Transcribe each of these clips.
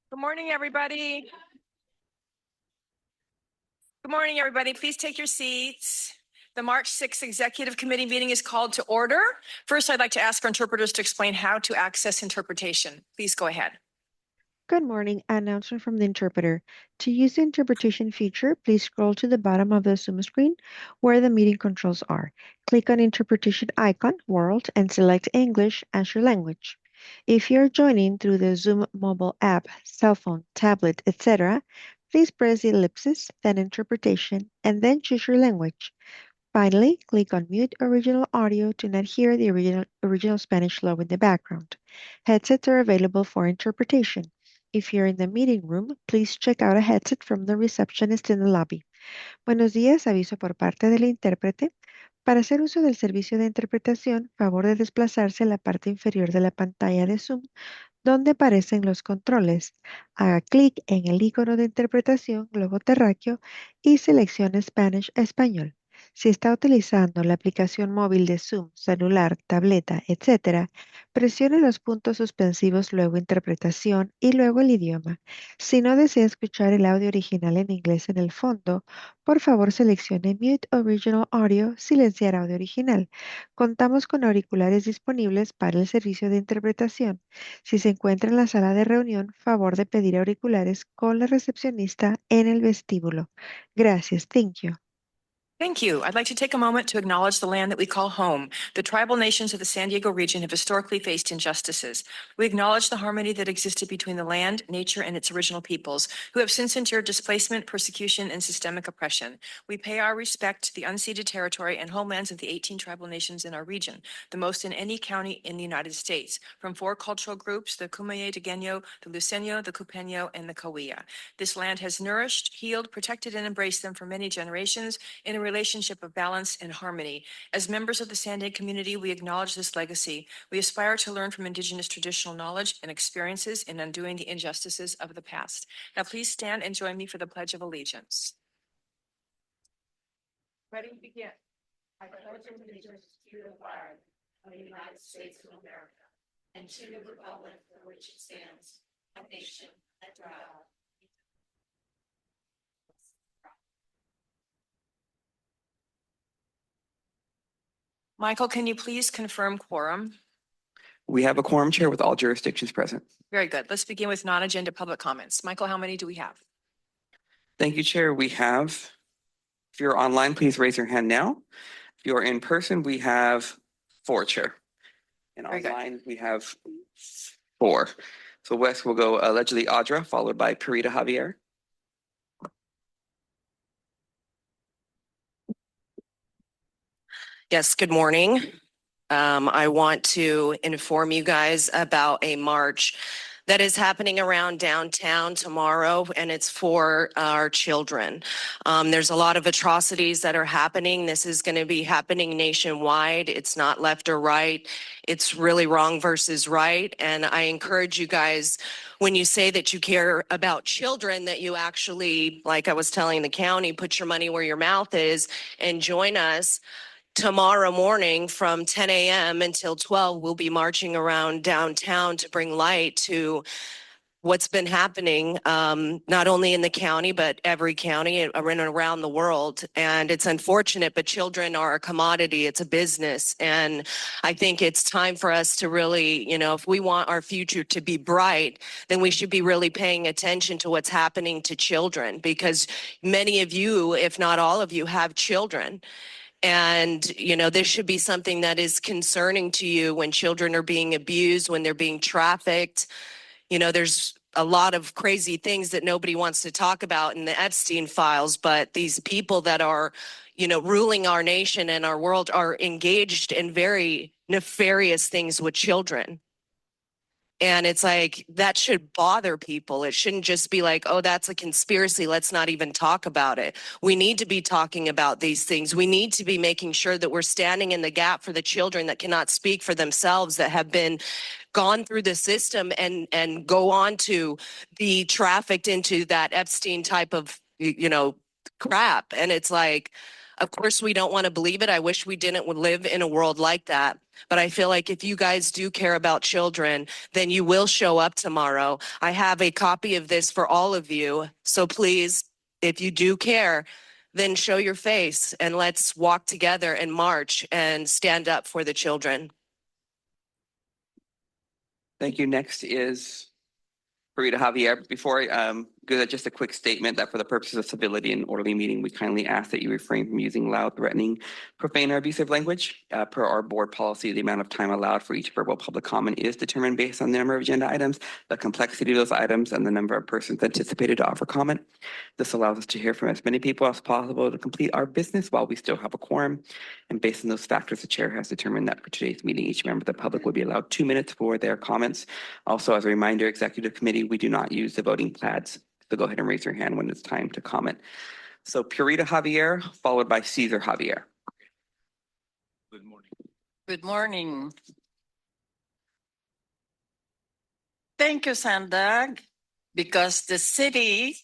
Good morning, everybody. Good morning, everybody. Please take your seats. The March 6th Executive Committee meeting is called to order. First, I'd like to ask our interpreters to explain how to access interpretation. Please go ahead. Good morning. Announcement from the interpreter. To use the interpretation feature, please scroll to the bottom of the Zoom screen where the meeting controls are. Click on interpretation icon, world, and select English as your language. If you're joining through the Zoom mobile app, cell phone, tablet, etc., please press the ellipsis, then interpretation, and then choose your language. Finally, click on Mute Original Audio to not hear the original Spanish flow in the background. Headsets are available for interpretation. If you're in the meeting room, please check out a headset from the receptionist in the lobby. Buenos días, aviso por parte del intérprete. Para hacer uso del servicio de interpretación, favor de desplazarse a la parte inferior de la pantalla de Zoom, donde aparecen los controles. Haga clic en el icono de interpretación globo terráqueo y seleccione Spanish Español. Si está utilizando la aplicación móvil de Zoom, celular, tableta, etc., presione los puntos suspensivos, luego interpretación y luego el idioma. Si no desea escuchar el audio original en inglés en el fondo, por favor seleccione Mute Original Audio, silenciar audio original. Contamos con auriculares disponibles para el servicio de interpretación. Si se encuentra en la sala de reunión, favor de pedir auriculares con la recepcionista en el vestíbulo. Gracias. Thank you. Thank you. I'd like to take a moment to acknowledge the land that we call home. The tribal nations of the San Diego region have historically faced injustices. We acknowledge the harmony that existed between the land, nature, and its original peoples, who have since endured displacement, persecution, and systemic oppression. We pay our respect to the unceded territory and homelands of the 18 tribal nations in our region, the most in any county in the United States, from 4 cultural groups, the Kumeyaay Tequeño, the Luiseño, the Cupeño, and the Cahuilla. This land has nourished, healed, protected, and embraced them for many generations in a relationship of balance and harmony. As members of the SANDAG community, we acknowledge this legacy. We aspire to learn from Indigenous traditional knowledge and experiences in undoing the injustices of the past. Now, please stand and join me for the Pledge of Allegiance. Ready, begin. I pledge allegiance to the flag of the United States of America and to the republic for which it stands, a nation under God. Michael, can you please confirm quorum? We have a quorum, Chair, with all jurisdictions present. Very good. Let's begin with non-agenda public comments. Michael, how many do we have? Thank you, Chair. We have, if you're online, please raise your hand now. If you're in person, we have 4, Chair. And Very good. online, we have 4. So West will go allegedly Audra, followed by Purita Javier. Yes, good morning. I want to inform you guys about a march that is happening around downtown tomorrow, and it's for our children. There's a lot of atrocities that are happening. This is going to be happening nationwide. It's not left or right. It's really wrong versus right. And I encourage you guys, when you say that you care about children, that you actually, like I was telling the county, put your money where your mouth is and join us. Tomorrow morning from 10 a.m. until 12, we'll be marching around downtown to bring light to what's been happening, not only in the county, but every county and around the world. And it's unfortunate, but children are a commodity. It's a business. And I think it's time for us to really, if we want our future to be bright, then we should be really paying attention to what's happening to children, because many of you, if not all of you, have children. And, this should be something that is concerning to you when children are being abused, when they're being trafficked. There's a lot of crazy things that nobody wants to talk about in the Epstein files, but these people that are, ruling our nation and our world are engaged in very nefarious things with children. And it's like, that should bother people. It shouldn't just be like, oh, that's a conspiracy, let's not even talk about it. We need to be talking about these things. We need to be making sure that we're standing in the gap for the children that cannot speak for themselves, that have been gone through the system and go on to be trafficked into that Epstein type of, crap. And it's like, Of course, we don't want to believe it. I wish we didn't live in a world like that. But I feel like if you guys do care about children, then you will show up tomorrow. I have a copy of this for all of you. So please, if you do care, then show your face and let's walk together and march and stand up for the children. Thank you. Next is Rita Javier. Before I go, just a quick statement that for the purposes of civility and orderly meeting, we kindly ask that you refrain from using loud, threatening, profane, or abusive language. Per our board policy, the amount of time allowed for each verbal public comment is determined based on the number of agenda items, the complexity of those items, and the number of persons anticipated to offer comment. This allows us to hear from as many people as possible to complete our business while we still have a quorum. And based on those factors, the chair has determined that for today's meeting, each member of the public would be allowed 2 minutes for their comments. Also, as a reminder, executive committee, we do not use the voting pads. So go ahead and raise your hand when it's time to comment. So Purita Javier, followed by Cesar Javier. Good morning. Good morning. Thank you, SANDAG, because the city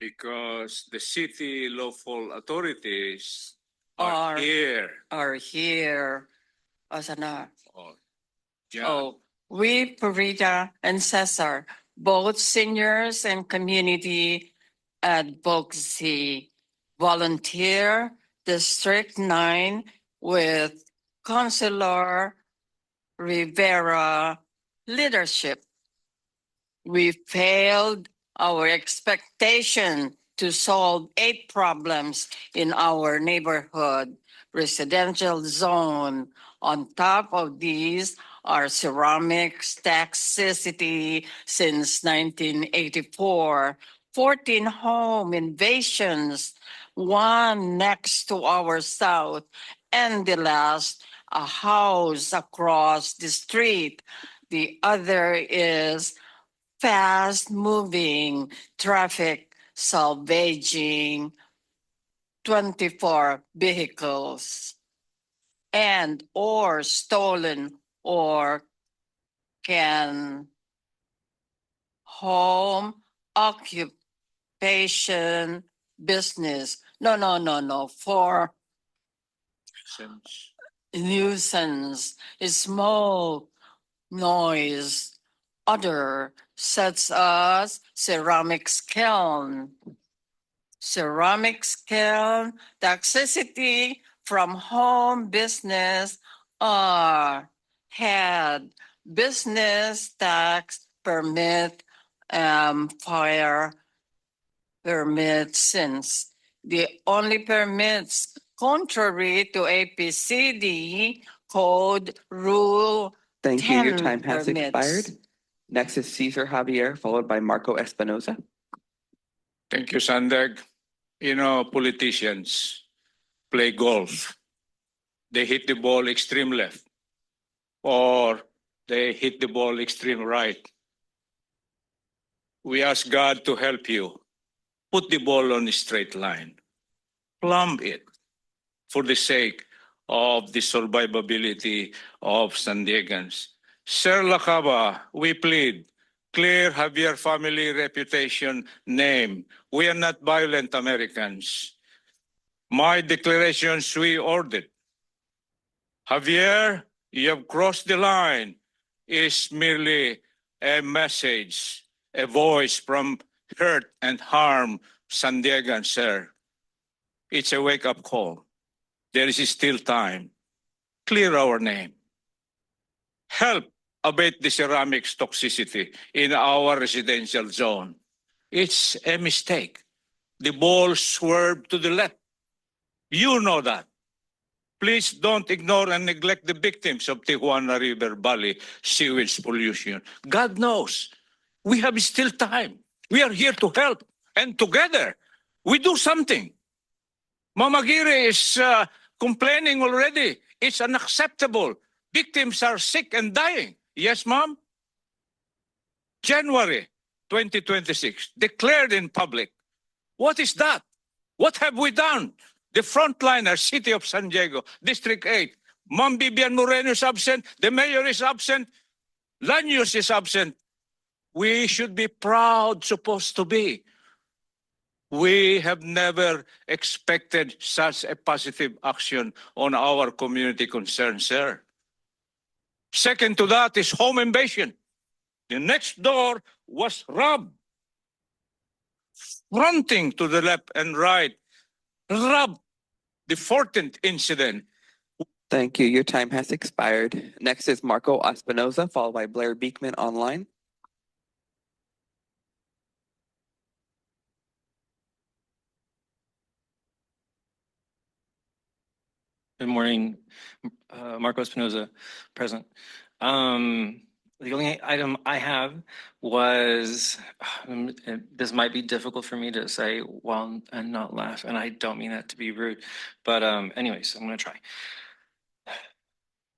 Because the city lawful authorities Are- are here. are here. Oh, yeah. Oh, we, Purita and Cesar, both seniors and community advocacy, volunteer District 9 with Councilor Rivera leadership. We failed our expectation to solve 8 problems in our neighborhood residential zone. On top of these are ceramics toxicity since 1984, 14 home invasions, one next to our south, and the last, a house across the street. The other is fast-moving traffic salvaging 24 vehicles and or stolen or can home occupation business. No. For Since nuisance, smoke, noise, other such as ceramics kiln. Ceramics kiln, toxicity from home business are had business tax permit fire permit since the only permits contrary to APCD code rule. Thank you. Your 10 time has permits. expired. Next is Cesar Javier, followed by Marco Espinoza. thank you, Sandag. You know, politicians play golf. They hit the ball extreme left or they hit the ball extreme right. We ask God to help you. Put the ball on a straight line. Plumb it for the sake of the survivability of San Diegans. Sir Lacaba, we plead, clear Javier family reputation name. We are not violent Americans. My declarations we ordered. Javier, you have crossed the line is merely a message, a voice from hurt and harm San Diego, sir. It's a wake-up call. There is still time. Clear our name. Help abate the ceramics toxicity in our residential zone. It's a mistake. The ball swerved to the left. You know that. Please don't ignore and neglect the victims of Tijuana River Valley sewage pollution. God knows. We have still time. We are here to help. And together, we do something. Mama Gire is complaining already. It's unacceptable. Victims are sick and dying. Yes, Mom? January 2026, declared in public. What is that? What have we done? The frontliner, City of San Diego, District 8. Ma'am Bibian Moreno is absent. The mayor is absent. Lanius is absent. We should be proud, supposed to be. We have never expected such a positive action on our community concern, sir. Second to that is home invasion. The next door was robbed. Fronting to the left and right, robbed. The 14th incident. Thank you. Your time has expired. Next is Marco Espinoza, followed by Blair Beekman online. Good morning, Marco Espinoza, present. The only item I have was, this might be difficult for me to say while and not laugh, and I don't mean that to be rude, but anyways, I'm gonna try.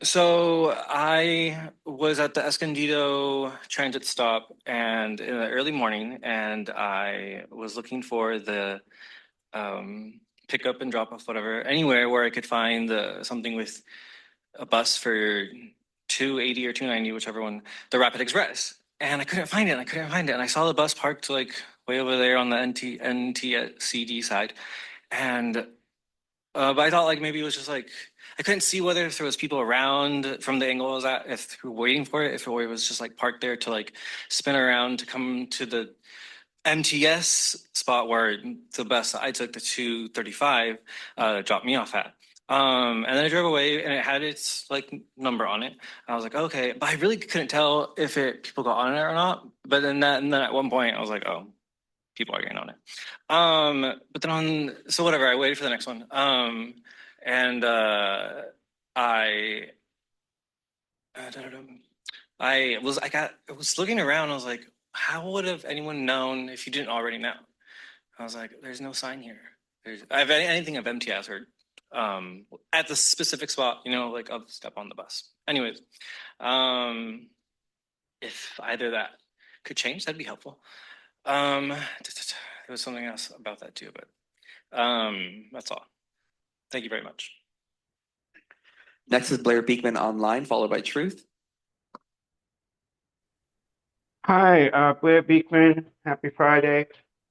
So I was at the Escondido transit stop and in the early morning, and I was looking for the pick up and drop off, whatever, anywhere where I could find something with a bus for 280 or 290, whichever one, the Rapid Express. And I couldn't find it, and I saw the bus parked like way over there on the NTCD side. And but I thought like maybe it was just like, I couldn't see whether if there was people around from the angle I was at, if we were waiting for it, if it was just like parked there to like spin around to come to the MTS spot where the bus I took, the 235, dropped me off at. And then I drove away and it had its like number on it. I was like, okay, but I really couldn't tell if people got on it or not. But then at one point I was like, oh, people are getting on it. But then so whatever, I waited for the next one. And I was looking around, I was like, how would have anyone known if you didn't already know? I was like, there's no sign here. I've anything of MTS or at the specific spot, you know, like I'll step on the bus. Anyways, if either that could change, that'd be helpful. There was something else about that too, but that's all. Thank you very much. Next is Blair Beekman online, followed by Truth. Hi, Blair Beekman. Happy Friday.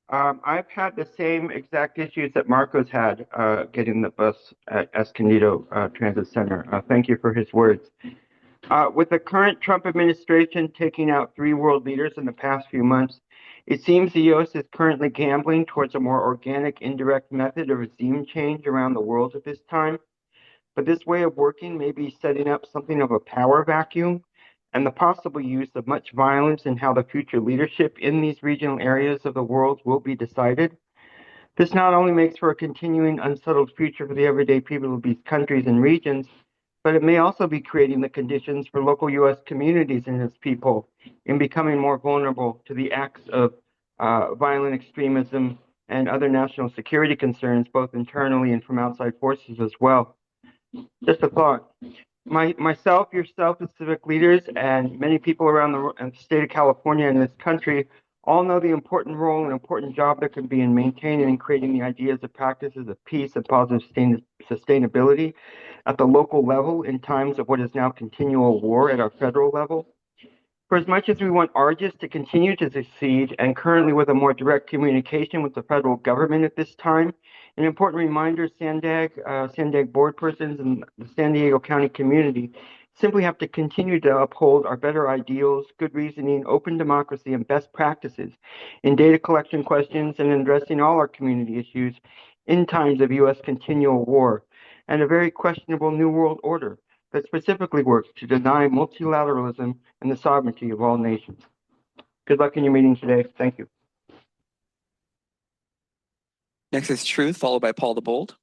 I've had the same exact issues that Marco's had getting the bus at Escondido Transit Center. Thank you for his words. With the current Trump administration taking out 3 world leaders in the past few months, it seems the U.S. is currently gambling towards a more organic, indirect method of regime change around the world at this time. But this way of working may be setting up something of a power vacuum and the possible use of much violence in how the future leadership in these regional areas of the world will be decided. This not only makes for a continuing unsettled future for the everyday people of these countries and regions, but it may also be creating the conditions for local U.S. communities and its people in becoming more vulnerable to the acts of violent extremism and other national security concerns, both internally and from outside forces as well. Just a thought. Myself, yourself, as civic leaders, and many people around the state of California and this country all know the important role and important job there can be in maintaining and creating the ideas and practices of peace and positive sustainability at the local level in times of what is now continual war at our federal level. For as much as we want ARGIS to continue to succeed, and currently with a more direct communication with the federal government at this time, an important reminder, SANDAG board persons and the San Diego County community simply have to continue to uphold our better ideals, good reasoning, open democracy, and best practices in data collection questions and addressing all our community issues in times of U.S. continual war and a very questionable New World Order that specifically works to deny multilateralism and the sovereignty of all nations. Good luck in your meeting today. Thank you. Next is Truth, followed by Paul the Bold.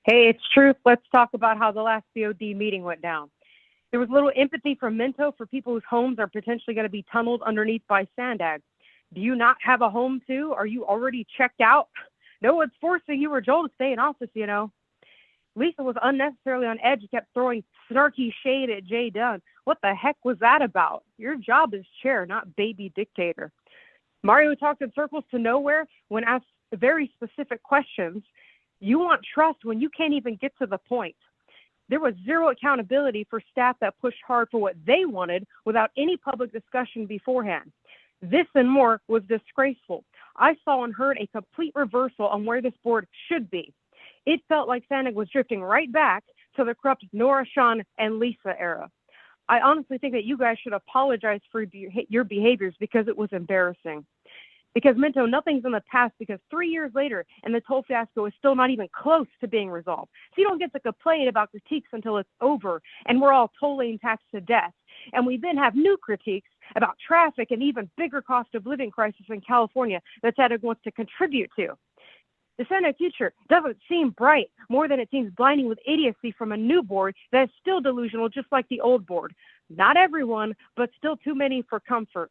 Hey, it's Truth. Let's talk about how the last COD meeting went down. There was little empathy from Minto for people whose homes are potentially going to be tunneled underneath by SANDAG. Do you not have a home too? Are you already checked out? No one's forcing you or Joel to stay in office, you know. Lisa was unnecessarily on edge, kept throwing snarky shade at Jay Dunn. What the heck was that about? Your job is chair, not baby dictator. Mario talked in circles to nowhere when asked very specific questions. You want trust when you can't even get to the point. There was zero accountability for staff that pushed hard for what they wanted without any public discussion beforehand. This and more was disgraceful. I saw and heard a complete reversal on where this board should be. It felt like SANDAG was drifting right back to the corrupt Nora, Sean, and Lisa era. I honestly think that you guys should apologize for your behaviors because it was embarrassing. Because Minto, nothing's in the past because 3 years later and the toll fiasco is still not even close to being resolved. So you don't get to complain about critiques until it's over and we're all tolling taxed to death. And we then have new critiques about traffic and even bigger cost of living crisis in California that SANDAG wants to contribute to. The SANDAG future doesn't seem bright more than it seems blinding with idiocy from a new board that is still delusional just like the old board. Not everyone, but still too many for comfort.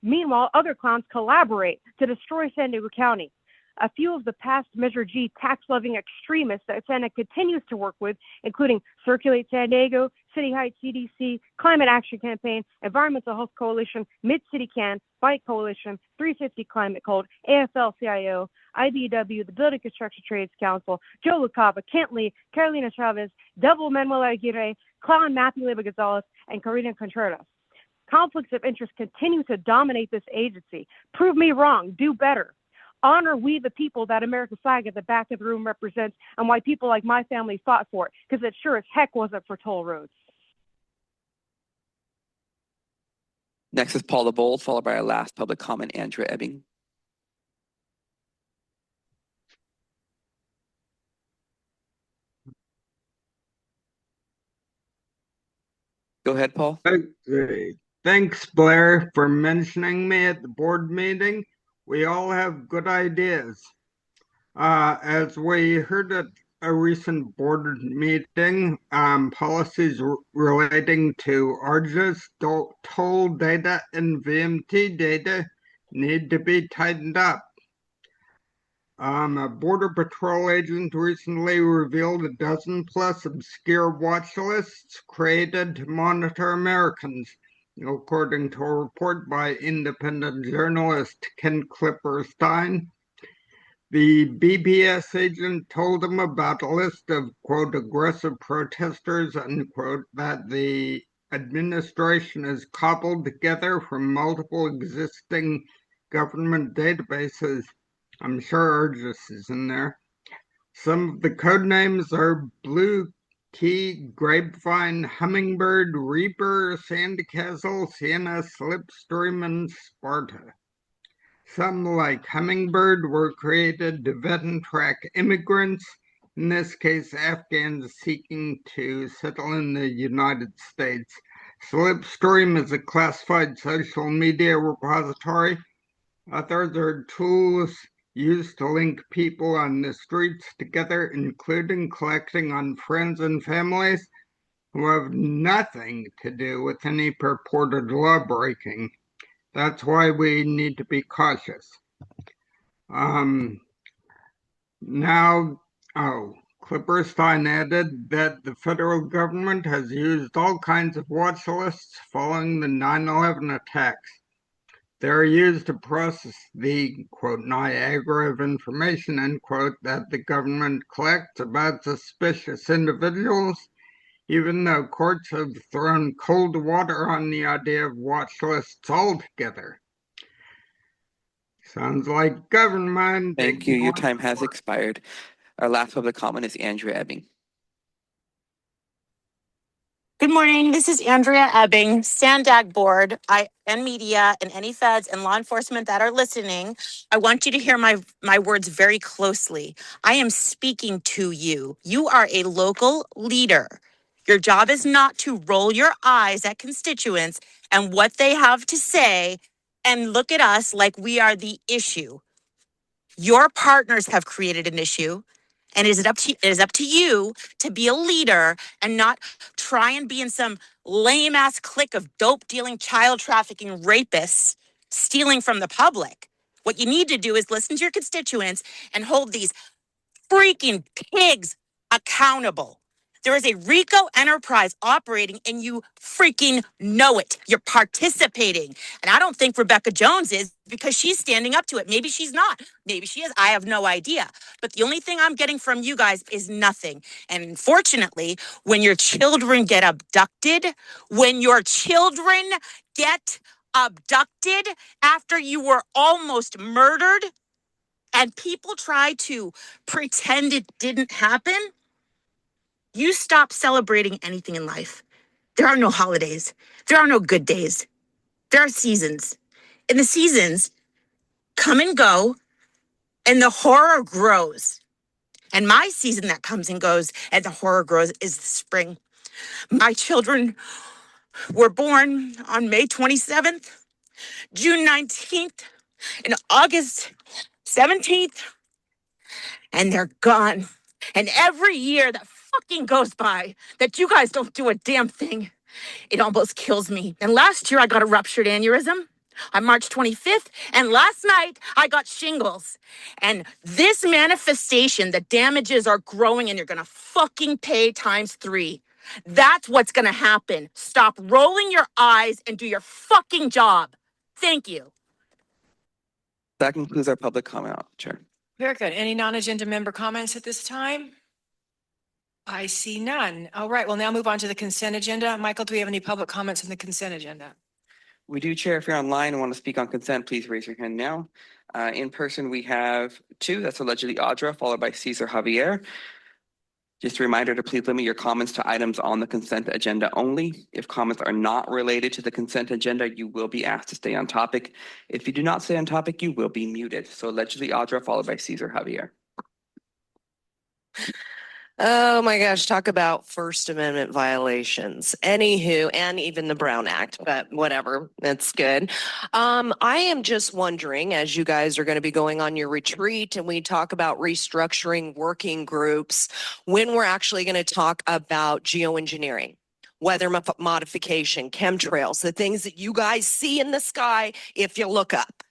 Meanwhile, other clowns collaborate to destroy San Diego County. A few of the past Measure G tax-loving extremists that SANDAG continues to work with, including Circulate San Diego, City Heights CDC, Climate Action Campaign, Environmental Health Coalition, Mid-City Can, Fight Coalition, 350 Climate Code, AFL-CIO, IBEW, the Building Construction Trades Council, Joe Lucava, Kent Lee, Carolina Chavez, Double Manuel Aguirre, Clown Matthew Leyva Gonzalez, and Karina Contreras. Conflicts of interest continue to dominate this agency. Prove me wrong. Do better. Honor we the people that America's flag at the back of the room represents and why people like my family fought for it, because it sure as heck wasn't for toll roads. Next is Paula Bold, followed by our last public comment, Andrea Ebbing. Go ahead, Paul. Okay. Thanks, Blair, for mentioning me at the board meeting. We all have good ideas. As we heard at a recent board meeting, policies relating to ARJA's toll data and VMT data need to be tightened up. A Border Patrol agent recently revealed a dozen plus obscure watch lists created to monitor Americans, according to a report by independent journalist Ken Clipper-Stein. The BPS agent told him about a list of, quote, aggressive protesters, unquote, that the administration has cobbled together from multiple existing government databases. I'm sure Argus is in there. Some of the code names are Blue Key, Grapevine, Hummingbird, Reaper, Sandcastle, Sienna, Slipstream, and Sparta. Some, like Hummingbird, were created to vet and track immigrants, in this case Afghans seeking to settle in the United States. Slipstream is a classified social media repository. Others are tools used to link people on the streets together, including collecting on friends and families who have nothing to do with any purported law breaking. That's why we need to be cautious. Clipper-Stein added that the federal government has used all kinds of watch lists following the 9/11 attacks. They're used to process the, quote, Niagara of information, end quote, that the government collects about suspicious individuals, even though courts have thrown cold water on the idea of watch lists altogether. Sounds like government. Thank you. Your time has expired. Our last public comment is Andrea Ebbing. Good morning. This is Andrea Ebbing, SANDAG board and media and any feds and law enforcement that are listening. I want you to hear my words very closely. I am speaking to you. You are a local leader. Your job is not to roll your eyes at constituents and what they have to say and look at us like we are the issue. Your partners have created an issue. And it is up to you to be a leader and not try and be in some lame-ass clique of dope-dealing, child trafficking rapists stealing from the public. What you need to do is listen to your constituents and hold these freaking pigs accountable. There is a RICO enterprise operating and you freaking know it. You're participating. And I don't think Rebecca Jones is because she's standing up to it. Maybe she's not. Maybe she is. I have no idea. But the only thing I'm getting from you guys is nothing. And unfortunately, when your children get abducted, when your children get abducted, after you were almost murdered, and people try to pretend it didn't happen, you stop celebrating anything in life. There are no holidays. There are no good days. There are seasons. And the seasons come and go, and the horror grows. And my season that comes and goes and the horror grows is the spring. My children were born on May 27th, June 19th, and August 17th, and they're gone. And every year that fucking goes by that you guys don't do a damn thing, it almost kills me. And last year I got a ruptured aneurysm on March 25th, and last night I got shingles. And this manifestation, the damages are growing, and you're gonna fucking pay ×3. That's what's gonna happen. Stop rolling your eyes and do your fucking job. Thank you. That concludes our public comment, Chair. Very good. Any non-agenda member comments at this time? I see none. All right, we'll now move on to the consent agenda. Michael, do we have any public comments on the consent agenda? We do, Chair. If you're online and want to speak on consent, please raise your hand now. In person, we have 2. That's allegedly Audra, followed by Cesar Javier. Just a reminder to please limit your comments to items on the consent agenda only. If comments are not related to the consent agenda, you will be asked to stay on topic. If you do not stay on topic, you will be muted. So allegedly Audra, followed by Cesar Javier. Oh my gosh, talk about First Amendment violations. Anywho, and even the Brown Act, but whatever, that's good. I am just wondering, as you guys are going to be going on your retreat and we talk about restructuring working groups, when we're actually going to talk about geoengineering, weather modification, chemtrails, the things that you guys see in the sky if you look up.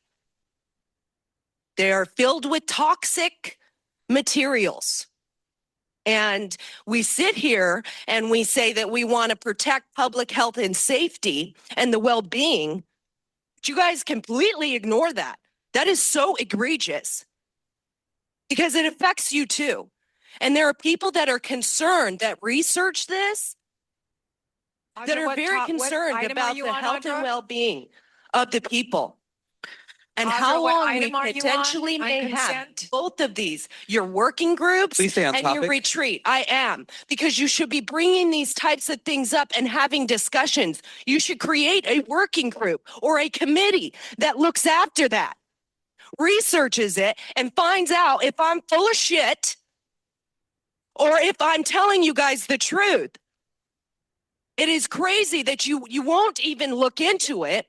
They are filled with toxic materials. And we sit here and we say that we want to protect public health and safety and the well-being, but you guys completely ignore that. That is so egregious because it affects you too. And there are people that are concerned that research this, that are very concerned about the health and well-being of the people. And how long we potentially may have both of these, your working groups and your retreat. I am, because you should be bringing these types of things up and having discussions. You should create a working group or a committee that looks after that, researches it, and finds out if I'm full of shit or if I'm telling you guys the truth. It is crazy that you won't even look into it.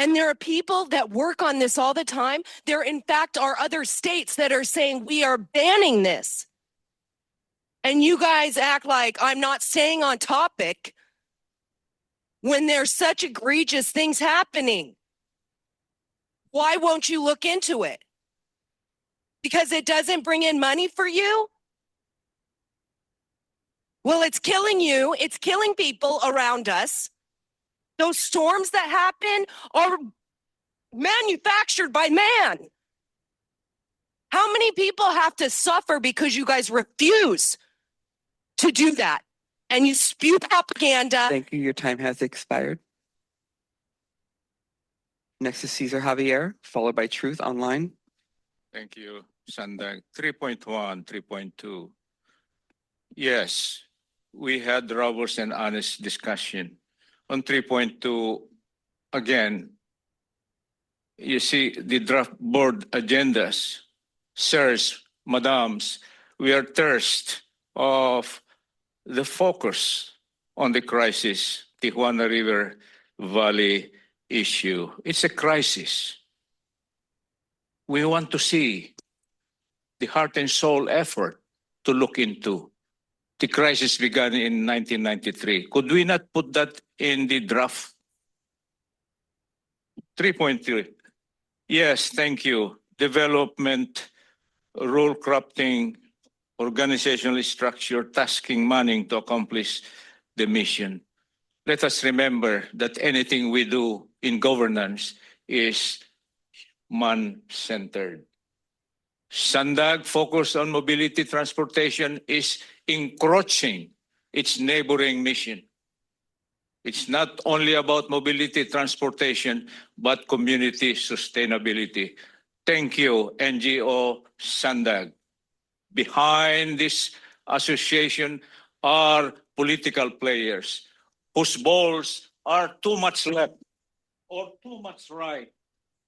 And there are people that work on this all the time. There, in fact, are other states that are saying we are banning this. And you guys act like I'm not staying on topic when there's such egregious things happening. Why won't you look into it? Because it doesn't bring in money for you? Well, it's killing you. It's killing people around us. Those storms that happen are manufactured by man. How many people have to suffer because you guys refuse to do that? And you spew propaganda. Thank you. Your time has expired. Next is Cesar Javier, followed by Truth Online. Thank you, Sandag. 3.1, 3.2. Yes, we had robust and honest discussion. On 3.2, again, you see the draft board agendas. Sirs, madams, we are thirst of the focus on the crisis, Tijuana River Valley issue. It's a crisis. We want to see the heart and soul effort to look into. The crisis began in 1993. Could we not put that in the draft? 3.3. Yes, thank you. Development, rule crafting, organizational structure, tasking, manning to accomplish the mission. Let us remember that anything we do in governance is man-centered. SANDAG, focus on mobility transportation, is encroaching its neighboring mission. It's not only about mobility, transportation, but community sustainability. Thank you, NGO SANDAG. Behind this association are political players whose balls are too much left or too much right.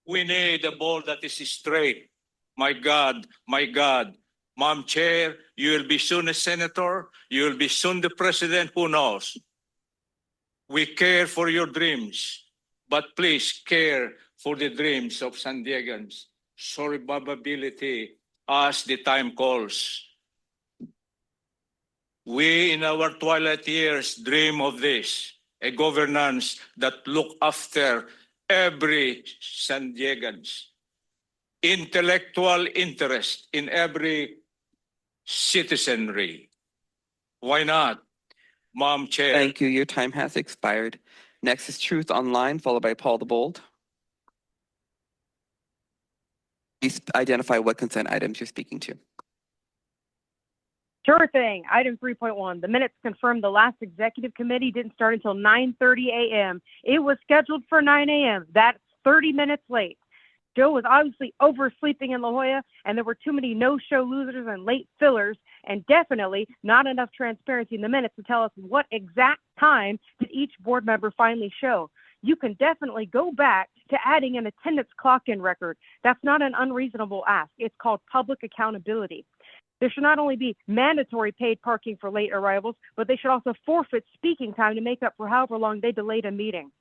We need a ball that is straight. My God, my God. Ma'am Chair, you will be soon a senator. You will be soon the president. Who knows? We care for your dreams, but please care for the dreams of San Diegans. Survivability as the time calls. We in our twilight years dream of this, a governance that look after every San Diegans, intellectual interest in every citizenry. Why not? Ma'am Chair. Thank you. Your time has expired. Next is Truth Online, followed by Paul the Bold. Please identify what consent items you're speaking to. Sure thing. Item 3.1. The minutes confirm the last executive committee didn't start until 9:30 a.m. It was scheduled for 9 a.m. That's 30 minutes late. Joe was obviously oversleeping in La Jolla, and there were too many no-show losers and late fillers, and definitely not enough transparency in the minutes to tell us what exact time did each board member finally show. You can definitely go back to adding an attendance clock-in record. That's not an unreasonable ask. It's called public accountability. There should not only be mandatory paid parking for late arrivals, but they should also forfeit speaking time to make up for however long they delayed a meeting.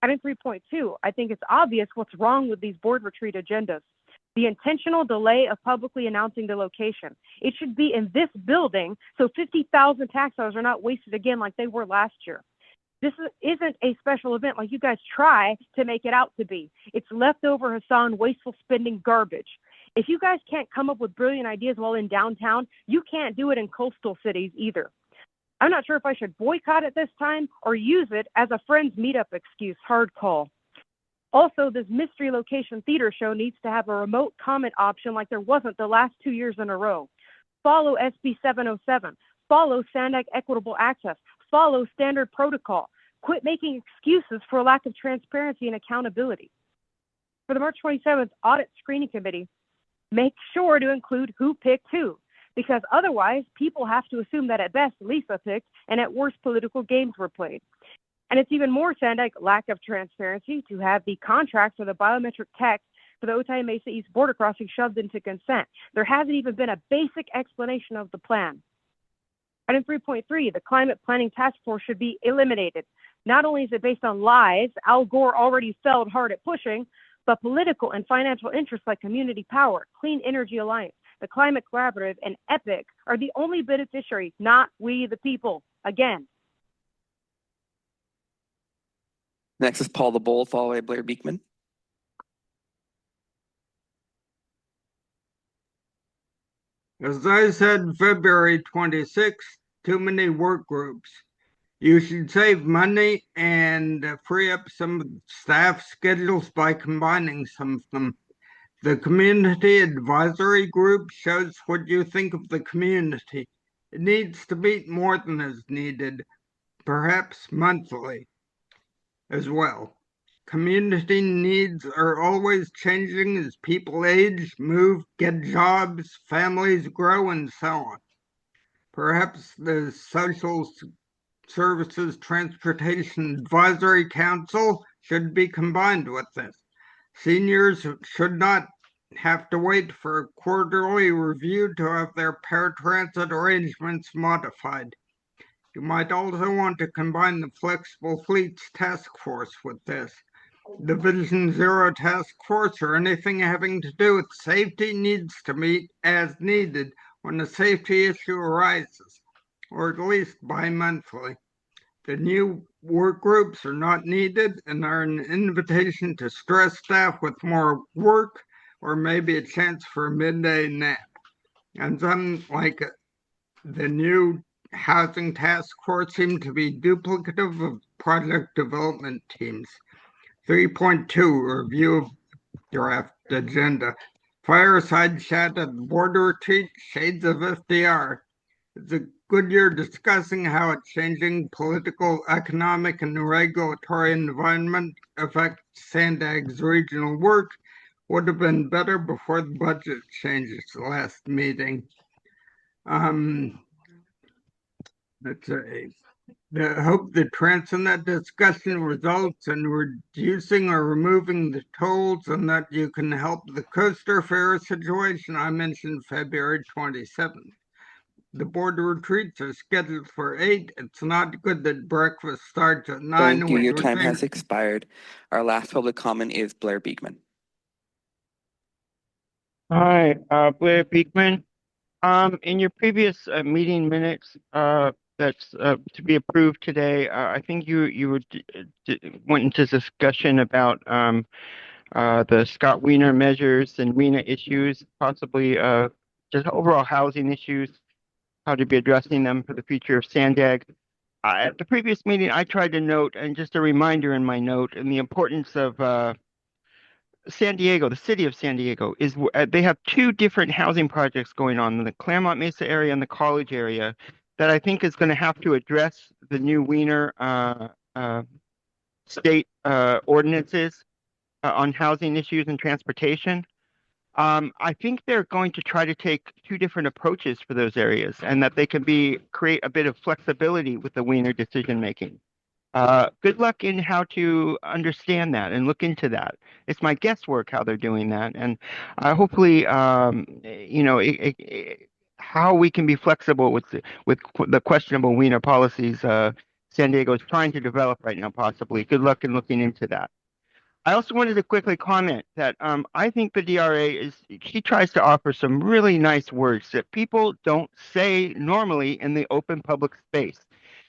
Item 3.2, I think it's obvious what's wrong with these board retreat agendas. The intentional delay of publicly announcing the location. It should be in this building so 50,000 tax dollars are not wasted again like they were last year. This isn't a special event like you guys try to make it out to be. It's leftover Hassan wasteful spending garbage. If you guys can't come up with brilliant ideas while in downtown, you can't do it in coastal cities either. I'm not sure if I should boycott it this time or use it as a friends meetup excuse. Hard call. Also, this mystery location theater show needs to have a remote comment option like there wasn't the last 2 years in a row. Follow SB 707. Follow SANDAG equitable access. Follow standard protocol. Quit making excuses for a lack of transparency and accountability. For the March 27th audit screening committee, make sure to include who picked who, because otherwise people have to assume that at best Lisa picked and at worst political games were played. And it's even more SANDAG lack of transparency to have the contract for the biometric text for the Otay Mesa East border crossing shoved into consent. There hasn't even been a basic explanation of the plan. Item 3.3, the climate planning task force should be eliminated. Not only is it based on lies Al Gore already failed hard at pushing, but political and financial interests like Community Power, Clean Energy Alliance, the Climate Collaborative, and EPIC are the only beneficiaries, not we the people. Again. Next is Paul the Bold, followed by Blair Beekman. As I said February 26th, too many work groups. You should save money and free up some staff schedules by combining some of them. The community advisory group shows what you think of the community. It needs to meet more than is needed, perhaps monthly as well. Community needs are always changing as people age, move, get jobs, families grow, and so on. Perhaps the Social Services Transportation Advisory Council should be combined with this. Seniors should not have to wait for a quarterly review to have their paratransit arrangements modified. You might also want to combine the Flexible Fleets Task Force with this. The Vision Zero Task Force or anything having to do with safety needs to meet as needed when a safety issue arises, or at least bi-monthly. The new work groups are not needed and are an invitation to stress staff with more work or maybe a chance for a midday nap. And some, like the new Housing Task Force, seem to be duplicative of project development teams. 3.2, review of draft agenda. Fireside chat at the board retreat, shades of FDR. It's a Goodyear discussing how a changing political, economic, and regulatory environment affects SANDAG's regional work would have been better before the budget changes last meeting. Let's say, hope the Transnet discussion results in reducing or removing the tolls and that you can help the coaster fare situation I mentioned February 27th. The board retreats are scheduled for 8. It's not good that breakfast starts at 9. Thank you. Your time has expired. Our last public comment is Blair Beekman. Hi, Blair Beekman. In your previous meeting minutes that's to be approved today, I think you went into discussion about the Scott Wiener measures and Wiener issues, possibly just overall housing issues, how to be addressing them for the future of SANDAG. At the previous meeting, I tried to note, and just a reminder in my note, and the importance of San Diego, the city of San Diego, is they have two different housing projects going on in the Claremont Mesa area and the College area that I think is going to have to address the new Wiener state ordinances on housing issues and transportation. I think they're going to try to take two different approaches for those areas, and that they can create a bit of flexibility with the Wiener decision making. Good luck in how to understand that and look into that. It's my guesswork how they're doing that, and hopefully, you know, how we can be flexible with the questionable Wiener policies San Diego is trying to develop right now. Possibly. Good luck in looking into that. I also wanted to quickly comment that I think the DRA she tries to offer some really nice words that people don't say normally in the open public space.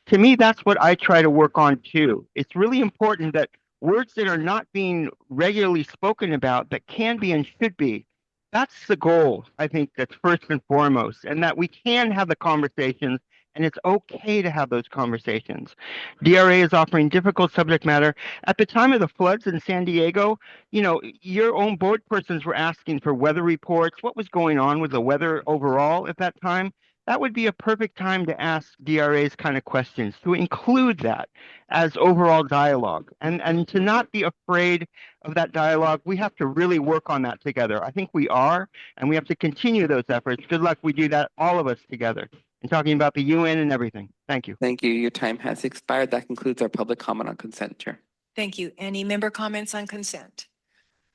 To me, that's what I try to work on too. It's really important that words that are not being regularly spoken about that can be and should be, that's the goal, I think, that's first and foremost, and that we can have the conversations and it's okay to have those conversations. DRA is offering difficult subject matter. At the time of the floods in San Diego, you know, your own board persons were asking for weather reports, what was going on with the weather overall at that time. That would be a perfect time to ask DRA's kind of questions, to include that as overall dialogue, and to not be afraid of that dialogue. We have to really work on that together. I think we are, and we have to continue those efforts. Good luck we do that, all of us together, and talking about the UN and everything. Thank you. Thank you. Your time has expired. That concludes our public comment on consent, Chair. Thank you. Any member comments on consent?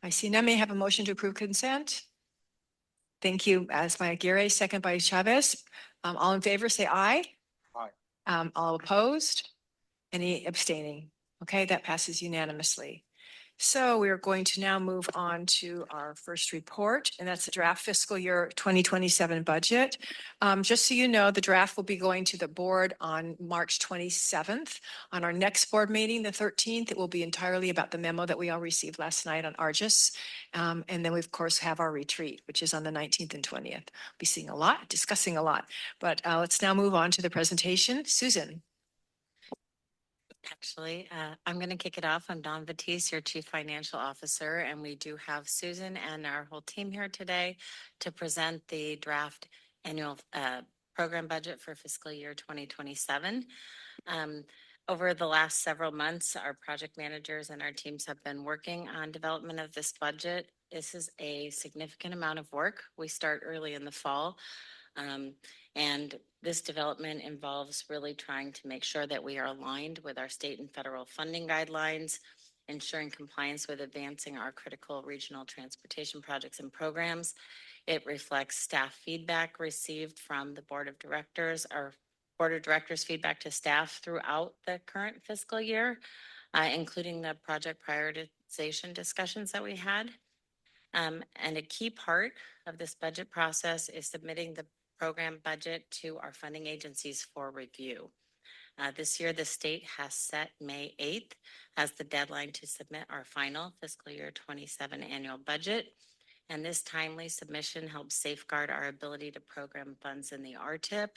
I see none. May I have a motion to approve consent? Thank you. As by Aguirre, second by Chavez. All in favor, say aye. Aye. All opposed? Any abstaining? Okay, that passes unanimously. So we are going to now move on to our first report, and that's the draft fiscal year 2027 budget. Just so you know, the draft will be going to the board on March 27th. On our next board meeting, the 13th, it will be entirely about the memo that we all received last night on Argus. And then we, of course, have our retreat, which is on the 19th and 20th. Be seeing a lot, discussing a lot. But let's now move on to the presentation. Susan. Actually, I'm going to kick it off. I'm Dawn Batiste, your Chief Financial Officer, and we do have Susan and our whole team here today to present the draft annual program budget for fiscal year 2027. Over the last several months, our project managers and our teams have been working on development of this budget. This is a significant amount of work. We start early in the fall. And this development involves really trying to make sure that we are aligned with our state and federal funding guidelines, ensuring compliance with advancing our critical regional transportation projects and programs. It reflects staff feedback received from the Board of Directors, our Board of Directors feedback to staff throughout the current fiscal year, including the project prioritization discussions that we had. And a key part of this budget process is submitting the program budget to our funding agencies for review. This year, the state has set May 8th as the deadline to submit our final fiscal year 27 annual budget. And this timely submission helps safeguard our ability to program funds in the RTIP,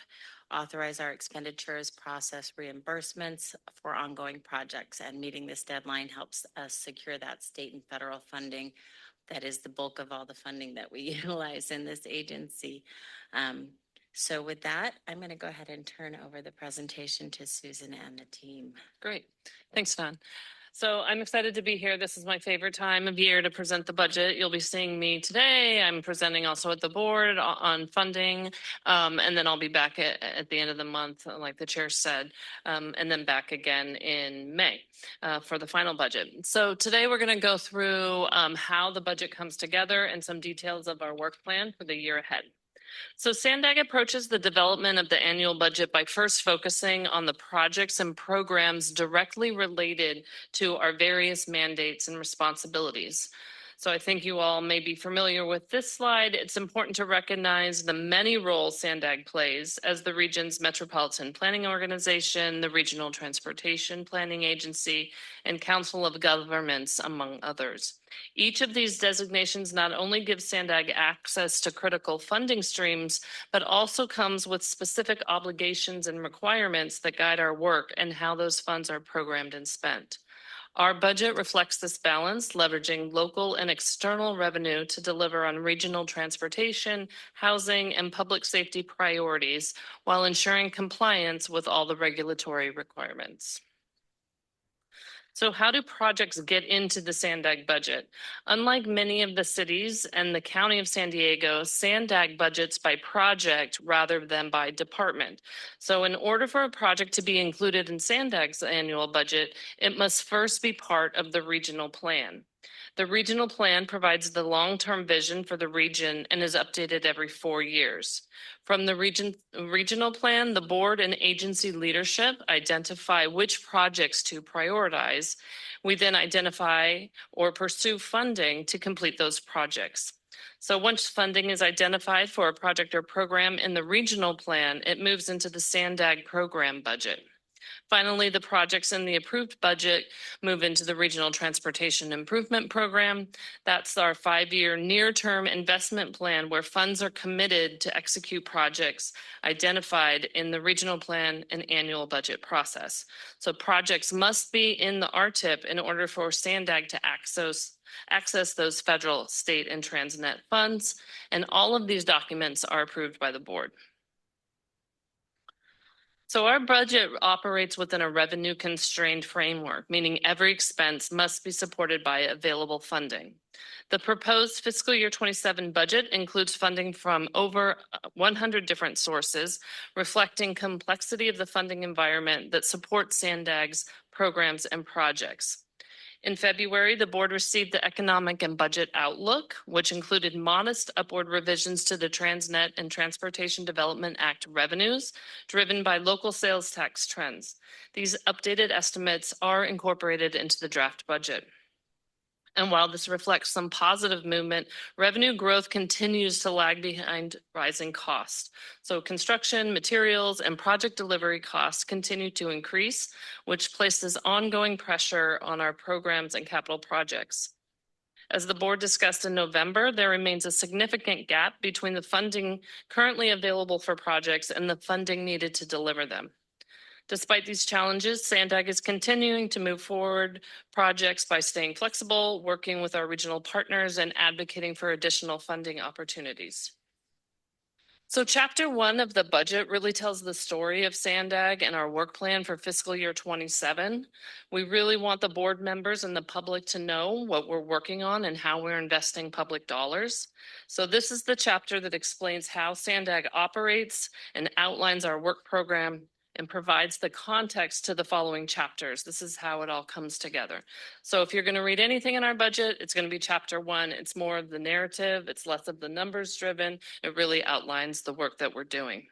authorize our expenditures, process reimbursements for ongoing projects, and meeting this deadline helps us secure that state and federal funding. That is the bulk of all the funding that we utilize in this agency. So with that, I'm going to go ahead and turn over the presentation to Susan and the team. Great. Thanks, Don. So I'm excited to be here. This is my favorite time of year to present the budget. You'll be seeing me today. I'm presenting also at the board on funding. And then I'll be back at the end of the month, like the chair said, and then back again in May for the final budget. So today we're going to go through how the budget comes together and some details of our work plan for the year ahead. So SANDAG approaches the development of the annual budget by first focusing on the projects and programs directly related to our various mandates and responsibilities. So I think you all may be familiar with this slide. It's important to recognize the many roles SANDAG plays as the region's metropolitan planning organization, the Regional Transportation Planning Agency, and Council of Governments, among others. Each of these designations not only gives SANDAG access to critical funding streams, but also comes with specific obligations and requirements that guide our work and how those funds are programmed and spent. Our budget reflects this balance, leveraging local and external revenue to deliver on regional transportation, housing, and public safety priorities while ensuring compliance with all the regulatory requirements. So how do projects get into the SANDAG budget? Unlike many of the cities and the County of San Diego, SANDAG budgets by project rather than by department. So in order for a project to be included in SANDAG's annual budget, it must first be part of the regional plan. The regional plan provides the long-term vision for the region and is updated every 4 years. From the regional plan, the board and agency leadership identify which projects to prioritize. We then identify or pursue funding to complete those projects. So once funding is identified for a project or program in the regional plan, it moves into the SANDAG program budget. Finally, the projects in the approved budget move into the Regional Transportation Improvement Program. That's our 5-year near-term investment plan where funds are committed to execute projects identified in the regional plan and annual budget process. So projects must be in the RTIP in order for SANDAG to access those federal, state, and Transnet funds. And all of these documents are approved by the board. So our budget operates within a revenue constrained framework, meaning every expense must be supported by available funding. The proposed fiscal year 27 budget includes funding from over 100 different sources, reflecting complexity of the funding environment that supports SANDAG's programs and projects. In February, the board received the Economic and Budget Outlook, which included modest upward revisions to the Transnet and Transportation Development Act revenues, driven by local sales tax trends. These updated estimates are incorporated into the draft budget. And while this reflects some positive movement, revenue growth continues to lag behind rising costs. So construction, materials, and project delivery costs continue to increase, which places ongoing pressure on our programs and capital projects. As the board discussed in November, there remains a significant gap between the funding currently available for projects and the funding needed to deliver them. Despite these challenges, SANDAG is continuing to move forward projects by staying flexible, working with our regional partners, and advocating for additional funding opportunities. So Chapter 1 of the budget really tells the story of SANDAG and our work plan for fiscal year 27. We really want the board members and the public to know what we're working on and how we're investing public dollars. So this is the chapter that explains how SANDAG operates and outlines our work program and provides the context to the following chapters. This is how it all comes together. So if you're going to read anything in our budget, it's going to be Chapter 1. It's more of the narrative. It's less of the numbers driven. It really outlines the work that we're doing.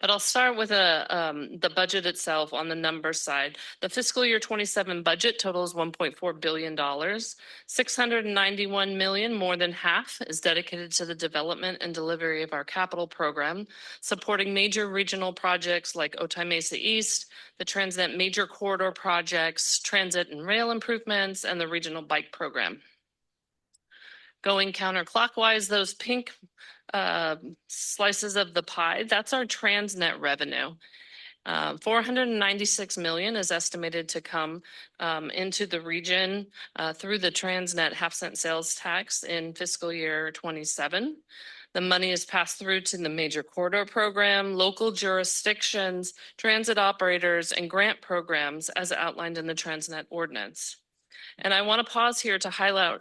But I'll start with the budget itself on the numbers side. The fiscal year 27 budget totals $1.4 billion. $691 million, more than half, is dedicated to the development and delivery of our capital program, supporting major regional projects like Otay Mesa East, the Transnet major corridor projects, transit and rail improvements, and the regional bike program. Going counterclockwise, those pink slices of the pie, that's our Transnet revenue. $496 million is estimated to come into the region through the Transnet half-cent sales tax in fiscal year 27. The money is passed through to the major corridor program, local jurisdictions, transit operators, and grant programs as outlined in the Transnet ordinance. And I want to pause here to highlight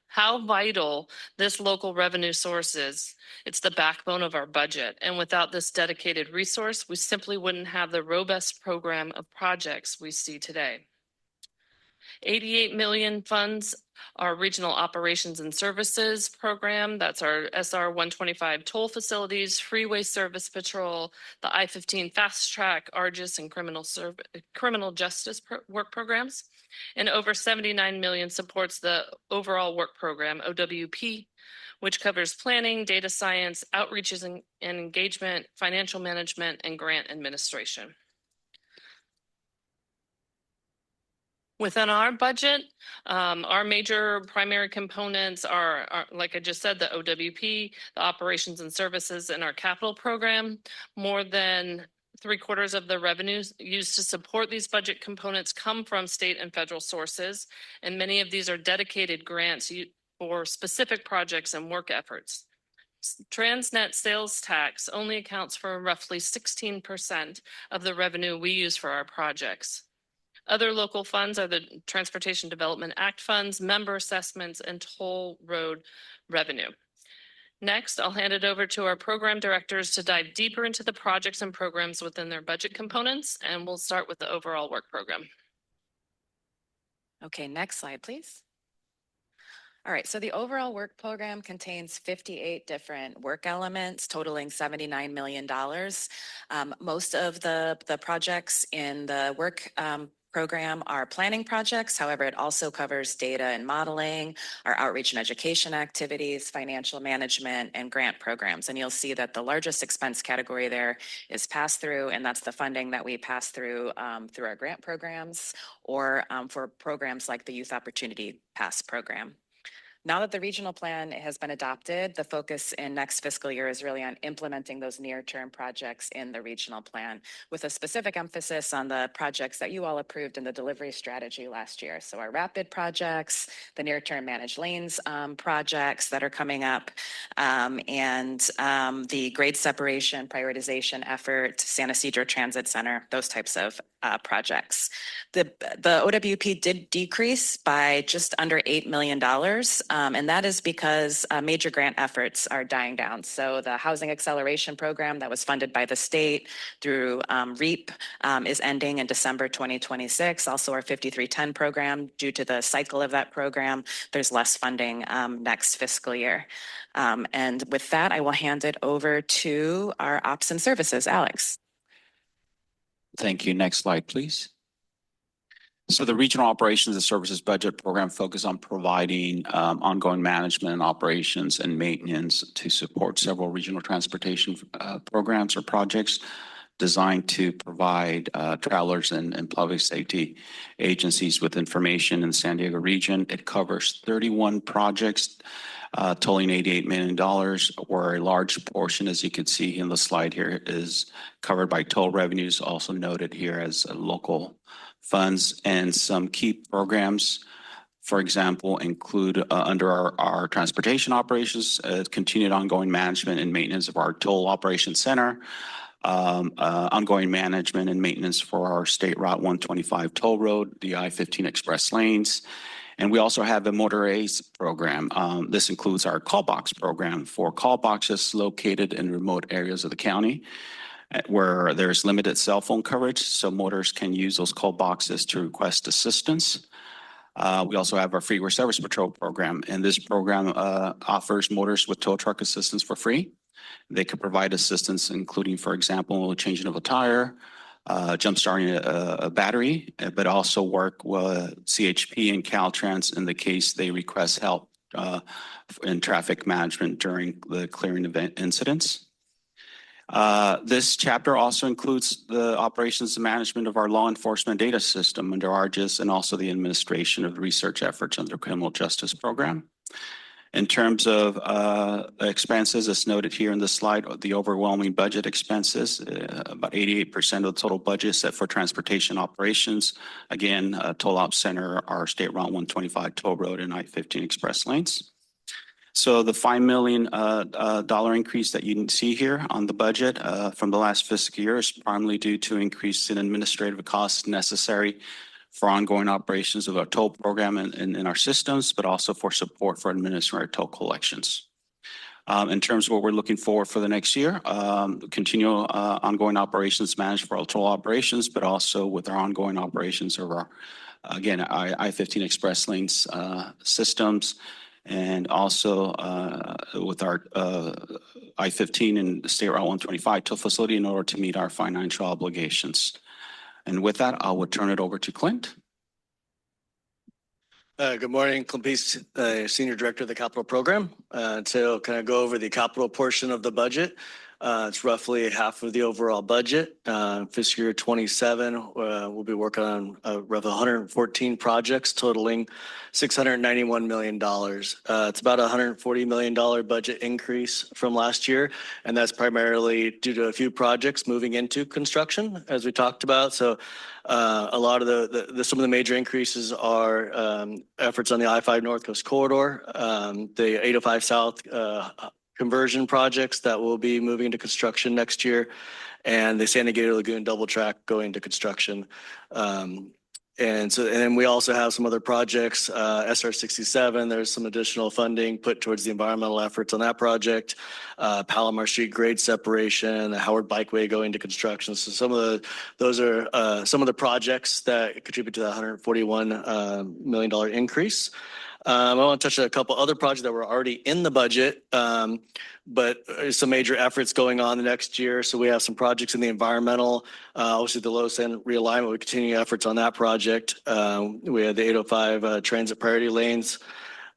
how vital this local revenue source is. It's the backbone of our budget. And without this dedicated resource, we simply wouldn't have the robust program of projects we see today. 88 million funds our regional operations and services program. That's our SR 125 toll facilities, freeway service patrol, the I-15 fast track, ARGIS, and criminal justice work programs. And over 79 million supports the overall work program, OWP, which covers planning, data science, outreaches and engagement, financial management, and grant administration. Within our budget, our major primary components are, like I just said, the OWP, the operations and services, and our capital program. More than 3/4 of the revenues used to support these budget components come from state and federal sources, and many of these are dedicated grants for specific projects and work efforts. Transnet sales tax only accounts for roughly 16% of the revenue we use for our projects. Other local funds are the Transportation Development Act funds, member assessments, and toll road revenue. Next, I'll hand it over to our program directors to dive deeper into the projects and programs within their budget components, and we'll start with the overall work program. Okay, next slide, please. All right, so the overall work program contains 58 different work elements totaling $79 million. Most of the projects in the work program are planning projects. However, it also covers data and modeling, our outreach and education activities, financial management, and grant programs. And you'll see that the largest expense category there is pass-through, and that's the funding that we pass through through our grant programs or for programs like the Youth Opportunity Pass program. Now that the regional plan has been adopted, the focus in next fiscal year is really on implementing those near-term projects in the regional plan with a specific emphasis on the projects that you all approved in the delivery strategy last year. So our rapid projects, the near-term managed lanes projects that are coming up, and the grade separation prioritization effort, San Ysidro Transit Center, those types of projects. The OWP did decrease by just under $8 million. And that is because major grant efforts are dying down. So the Housing Acceleration Program that was funded by the state through REAP is ending in December 2026. Also our 5310 program, due to the cycle of that program, there's less funding next fiscal year. And with that, I will hand it over to our Ops and Services, Alex. Thank you. Next slide, please. So the Regional Operations and Services Budget Program focuses on providing ongoing management and operations and maintenance to support several regional transportation programs or projects designed to provide travelers and public safety agencies with information in the San Diego region. It covers 31 projects totaling $88 million, where a large portion, as you can see in the slide here, is covered by toll revenues, also noted here as local funds. And some key programs, for example, include under our transportation operations, continued ongoing management and maintenance of our toll operations center, ongoing management and maintenance for our State Route 125 toll road, the I-15 express lanes. And we also have a Motor Ace program. This includes our call box program for call boxes located in remote areas of the county where there's limited cell phone coverage, so motorists can use those call boxes to request assistance. We also have our Freeway Service Patrol program, and this program offers motorists with tow truck assistance for free. They could provide assistance, including, for example, changing of a tire, jump-starting a battery, but also work with CHP and Caltrans in the case they request help in traffic management during the clearing event incidents. This chapter also includes the operations and management of our law enforcement data system under ARGIS and also the administration of research efforts under the criminal justice program. In terms of expenses, as noted here in the slide, the overwhelming budget expenses, about 88% of the total budget is set for transportation operations. Again, Toll Op Center, our State Route 125 toll road and I-15 express lanes. So the $5 million dollar increase that you can see here on the budget from the last fiscal year is primarily due to increase in administrative costs necessary for ongoing operations of our toll program in our systems, but also for support for administering our toll collections. In terms of what we're looking for the next year, continue ongoing operations managed for our toll operations, but also with our ongoing operations of our, again, I-15 Express Lanes systems, and also with our I-15 and the State Route 125 toll facility in order to meet our financial obligations. And with that, I will turn it over to Clint. Good morning, Clint Peace, Senior Director of the Capital Program. So can I go over the capital portion of the budget? It's roughly half of the overall budget. Fiscal year 27, we'll be working on roughly 114 projects totaling $691 million. It's about a $140 million budget increase from last year, and that's primarily due to a few projects moving into construction, as we talked about. So a lot of some of the major increases are efforts on the I-5 North Coast Corridor, the 805 South conversion projects that will be moving into construction next year, and the San Diego Lagoon double track going into construction. And then we also have some other projects, SR 67, there's some additional funding put towards the environmental efforts on that project, Palomar Street grade separation, the Howard Bikeway going into construction. So those are some of the projects that contribute to the $141 million increase. I want to touch on a couple other projects that were already in the budget, but some major efforts going on the next year. So we have some projects in the environmental, obviously the Los End realignment, we continue efforts on that project. We have the 805 transit priority lanes,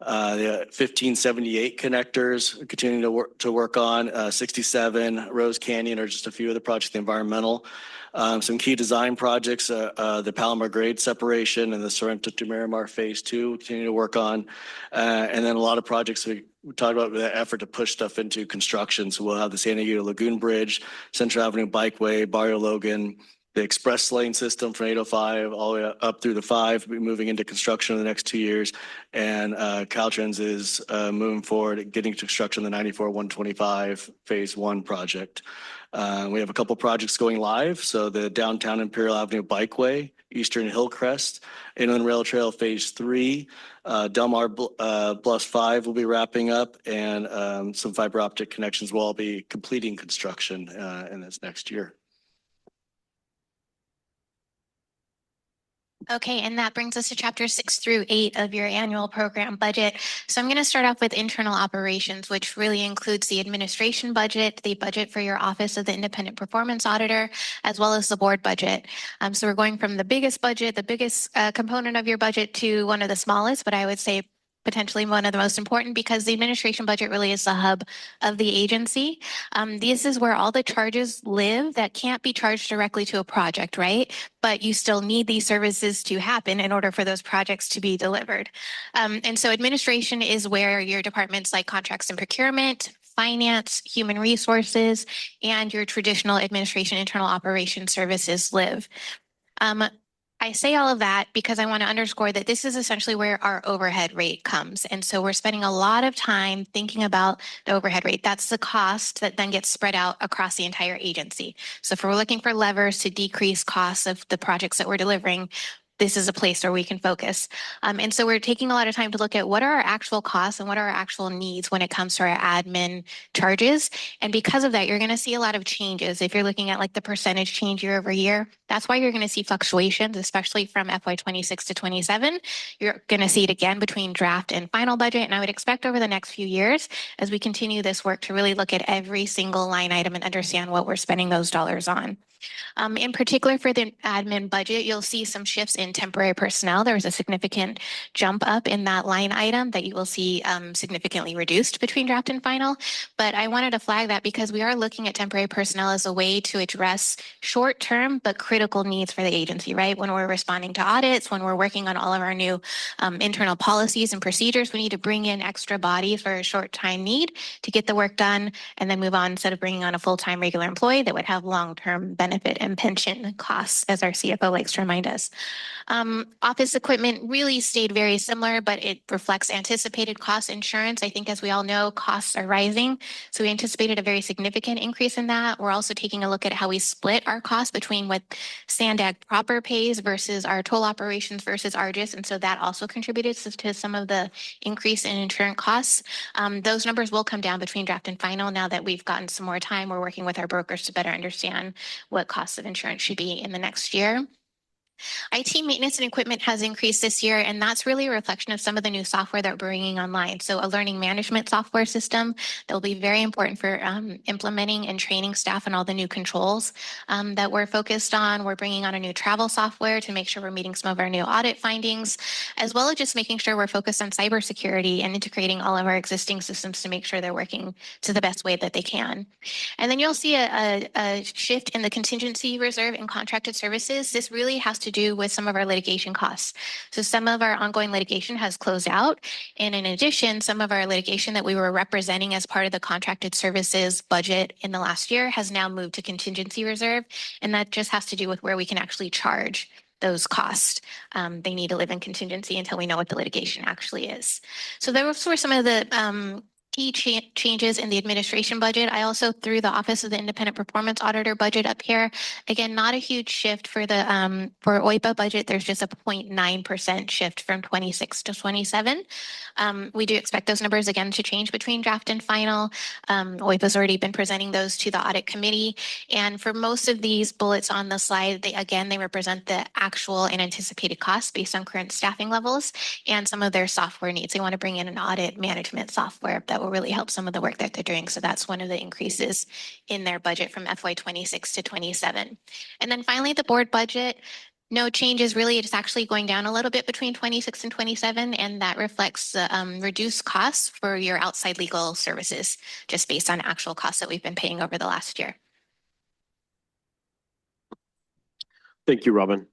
the 1578 connectors, continuing to work on, 67 Rose Canyon are just a few of the projects, the environmental. Some key design projects, the Palomar grade separation and the Sorrento to Miramar phase 2, continue to work on. And then a lot of projects we talked about the effort to push stuff into construction. So we'll have the San Diego Lagoon Bridge, Central Avenue Bikeway, Barrio Logan, the express lane system from 805 all the way up through the 5, we'll be moving into construction in the next 2 years. And Caltrans is moving forward, getting to construction the 94-125 phase 1 project. We have a couple projects going live. So the downtown Imperial Avenue Bikeway, Eastern Hillcrest, Inland Rail Trail phase 3, Del Mar Plus 5 will be wrapping up, and some fiber optic connections will all be completing construction in this next year. Okay, and that brings us to chapters 6 through 8 of your annual program budget. So I'm going to start off with internal operations, which really includes the administration budget, the budget for your Office of the Independent Performance Auditor, as well as the board budget. So we're going from the biggest budget, the biggest component of your budget, to one of the smallest, but I would say potentially one of the most important, because the administration budget really is the hub of the agency. This is where all the charges live that can't be charged directly to a project, right? But you still need these services to happen in order for those projects to be delivered. And so administration is where your departments like contracts and procurement, finance, human resources, and your traditional administration internal operations services live. I say all of that because I want to underscore that this is essentially where our overhead rate comes. And so we're spending a lot of time thinking about the overhead rate. That's the cost that then gets spread out across the entire agency. So if we're looking for levers to decrease costs of the projects that we're delivering, this is a place where we can focus. And so we're taking a lot of time to look at what are our actual costs and what are our actual needs when it comes to our admin charges. And because of that, you're going to see a lot of changes. If you're looking at like the percentage change year over year, that's why you're going to see fluctuations, especially from FY 26 to 27. You're going to see it again between draft and final budget. And I would expect over the next few years, as we continue this work, to really look at every single line item and understand what we're spending those dollars on. In particular for the admin budget, you'll see some shifts in temporary personnel. There was a significant jump up in that line item that you will see significantly reduced between draft and final. But I wanted to flag that because we are looking at temporary personnel as a way to address short-term but critical needs for the agency, right? When we're responding to audits, when we're working on all of our new internal policies and procedures, we need to bring in extra bodies for a short time need to get the work done and then move on instead of bringing on a full-time regular employee that would have long-term benefits benefit and pension costs, as our CFO likes to remind us. Office equipment really stayed very similar, but it reflects anticipated cost insurance. I think, as we all know, costs are rising. So we anticipated a very significant increase in that. We're also taking a look at how we split our costs between what SANDAG proper pays versus our toll operations versus ARGIS. And so that also contributed to some of the increase in insurance costs. Those numbers will come down between draft and final now that we've gotten some more time. We're working with our brokers to better understand what costs of insurance should be in the next year. IT maintenance and equipment has increased this year, and that's really a reflection of some of the new software that we're bringing online. So a learning management software system that will be very important for implementing and training staff on all the new controls that we're focused on. We're bringing on a new travel software to make sure we're meeting some of our new audit findings, as well as just making sure we're focused on cybersecurity and integrating all of our existing systems to make sure they're working to the best way that they can. And then you'll see a shift in the contingency reserve and contracted services. This really has to do with some of our litigation costs. So some of our ongoing litigation has closed out. And in addition, some of our litigation that we were representing as part of the contracted services budget in the last year has now moved to contingency reserve. And that just has to do with where we can actually charge those costs. They need to live in contingency until we know what the litigation actually is. So those were some of the key changes in the administration budget. I also threw the Office of the Independent Performance Auditor budget up here. Again, not a huge shift for the for OIPA budget. There's just a 0.9% shift from 26 to 27. We do expect those numbers again to change between draft and final. OIPA's already been presenting those to the audit committee. And for most of these bullets on the slide, they represent the actual and anticipated costs based on current staffing levels and some of their software needs. They want to bring in an audit management software that will really help some of the work that they're doing. So that's one of the increases in their budget from FY 26 to 27. And then finally, the board budget. No changes really. It's actually going down a little bit between 26 and 27, and that reflects reduced costs for your outside legal services, just based on actual costs that we've been paying over the last year. Thank you, Robin.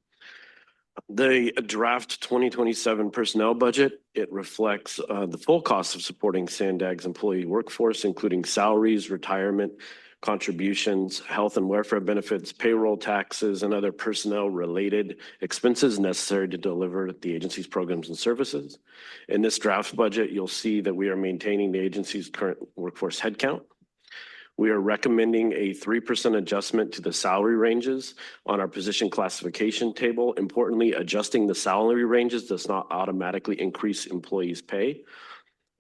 The draft 2027 personnel budget, it reflects the full cost of supporting SANDAG's employee workforce, including salaries, retirement, contributions, health and welfare benefits, payroll taxes, and other personnel-related expenses necessary to deliver the agency's programs and services. In this draft budget, you'll see that we are maintaining the agency's current workforce headcount. We are recommending a 3% adjustment to the salary ranges on our position classification table. Importantly, adjusting the salary ranges does not automatically increase employees' pay.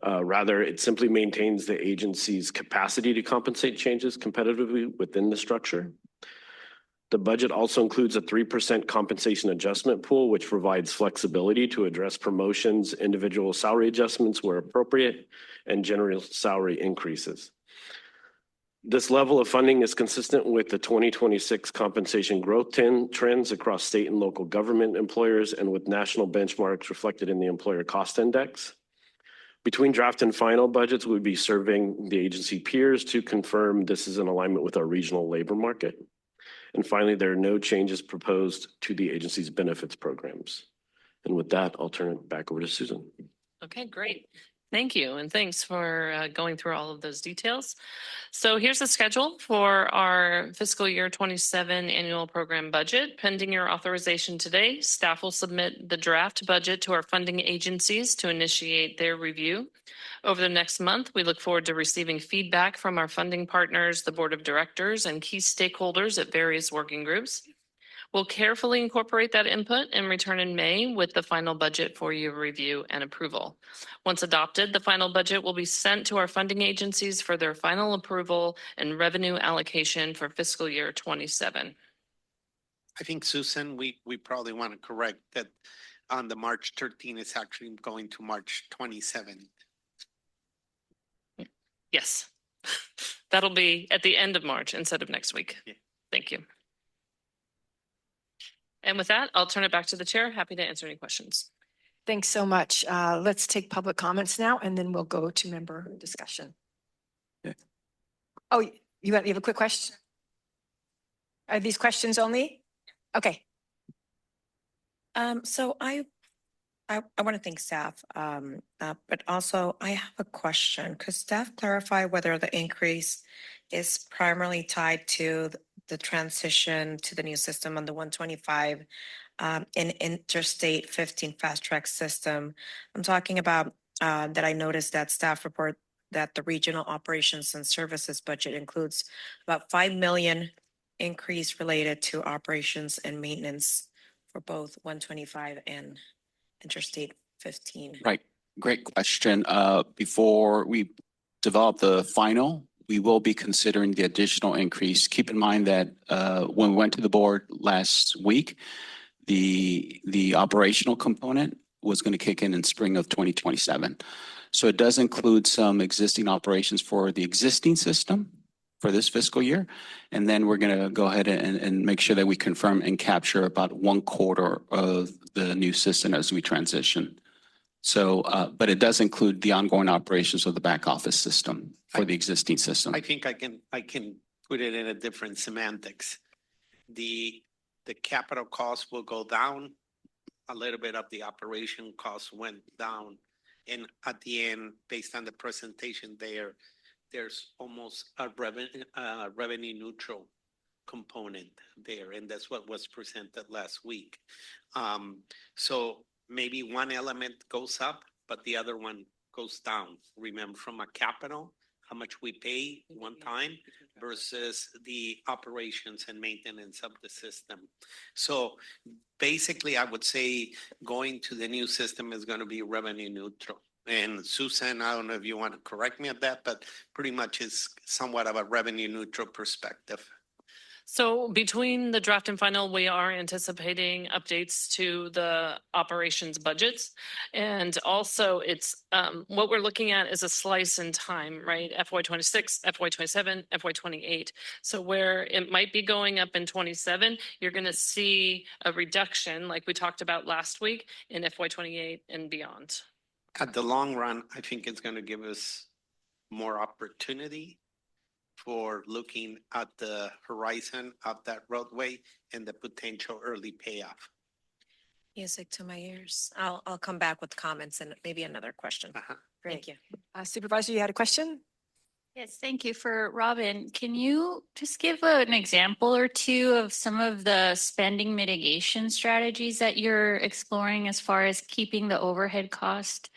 Rather, it simply maintains the agency's capacity to compensate changes competitively within the structure. The budget also includes a 3% compensation adjustment pool, which provides flexibility to address promotions, individual salary adjustments where appropriate, and general salary increases. This level of funding is consistent with the 2026 compensation growth trends across state and local government employers and with national benchmarks reflected in the employer cost index. Between draft and final budgets, we'll be surveying the agency peers to confirm this is in alignment with our regional labor market. And finally, there are no changes proposed to the agency's benefits programs. And with that, I'll turn it back over to Susan. Okay, great. Thank you, and thanks for going through all of those details. So here's the schedule for our fiscal year 27 annual program budget. Pending your authorization today, staff will submit the draft budget to our funding agencies to initiate their review. Over the next month, we look forward to receiving feedback from our funding partners, the board of directors, and key stakeholders at various working groups. We'll carefully incorporate that input and return in May with the final budget for your review and approval. Once adopted, the final budget will be sent to our funding agencies for their final approval and revenue allocation for fiscal year 27. I think, Susan, we probably want to correct that on the March 13, it's actually going to March 27. Yes, that'll be at the end of March instead of next week. Yeah. Thank you. And with that, I'll turn it back to the chair. Happy to answer any questions. Thanks so much. Let's take public comments now, and then we'll go to member discussion. Yeah. Oh, you have a quick question? Are these questions only? Okay. So I want to thank staff, but also I have a question. Could staff clarify whether the increase is primarily tied to the transition to the new system on the 125 in Interstate 15 fast track system. I'm talking about that I noticed that staff report that the regional operations and services budget includes about 5 million increase related to operations and maintenance for both 125 and Interstate 15. Right. Great question. Before we develop the final, we will be considering the additional increase. Keep in mind that when we went to the board last week, the operational component was going to kick in spring of 2027. So it does include some existing operations for the existing system for this fiscal year. And then we're going to go ahead and make sure that we confirm and capture about 1/4 of the new system as we transition. So, but it does include the ongoing operations of the back office system for the existing system. I think I can put it in a different semantics. The capital cost will go down. A little bit of the operation cost went down. And at the end, based on the presentation there's almost a revenue neutral component there. And that's what was presented last week. So maybe one element goes up, but the other one goes down. Remember, from a capital, how much we pay one time versus the operations and maintenance of the system. So basically, I would say going to the new system is going to be revenue neutral. And Susan, I don't know if you want to correct me on that, but pretty much is somewhat of a revenue neutral perspective. So between the draft and final, we are anticipating updates to the operations budgets. And also it's what we're looking at is a slice in time, right? FY26, FY27, FY28. So where it might be going up in 27, you're going to see a reduction like we talked about last week in FY28 and beyond. At the long run, I think it's going to give us more opportunity for looking at the horizon of that roadway and the potential early payoff. Music to my ears. I'll come back with comments and maybe another question. Thank you. Supervisor, you had a question? Yes, thank you. For Robin, can you just give an example or two of some of the spending mitigation strategies that you're exploring as far as keeping the overhead cost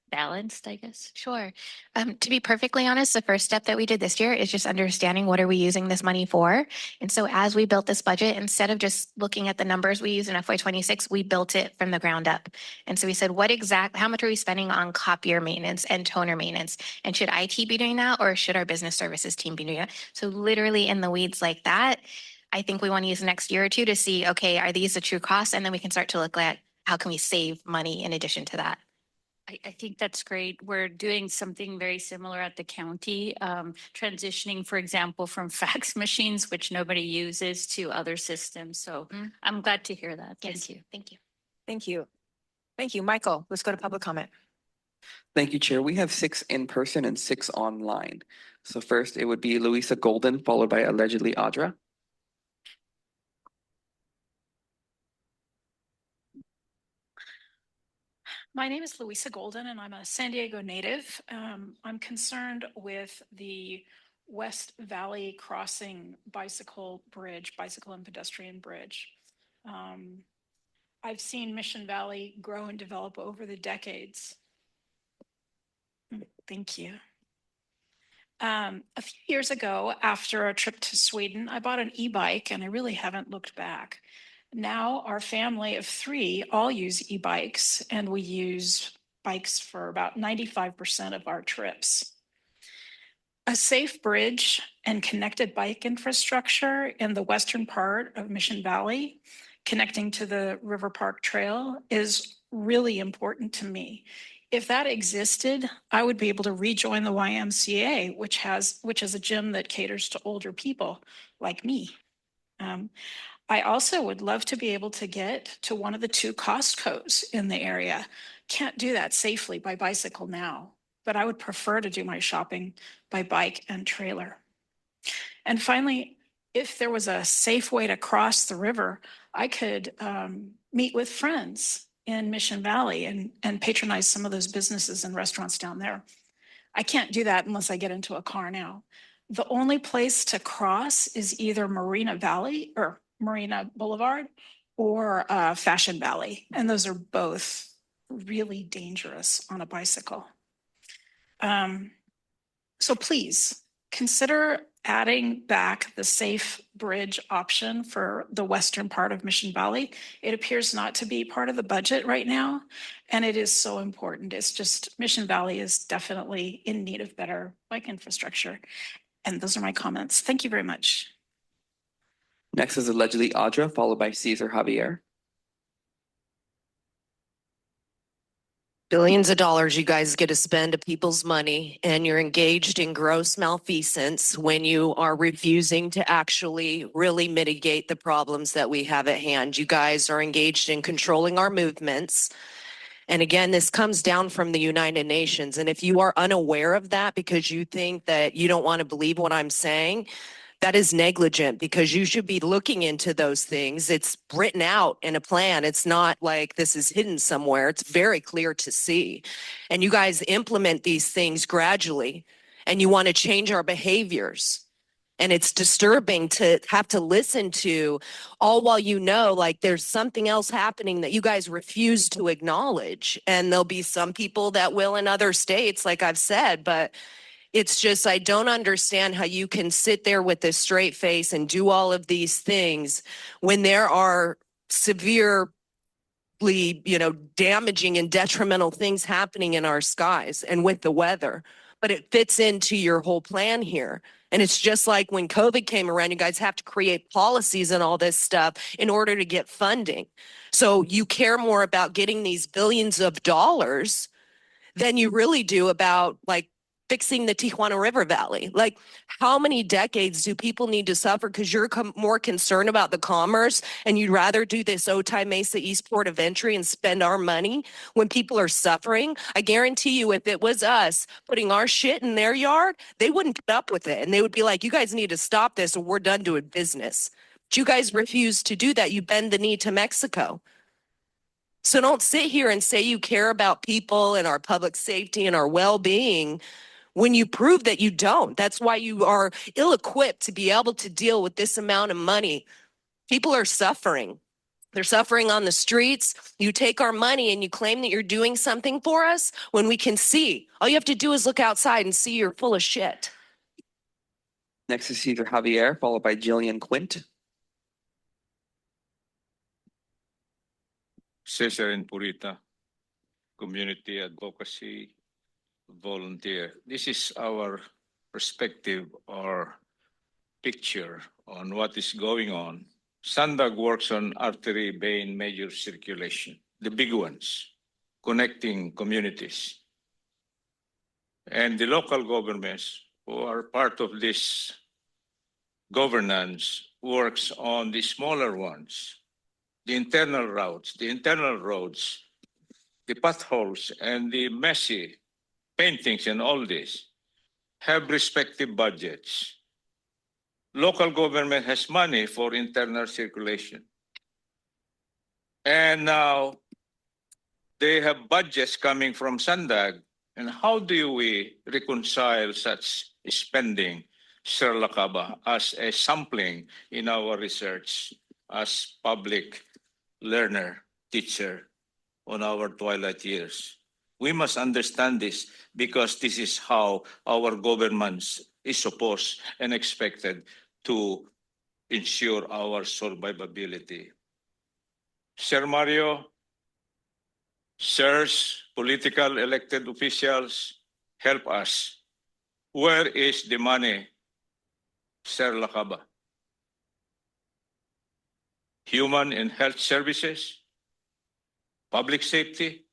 balanced, I guess? Sure. To be perfectly honest, the first step that we did this year is just understanding what are we using this money for. And so as we built this budget, instead of just looking at the numbers we use in FY26, we built it from the ground up. And so we said, how much are we spending on copier maintenance and toner maintenance? And should IT be doing that, or should our business services team be doing it? So literally in the weeds like that, I think we want to use the next year or two to see, okay, are these the true costs? And then we can start to look at how can we save money in addition to that. I think that's great. We're doing something very similar at the county, transitioning, for example, from fax machines, which nobody uses, to other systems. So I'm glad to hear that. Thank you. Thank you. Thank you. Thank you. Michael, let's go to public comment. Thank you, Chair. We have 6 in person and 6 online. So first it would be Louisa Golden, followed by allegedly Audra. My name is Louisa Golden, and I'm a San Diego native. I'm concerned with the West Valley Crossing bicycle and pedestrian bridge. I've seen Mission Valley grow and develop over the decades. Thank you. A few years ago, after a trip to Sweden, I bought an e-bike, and I really haven't looked back. Now our family of 3 all use e-bikes, and we use bikes for about 95% of our trips. A safe bridge and connected bike infrastructure in the western part of Mission Valley, connecting to the River Park Trail, is really important to me. If that existed, I would be able to rejoin the YMCA, which is a gym that caters to older people like me. I also would love to be able to get to one of the 2 Costco's in the area. Can't do that safely by bicycle now, but I would prefer to do my shopping by bike and trailer. And finally, if there was a safe way to cross the river, I could meet with friends in Mission Valley and patronize some of those businesses and restaurants down there. I can't do that unless I get into a car now. The only place to cross is either Marina Valley or Marina Boulevard or Fashion Valley. And those are both really dangerous on a bicycle. So please consider adding back the safe bridge option for the western part of Mission Valley. It appears not to be part of the budget right now, and it is so important. It's just Mission Valley is definitely in need of better bike infrastructure. And those are my comments. Thank you very much. Next is allegedly Audra, followed by Cesar Javier. Billions of dollars you guys get to spend of people's money, and you're engaged in gross malfeasance when you are refusing to actually really mitigate the problems that we have at hand. You guys are engaged in controlling our movements. And again, this comes down from the United Nations. And if you are unaware of that because you think that you don't want to believe what I'm saying, that is negligent, because you should be looking into those things. It's written out in a plan. It's not like this is hidden somewhere. It's very clear to see. And you guys implement these things gradually, and you want to change our behaviors. And it's disturbing to have to listen to, all while you know, like, there's something else happening that you guys refuse to acknowledge. And there'll be some people that will in other states, like I've said, but it's just, I don't understand how you can sit there with a straight face and do all of these things when there are severely, damaging and detrimental things happening in our skies and with the weather. But it fits into your whole plan here. And it's just like when COVID came around, you guys have to create policies and all this stuff in order to get funding. So you care more about getting these billions of dollars than you really do about, like, fixing the Tijuana River Valley. Like, how many decades do people need to suffer because you're more concerned about the commerce, and you'd rather do this Otay Mesa East Port of Entry and spend our money when people are suffering? I guarantee you, if it was us putting our shit in their yard, they wouldn't put up with it. And they would be like, you guys need to stop this or we're done doing business. But you guys refuse to do that. You bend the knee to Mexico. So don't sit here and say you care about people and our public safety and our well-being when you prove that you don't. That's why you are ill-equipped to be able to deal with this amount of money. People are suffering. They're suffering on the streets. You take our money and you claim that you're doing something for us when we can see. All you have to do is look outside and see you're full of shit. Next is Cesar Javier, followed by Jillian Quint. Cesar and Purita, community advocacy volunteer. This is our perspective or picture on what is going on. SANDAG works on artery, vein, major circulation, the big ones, connecting communities. And the local governments who are part of this governance works on the smaller ones, the internal routes, the internal roads, the potholes, and the messy paintings and all this have respective budgets. Local government has money for internal circulation. And now they have budgets coming from SANDAG. And how do we reconcile such spending, Sir Lakaba, as a sampling in our research as public learner, teacher on our twilight years? We must understand this, because this is how our governments is supposed and expected to ensure our survivability. Sir Mario, sirs, political elected officials, help us. Where is the money, Sir Lakaba? Human and health services, public safety,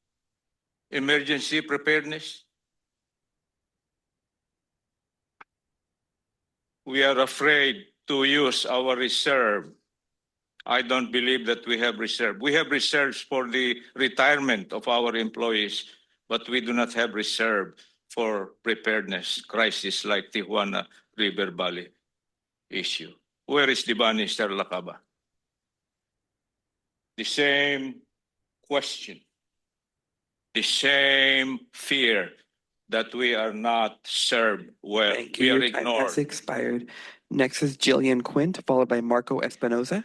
emergency preparedness. We are afraid to use our reserve. I don't believe that we have reserve. We have reserves for the retirement of our employees, but we do not have reserve for preparedness crisis like Tijuana River Valley issue. Where is the money, Sir Lakaba? The same question, the same fear that we are not served well. Thank We you. are Your time ignored. has expired. Next is Jillian Quint, followed by Marco Espinoza.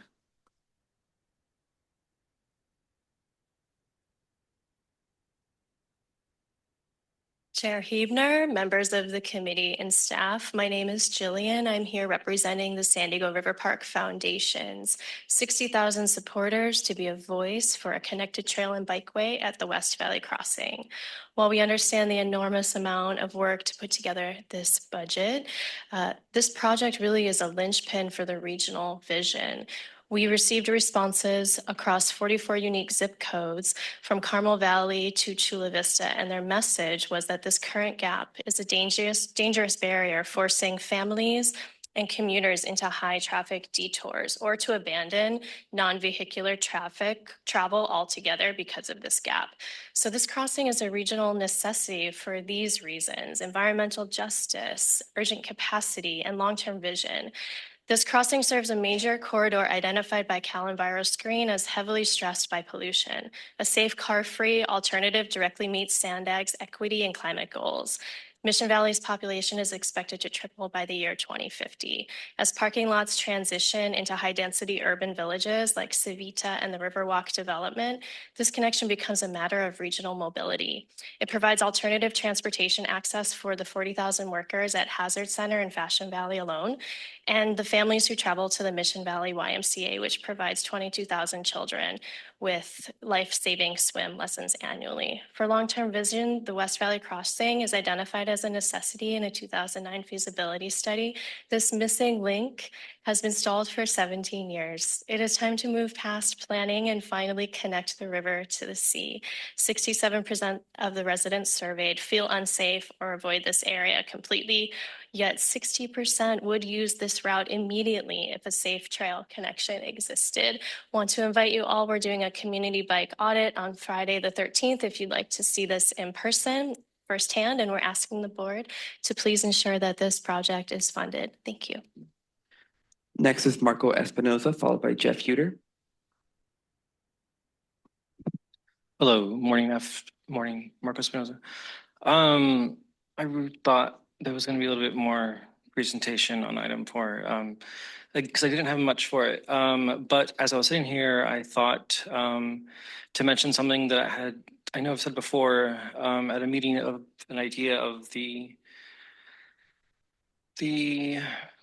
Chair Huebner, members of the committee and staff, my name is Jillian. I'm here representing the San Diego River Park Foundation's 60,000 supporters to be a voice for a connected trail and bikeway at the West Valley Crossing. While we understand the enormous amount of work to put together this budget, this project really is a linchpin for the regional vision. We received responses across 44 unique zip codes from Carmel Valley to Chula Vista, and their message was that this current gap is a dangerous barrier, forcing families and commuters into high traffic detours or to abandon non-vehicular travel altogether because of this gap. So this crossing is a regional necessity for these reasons: environmental justice, urgent capacity, and long-term vision. This crossing serves a major corridor identified by Cal EnviroScreen as heavily stressed by pollution. A safe car-free alternative directly meets SANDAG's equity and climate goals. Mission Valley's population is expected to triple by the year 2050. As parking lots transition into high-density urban villages like Civita and the Riverwalk development, this connection becomes a matter of regional mobility. It provides alternative transportation access for the 40,000 workers at Hazard Center and Fashion Valley alone, and the families who travel to the Mission Valley YMCA, which provides 22,000 children with life-saving swim lessons annually. For long-term vision, the West Valley Crossing is identified as a necessity in a 2009 feasibility study. This missing link has been stalled for 17 years. It is time to move past planning and finally connect the river to the sea. 67% of the residents surveyed feel unsafe or avoid this area completely, yet 60% would use this route immediately if a safe trail connection existed. Want to invite you all. We're doing a community bike audit on Friday the 13th if you'd like to see this in person firsthand, and we're asking the board to please ensure that this project is funded. Thank you. Next is Marco Espinoza, followed by Jeff Huter. Hello, morning, Marco Espinoza. I thought there was going to be a little bit more presentation on item 4, because I didn't have much for it. But as I was sitting here, I thought to mention something that I know I've said before at a meeting, of an idea of the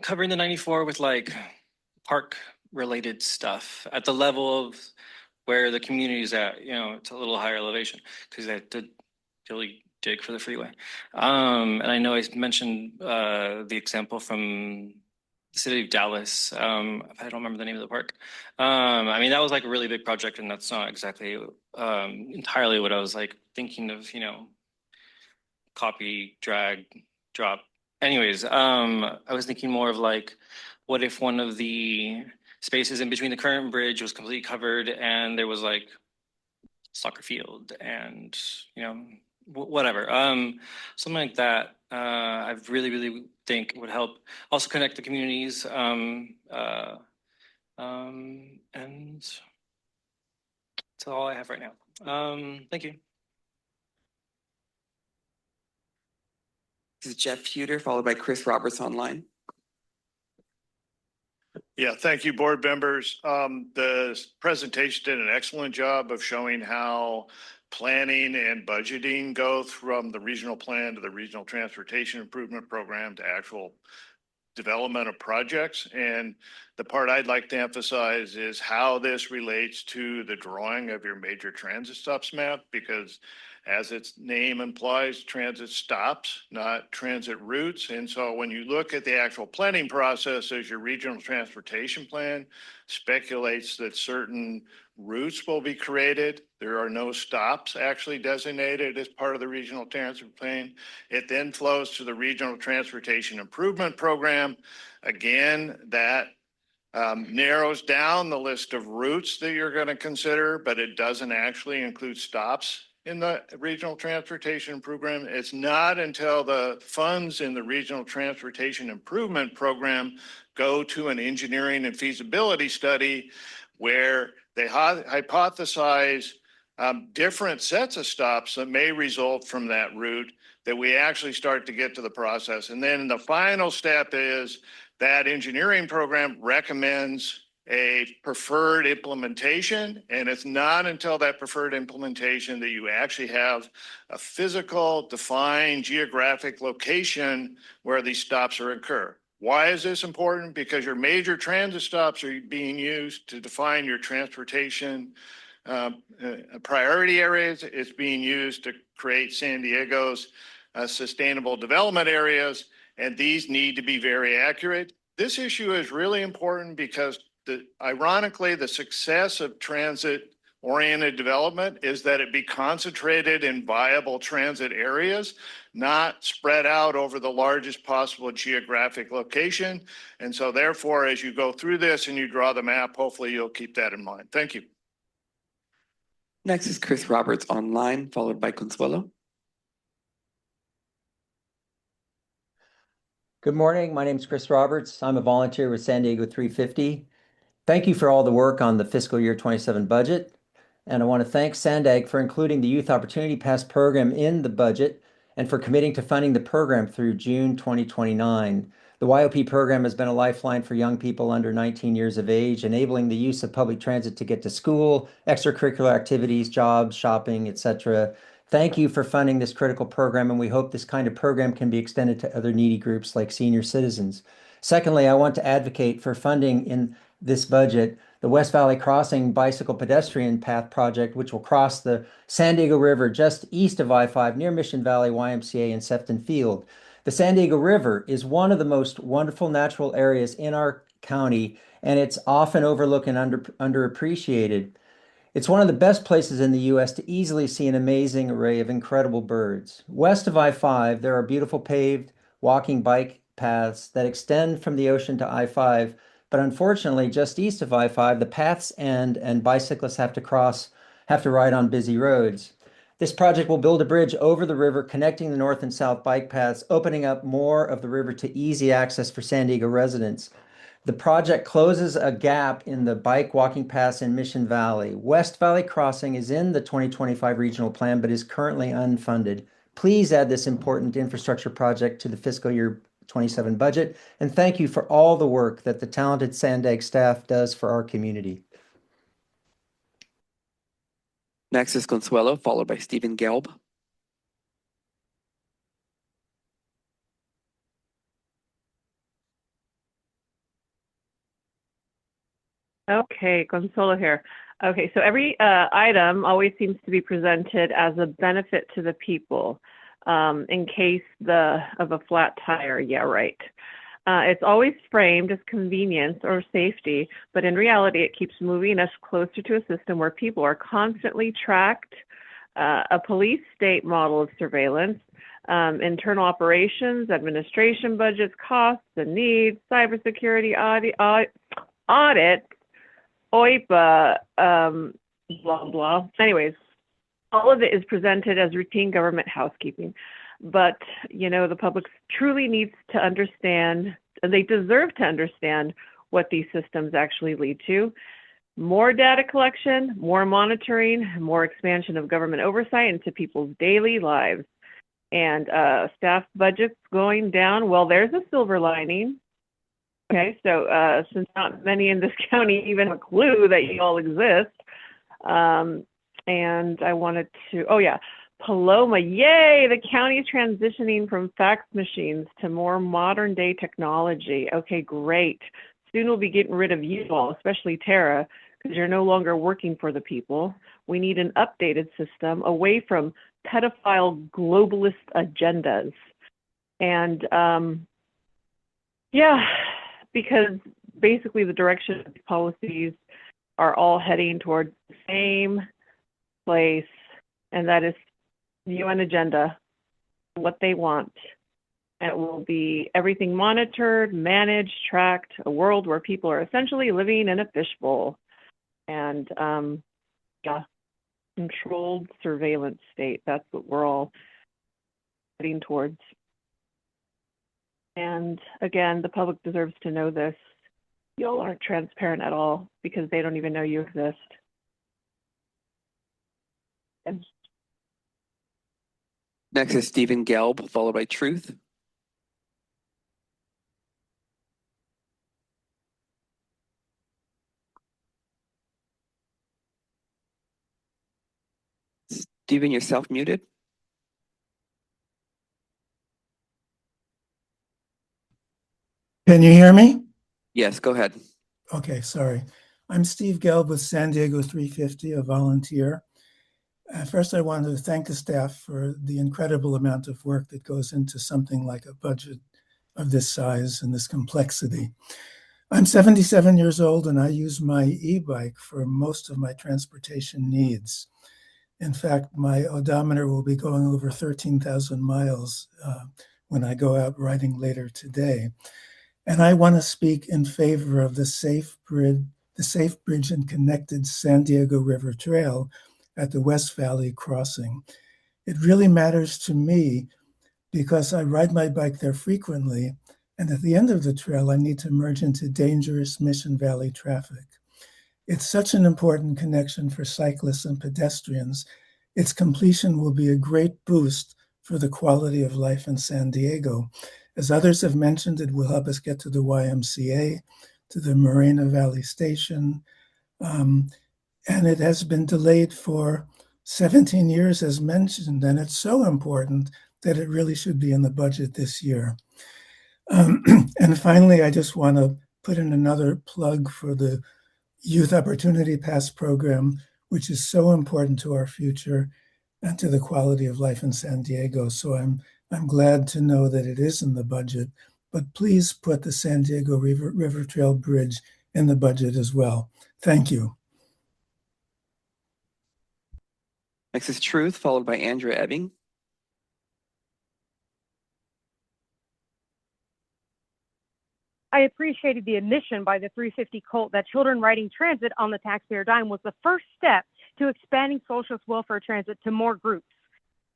covering the 94 with like park related stuff at the level of where the community is at. You know, it's a little higher elevation because they had to really dig for the freeway. And I know I mentioned the example from the city of Dallas. I don't remember the name of the park. I mean, that was like a really big project, and that's not exactly entirely what I was like thinking of, you know, copy, drag, drop. Anyways, I was thinking more of like, what if one of the spaces in between the current bridge was completely covered and there was like soccer field and, you know, whatever, something like that. I really think would help also connect the communities. And that's all I have right now. Thank you. This is Jeff Huter, followed by Chris Roberts online. Yeah, thank you, board members. The presentation did an excellent job of showing how planning and budgeting go from the regional plan to the regional transportation improvement program to actual development of projects. And the part I'd like to emphasize is how this relates to the drawing of your major transit stops map, because as its name implies, transit stops, not transit routes. And so when you look at the actual planning process, as your regional transportation plan speculates that certain routes will be created, there are no stops actually designated as part of the regional transit plan. It then flows to the regional transportation improvement program. Again, that narrows down the list of routes that you're going to consider, but it doesn't actually include stops in the regional transportation program. It's not until the funds in the regional transportation improvement program go to an engineering and feasibility study where they hypothesize different sets of stops that may result from that route that we actually start to get to the process. And then the final step is that engineering program recommends a preferred implementation, and it's not until that preferred implementation that you actually have a physical defined geographic location where these stops are occur. Why is this important? Because your major transit stops are being used to define your transportation priority areas. It's being used to create San Diego's sustainable development areas, and these need to be very accurate. This issue is really important because ironically, the success of transit-oriented development is that it be concentrated in viable transit areas, not spread out over the largest possible geographic location. And so therefore, as you go through this and you draw the map, hopefully you'll keep that in mind. Thank you. Next is Chris Roberts online, followed by Consuelo. Good morning. My name is Chris Roberts. I'm a volunteer with San Diego 350. Thank you for all the work on the fiscal year 27 budget. And I want to thank SANDAG for including the Youth Opportunity Pass program in the budget and for committing to funding the program through June 2029. The YOP program has been a lifeline for young people under 19 years of age, enabling the use of public transit to get to school, extracurricular activities, jobs, shopping, etc. Thank you for funding this critical program, and we hope this kind of program can be extended to other needy groups like senior citizens. Secondly, I want to advocate for funding in this budget the West Valley Crossing Bicycle Pedestrian Path Project, which will cross the San Diego River just east of I-5 near Mission Valley YMCA and Sefton Field. The San Diego River is one of the most wonderful natural areas in our county, and it's often overlooked and underappreciated. It's one of the best places in the U.S. to easily see an amazing array of incredible birds. West of I-5, there are beautiful paved walking bike paths that extend from the ocean to I-5, but unfortunately, just east of I-5, the paths end and bicyclists have to ride on busy roads. This project will build a bridge over the river, connecting the north and south bike paths, opening up more of the river to easy access for San Diego residents. The project closes a gap in the bike walking paths in Mission Valley. West Valley Crossing is in the 2025 regional plan, but is currently unfunded. Please add this important infrastructure project to the fiscal year 27 budget, and thank you for all the work that the talented SANDAG staff does for our community. Next is Consuelo, followed by Stephen Gelb. Okay, Consuelo here. Okay, so every item always seems to be presented as a benefit to the people in case of a flat tire. Yeah, right. It's always framed as convenience or safety, but in reality, it keeps moving us closer to a system where people are constantly tracked, a police state model of surveillance, internal operations, administration budgets, costs and needs, cybersecurity audit, OIPA, blah, blah. Anyways, all of it is presented as routine government housekeeping. But, you know, the public truly needs to understand, and they deserve to understand what these systems actually lead to. More data collection, more monitoring, more expansion of government oversight into people's daily lives. And staff budgets going down, well, there's a silver lining. Okay, so since not many in this county even have a clue that you all exist, and I wanted to, oh yeah, Paloma, yay, the county is transitioning from fax machines to more modern day technology. Okay, great. Soon we'll be getting rid of you all, especially Tara, because you're no longer working for the people. We need an updated system away from pedophile globalist agendas. And yeah, because basically the direction of policies are all heading towards the same place, and that is UN agenda, what they want. It will be everything monitored, managed, tracked, a world where people are essentially living in a fishbowl. And yeah, controlled surveillance state. That's what we're all heading towards. And again, the public deserves to know this. Y'all aren't transparent at all because they don't even know you exist. Next is Stephen Gelb, followed by Truth. Stephen, you're self-muted. Can you hear me? Yes, go ahead. Okay, sorry. I'm Steve Gelb with San Diego 350, a volunteer. First, I want to thank the staff for the incredible amount of work that goes into something like a budget of this size and this complexity. I'm 77 years old and I use my e-bike for most of my transportation needs. In fact, my odometer will be going over 13,000 miles when I go out riding later today. And I want to speak in favor of the safe bridge and connected San Diego River Trail at the West Valley crossing. It really matters to me because I ride my bike there frequently, and at the end of the trail, I need to merge into dangerous Mission Valley traffic. It's such an important connection for cyclists and pedestrians. Its completion will be a great boost for the quality of life in San Diego. As others have mentioned, it will help us get to the YMCA, to the Moreno Valley Station, and it has been delayed for 17 years, as mentioned, and it's so important that it really should be in the budget this year. And finally, I just want to put in another plug for the Youth Opportunity Pass program, which is so important to our future and to the quality of life in San Diego. So I'm glad to know that it is in the budget, but please put the San Diego River Trail Bridge in the budget as well. Thank you. Next is Truth, followed by Andrew Ebbing. I appreciated the admission by the 350 cult that children riding transit on the taxpayer dime was the first step to expanding socialist welfare transit to more groups.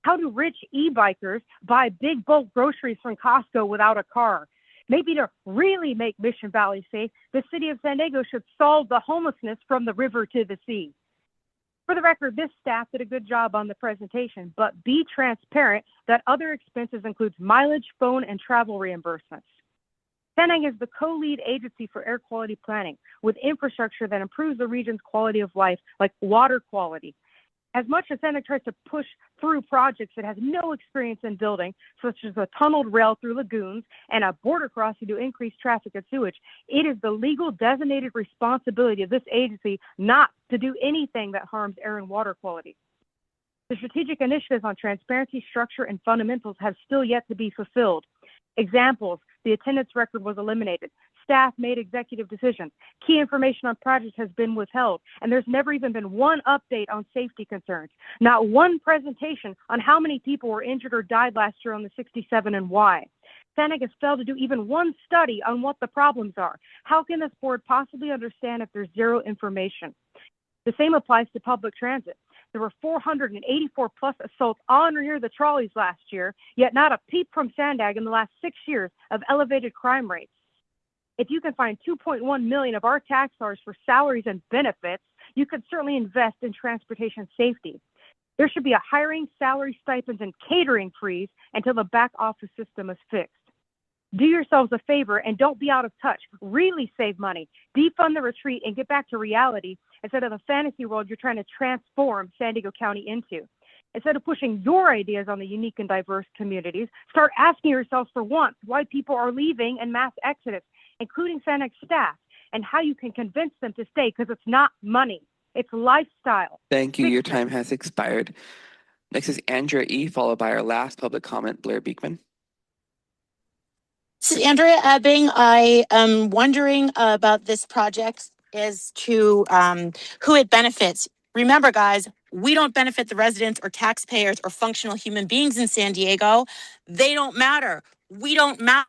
How do rich e-bikers buy big bulk groceries from Costco without a car? Maybe to really make Mission Valley safe, the city of San Diego should solve the homelessness from the river to the sea. For the record, this staff did a good job on the presentation, but be transparent that other expenses includes mileage, phone, and travel reimbursements. SANDAG is the co-lead agency for air quality planning with infrastructure that improves the region's quality of life, like water quality. As much as SANDAG tries to push through projects it has no experience in building, such as a tunneled rail through lagoons and a border crossing to increase traffic and sewage, it is the legal designated responsibility of this agency not to do anything that harms air and water quality. The strategic initiatives on transparency, structure, and fundamentals have still yet to be fulfilled. Examples: the attendance record was eliminated. Staff made executive decisions. Key information on projects has been withheld, and there's never even been one update on safety concerns. Not one presentation on how many people were injured or died last year on the 67 and why. SANDAG has failed to do even one study on what the problems are. How can this board possibly understand if there's zero information? The same applies to public transit. There were 484 plus assaults on or near the trolleys last year, yet not a peep from SANDAG in the last 6 years of elevated crime rates. If you can find $2.1 million of our tax dollars for salaries and benefits, you could certainly invest in transportation safety. There should be a hiring, salary stipends, and catering freeze until the back office system is fixed. Do yourselves a favor and don't be out of touch. Really save money. Defund the retreat and get back to reality instead of the fantasy world you're trying to transform San Diego County into. Instead of pushing your ideas on the unique and diverse communities, start asking yourselves for once why people are leaving in mass exodus, including SANDAG staff, and how you can convince them to stay, because it's not money, it's lifestyle. Thank you. Your time has expired. Next is Andrea E., followed by our last public comment, Blair Beekman. This is Andrea Ebbing. I am wondering about this project as to who it benefits. Remember, guys, we don't benefit the residents or taxpayers or functional human beings in San Diego. They don't matter. We don't matter.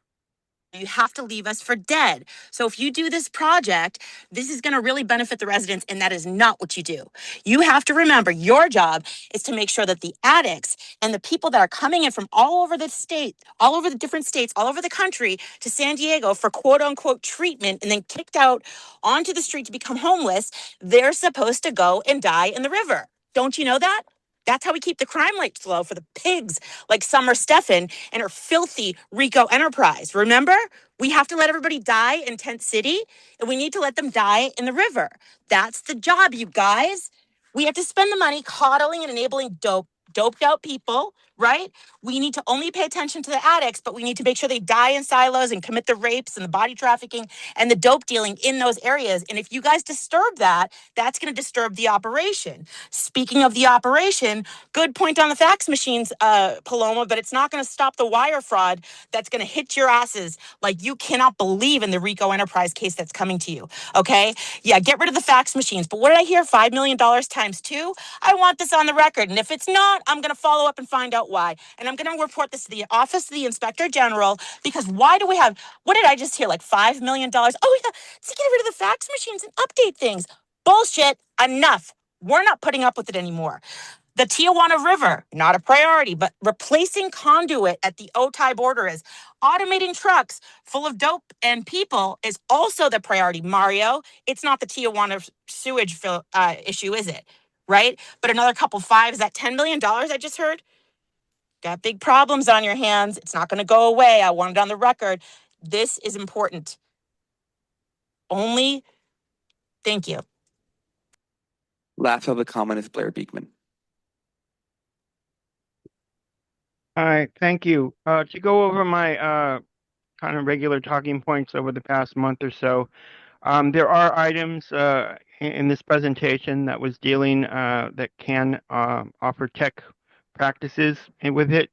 You have to leave us for dead. So if you do this project, this is going to really benefit the residents, and that is not what you do. You have to remember your job is to make sure that the addicts and the people that are coming in from all over the state, all over the different states, all over the country to San Diego for quote unquote treatment and then kicked out onto the street to become homeless, they're supposed to go and die in the river. Don't you know that? That's how we keep the crime rates low for the pigs like Summer Stefan and her filthy Rico enterprise. Remember? We have to let everybody die in Tent City, and we need to let them die in the river. That's the job, you guys. We have to spend the money coddling and enabling doped out people, right? We need to only pay attention to the addicts, but we need to make sure they die in silos and commit the rapes and the body trafficking and the dope dealing in those areas. And if you guys disturb that, that's going to disturb the operation. Speaking of the operation, good point on the fax machines, Paloma, but it's not going to stop the wire fraud that's going to hit your asses like you cannot believe in the Rico Enterprise case that's coming to you, okay? Yeah, get rid of the fax machines. But what did I hear? $5 million times 2? I want this on the record. And if it's not, I'm going to follow up and find out why. And I'm going to report this to the Office of the Inspector General, because why do we have, what did I just hear, like $5 million? Oh, yeah, to get rid of the fax machines and update things. Bullshit, enough. We're not putting up with it anymore. The Tijuana River, not a priority, but replacing conduit at the Otay border is. Automating trucks full of dope and people is also the priority, Mario. It's not the Tijuana sewage issue, is it? Right? But another couple five, is that $10 million I just heard? Got big problems on your hands. It's not going to go away. I want it on the record. This is important. Only, thank you. Last public comment is Blair Beekman. All right, thank you. To go over my kind of regular talking points over the past month or so, there are items in this presentation that was dealing that can offer tech practices with it.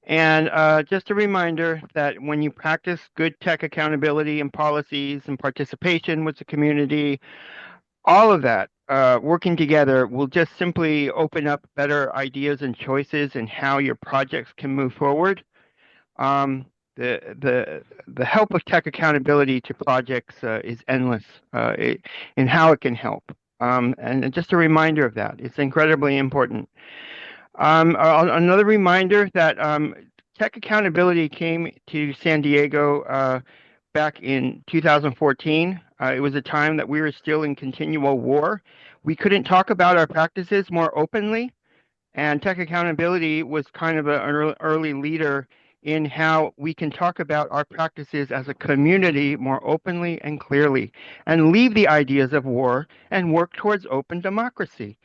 And just a reminder that when you practice good tech accountability and policies and participation with the community, all of that working together will just simply open up better ideas and choices in how your projects can move forward. The help of tech accountability to projects is endless in how it can help. And just a reminder of that. It's incredibly important. Another reminder that tech accountability came to San Diego back in 2014. It was a time that we were still in continual war. We couldn't talk about our practices more openly, and tech accountability was kind of an early leader in how we can talk about our practices as a community more openly and clearly, and leave the ideas of war and work towards open democracy.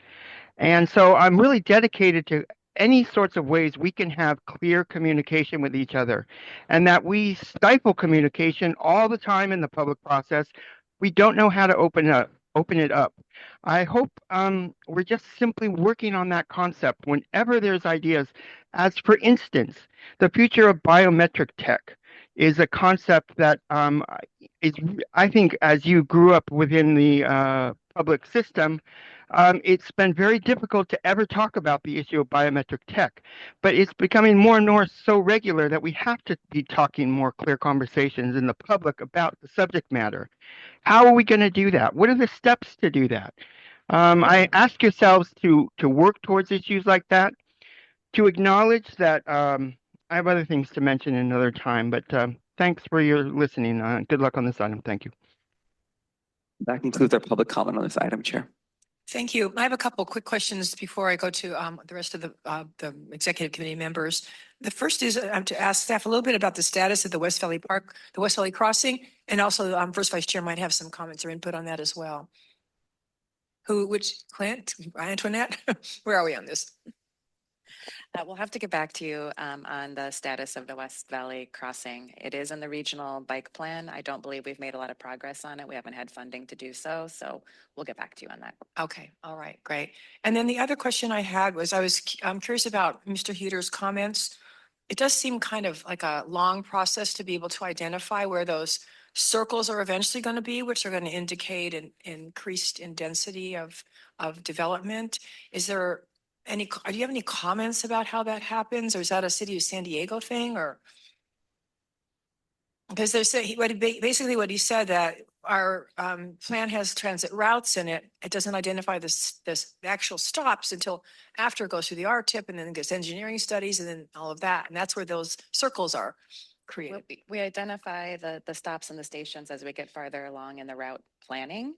And so I'm really dedicated to any sorts of ways we can have clear communication with each other, and that we stifle communication all the time in the public process. We don't know how to open it up. I hope we're just simply working on that concept whenever there's ideas. As for instance, the future of biometric tech is a concept that is, I think, as you grew up within the public system, it's been very difficult to ever talk about the issue of biometric tech, but it's becoming more and more so regular that we have to be talking more clear conversations in the public about the subject matter. How are we going to do that? What are the steps to do that? I ask yourselves to work towards issues like that, to acknowledge that I have other things to mention another time, but thanks for your listening. Good luck on this item. Thank you. That concludes our public comment on this item, Chair. Thank you. I have a couple quick questions before I go to the rest of the executive committee members. The first is to ask staff a little bit about the status of the West Valley Park, the West Valley Crossing, and also First Vice Chair might have some comments or input on that as well. Clint, Antoinette, where are we on this? We'll have to get back to you on the status of the West Valley Crossing. It is in the regional bike plan. I don't believe we've made a lot of progress on it. We haven't had funding to do so, so we'll get back to you on that. Okay, all right, great. And then the other question I had was I'm curious about Mr. Huter's comments. It does seem kind of like a long process to be able to identify where those circles are eventually going to be, which are going to indicate an increased in density of development. Is there do you have any comments about how that happens, or is that a City of San Diego thing, or? Because there's basically what he said, that our plan has transit routes in it. It doesn't identify this actual stops until after it goes through the RTIP, and then it gets engineering studies, and then all of that, and that's where those circles are created. We identify the stops and the stations as we get farther along in the route planning.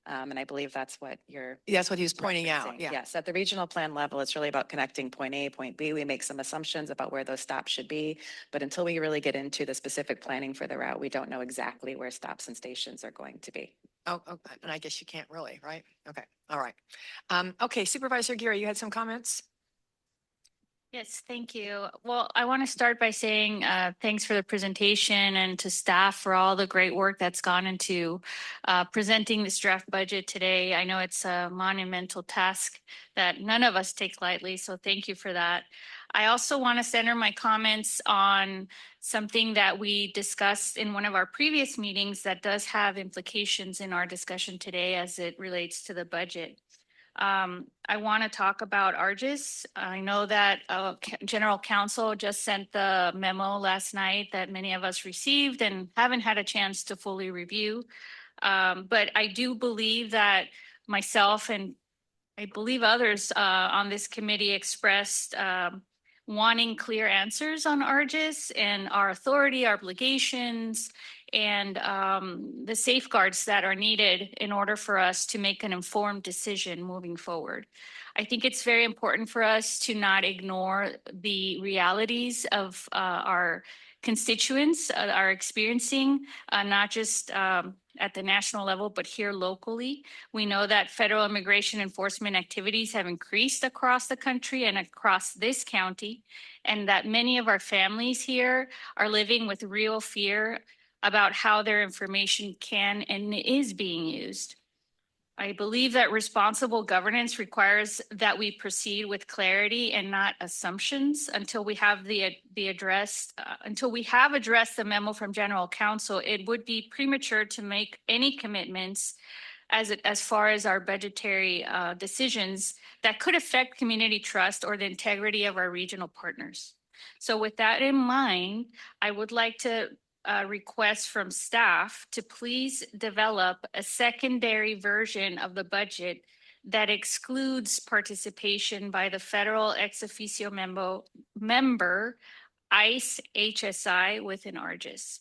And I believe that's what you're. That's what he was pointing out. referencing. Yeah. Yes, at the regional plan level, it's really about connecting point A, point B. We make some assumptions about where those stops should be. But until we really get into the specific planning for the route, we don't know exactly where stops and stations are going to be. Oh, okay. And I guess you can't really, right? Okay. All right. Okay. Supervisor Geary, you had some comments? Yes, thank you. Well, I want to start by saying thanks for the presentation and to staff for all the great work that's gone into presenting this draft budget today. I know it's a monumental task that none of us take lightly, so thank you for that. I also want to center my comments on something that we discussed in one of our previous meetings that does have implications in our discussion today as it relates to the budget. I want to talk about ARGIS. I know that General Counsel just sent the memo last night that many of us received and haven't had a chance to fully review. But I do believe that myself and I believe others on this committee expressed wanting clear answers on ARGIS and our authority, our obligations, and the safeguards that are needed in order for us to make an informed decision moving forward. I think it's very important for us to not ignore the realities of our constituents are experiencing, not just at the national level, but here locally. We know that federal immigration enforcement activities have increased across the country and across this county, and that many of our families here are living with real fear about how their information can and is being used. I believe that responsible governance requires that we proceed with clarity and not assumptions until we have until we have addressed the memo from General Counsel. It would be premature to make any commitments as far as our budgetary decisions that could affect community trust or the integrity of our regional partners. So with that in mind, I would like to request from staff to please develop a secondary version of the budget that excludes participation by the federal ex officio member ICE HSI within ARGIS.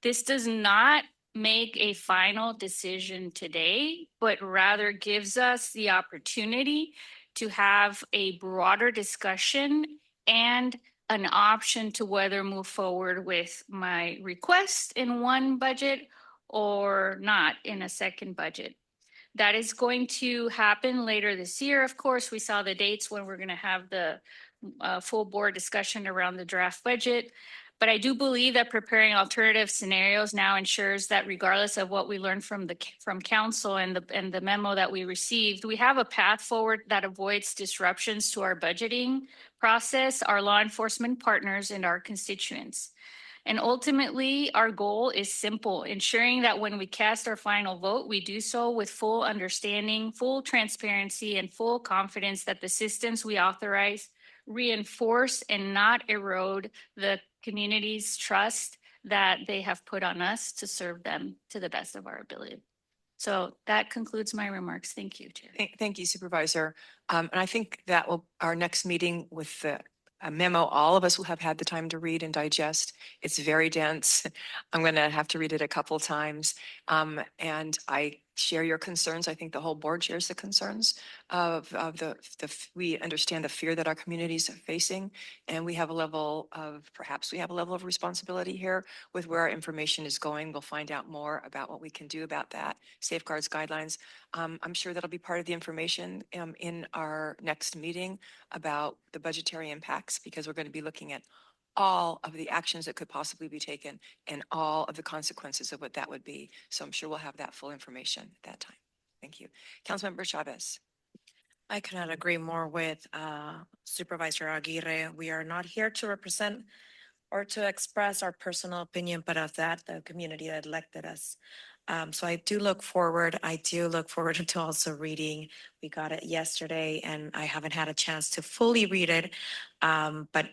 This does not make a final decision today, but rather gives us the opportunity to have a broader discussion and an option to whether move forward with my request in one budget or not in a second budget. That is going to happen later this year. Of course, we saw the dates when we're going to have the full board discussion around the draft budget. But I do believe that preparing alternative scenarios now ensures that regardless of what we learned from council and the memo that we received, we have a path forward that avoids disruptions to our budgeting process, our law enforcement partners, and our constituents. And ultimately, our goal is simple, ensuring that when we cast our final vote, we do so with full understanding, full transparency, and full confidence that the systems we authorize reinforce and not erode the community's trust that they have put on us to serve them to the best of our ability. So that concludes my remarks. Thank you, Chair. Thank you, Supervisor. And I think that will our next meeting with the memo, all of us will have had the time to read and digest. It's very dense. I'm going to have to read it a couple times. And I share your concerns. I think the whole board shares the concerns of we understand the fear that our communities are facing. And we have a level of, perhaps we have a level of responsibility here with where our information is going. We'll find out more about what we can do about that, safeguards, guidelines. I'm sure that'll be part of the information in our next meeting about the budgetary impacts, because we're going to be looking at all of the actions that could possibly be taken and all of the consequences of what that would be. So I'm sure we'll have that full information at that time. Thank you. Councilmember Chavez. I cannot agree more with Supervisor Aguirre. We are not here to represent or to express our personal opinion, but of that, the community that elected us. So I do look forward to also reading. We got it yesterday and I haven't had a chance to fully read it. But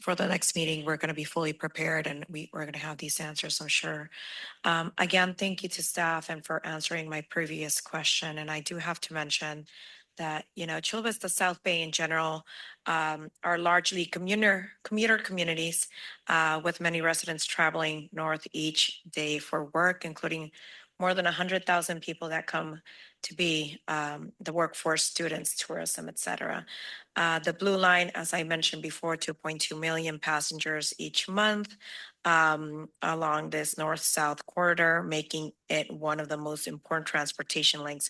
for the next meeting, we're going to be fully prepared and we're going to have these answers, I'm sure. Again, thank you to staff and for answering my previous question. And I do have to mention that, Chula Vista, South Bay in general are largely commuter communities with many residents traveling north each day for work, including more than 100,000 people that come to be the workforce, students, tourism, etc. The Blue Line, as I mentioned before, 2.2 million passengers each month along this north-south corridor, making it one of the most important transportation links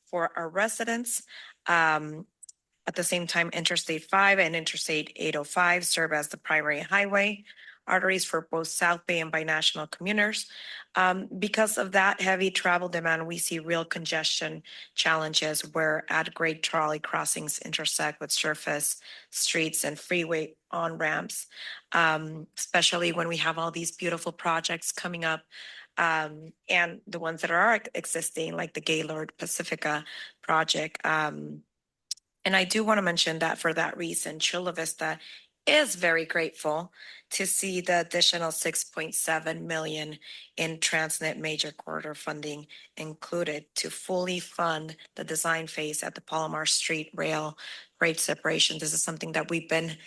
for our residents. At the same time, Interstate 5 and Interstate 805 serve as the primary highway arteries for both South Bay and binational commuters. Because of that heavy travel demand, we see real congestion challenges where at-grade trolley crossings intersect with surface streets and freeway on-ramps, especially when we have all these beautiful projects coming up and the ones that are existing, like the Gaylord Pacifica project. And I do want to mention that for that reason, Chula Vista is very grateful to see the additional 6.7 million in Transnet major corridor funding included to fully fund the design phase at the Palomar Street rail grade separation. This is something that we've been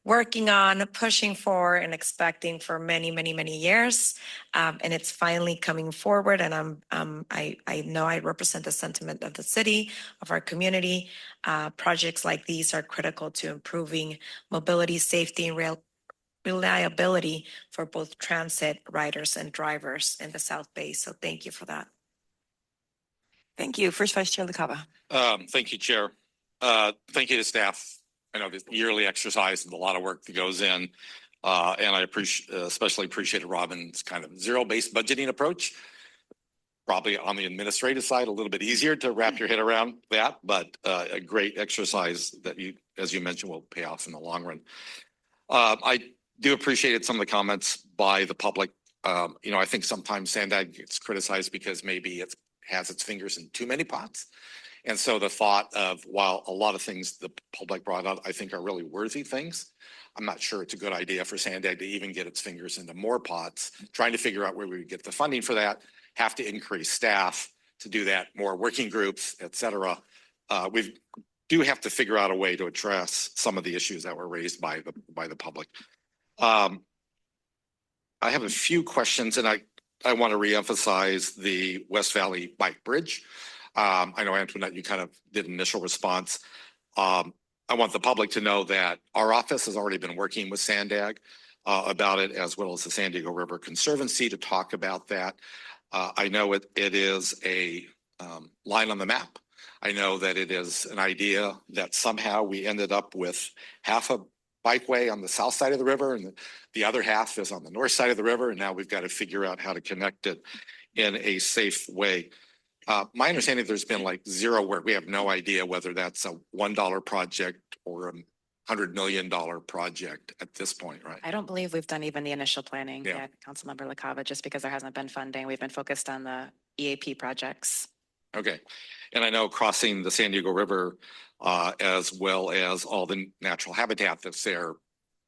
working on, pushing for, and expecting for many, many, many years, and it's finally coming forward. And I know I represent the sentiment of the city, of our community. Projects like these are critical to improving mobility, safety, and reliability for both transit riders and drivers in the South Bay. So thank you for that. Thank you. First Vice Chair LaCava. Thank you, Chair. Thank you to staff. I know this yearly exercise and a lot of work that goes in, and I especially appreciated Robin's kind of zero-based budgeting approach. Probably on the administrative side, a little bit easier to wrap your head around that, but a great exercise that you, as you mentioned, will pay off in the long run. I do appreciate some of the comments by the public. I think sometimes SANDAG gets criticized because maybe it has its fingers in too many pots. And so the thought of, while a lot of things the public brought up, I think are really worthy things, I'm not sure it's a good idea for SANDAG to even get its fingers into more pots, trying to figure out where we would get the funding for that, have to increase staff to do that, more working groups, et cetera. We do have to figure out a way to address some of the issues that were raised by the public. I have a few questions, and I want to reemphasize the West Valley Bike Bridge. I know, Antoinette, you kind of did an initial response. I want the public to know that our office has already been working with SANDAG about it, as well as the San Diego River Conservancy, to talk about that. I know it is a line on the map. I know that it is an idea that somehow we ended up with half a bikeway on the south side of the river and the other half is on the north side of the river, and now we've got to figure out how to connect it in a safe way. My understanding, there's been like zero work. We have no idea whether that's a $1 project or a $100 million project at this point, right? I don't believe we've done even the initial planning Yeah. yet, Councilmember LaCava, just because there hasn't been funding. We've been focused on the EAP projects. Okay. And I know crossing the San Diego River, as well as all the natural habitat that's there,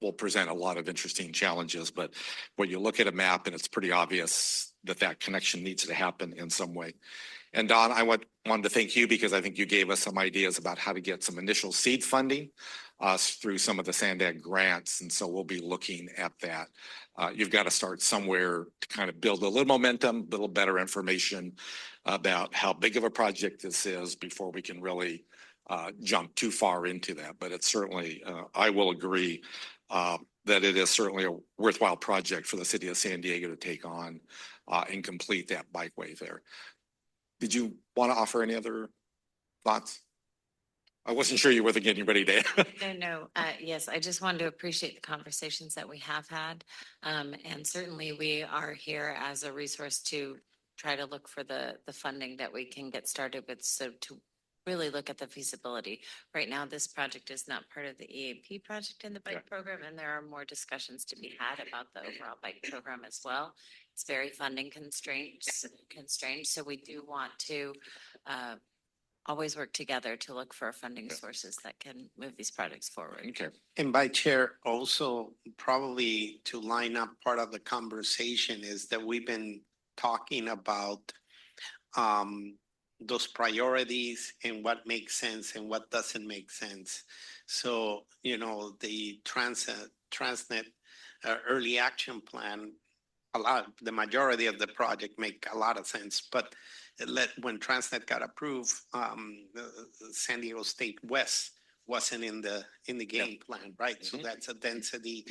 will present a lot of interesting challenges. But when you look at a map, and it's pretty obvious that that connection needs to happen in some way. And Don, I wanted to thank you because I think you gave us some ideas about how to get some initial seed funding through some of the SANDAG grants. And so we'll be looking at that. You've got to start somewhere to kind of build a little momentum, a little better information about how big of a project this is before we can really jump too far into that. But it's certainly, I will agree that it is certainly a worthwhile project for the city of San Diego to take on and complete that bikeway there. Did you want to offer any other thoughts? I wasn't sure you were getting ready to. No. Yes, I just wanted to appreciate the conversations that we have had. And certainly we are here as a resource to try to look for the funding that we can get started with. So to really look at the feasibility. Right now, this project is not part of the EAP project in the bike program, and there are more discussions to be had about the overall bike program as well. It's very funding constrained, so we do want to always work together to look for funding sources that can move these projects forward. Okay. And by chair, also probably to line up part of the conversation is that we've been talking about those priorities and what makes sense and what doesn't make sense. So, the Transnet early action plan the majority of the project make a lot of sense, but when Transnet got approved, San Diego State West wasn't in the game plan, right? So that's a density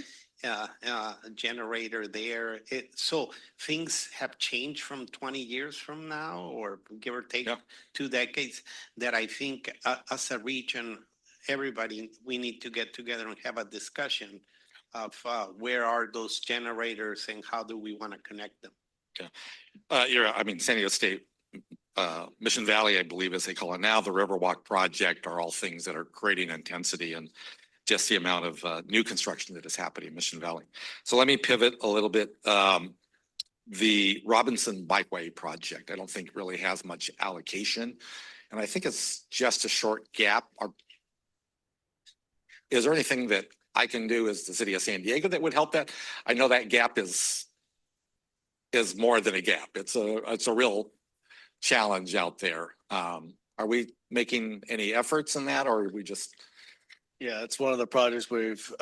generator there. So things have changed from 20 years from now, or give or take 2 decades, that I think as a region, everybody, we need to get together and have a discussion of where are those generators and how do we want to connect them. I mean, San Diego State, Mission Valley, I believe, as they call it now, the Riverwalk project are all things that are creating intensity and just the amount of new construction that is happening in Mission Valley. So let me pivot a little bit. The Robinson Bikeway project, I don't think really has much allocation, and I think it's just a short gap. Is there anything that I can do as the city of San Diego that would help that? I know that gap is more than a gap. It's a real challenge out there. Are we making any efforts in that, or are we just? Yeah, it's one of the projects we've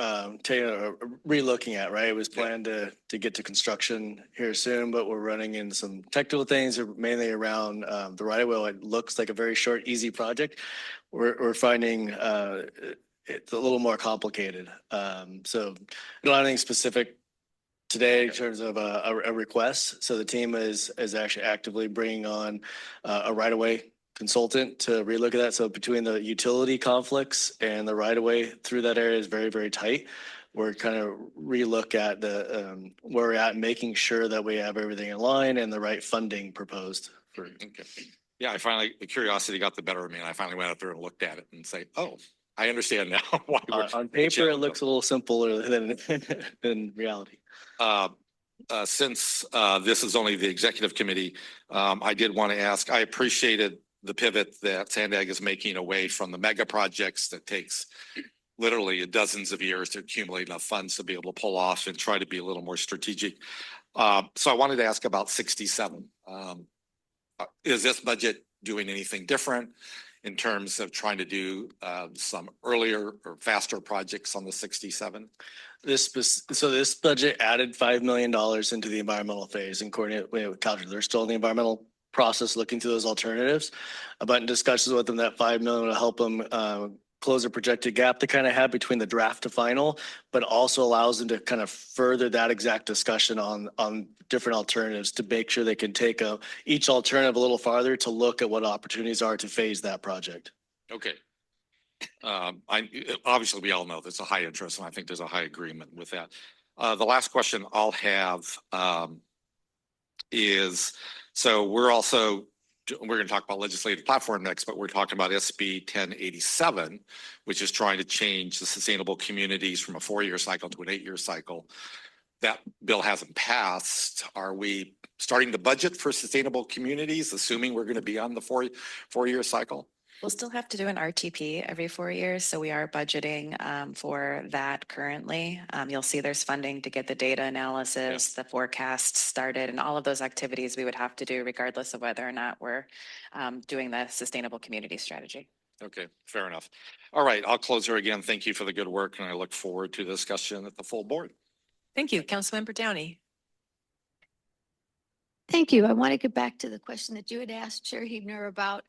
taken re-looking at, right? It was planned to get to construction here soon, but we're running into some technical things, mainly around the right of way. It looks like a very short, easy project. We're finding it's a little more complicated. So I don't have anything specific today in terms of a request. So the team is actually actively bringing on a right-of-way consultant to relook at that. So between the utility conflicts and the right-of-way through that area is very, very tight. We're kind of relook at the where we're at, making sure that we have everything in line and the right funding proposed for. Yeah, the curiosity got the better of me, and I finally went out there and looked at it and say, oh, I understand now why on paper it looks a little simpler than reality. Since this is only the executive committee, I did want to ask, I appreciated the pivot that SANDAG is making away from the mega projects that takes literally dozens of years to accumulate enough funds to be able to pull off and try to be a little more strategic. So I wanted to ask about 67. Is this budget doing anything different in terms of trying to do some earlier or faster projects on the 67? This budget added $5 million into the environmental phase and coordinate with Calgary. They're still in the environmental process looking through those alternatives. But in discussions with them, that $5 million will help them close a projected gap they kind of have between the draft to final, but also allows them to kind of further that exact discussion on different alternatives to make sure they can take each alternative a little farther to look at what opportunities are to phase that project. Okay. Obviously we all know there's a high interest, and I think there's a high agreement with that. The last question I'll have is, so we're going to talk about legislative platform next, but we're talking about SB 1087, which is trying to change the sustainable communities from a 4-year cycle to an 8-year cycle. That bill hasn't passed. Are we starting the budget for sustainable communities, assuming we're going to be on the four-year cycle? We'll still have to do an RTP every 4 years, so we are budgeting for that currently. You'll see there's funding to get the data analysis, the forecast started, and all of those activities we would have to do regardless of whether or not we're doing the sustainable community strategy. Okay, fair enough. All right, I'll close here again. Thank you for the good work, and I look forward to the discussion at the full board. Thank you. Councilmember Downey. Thank you. I want to get back to the question that you had asked Chair Huebner about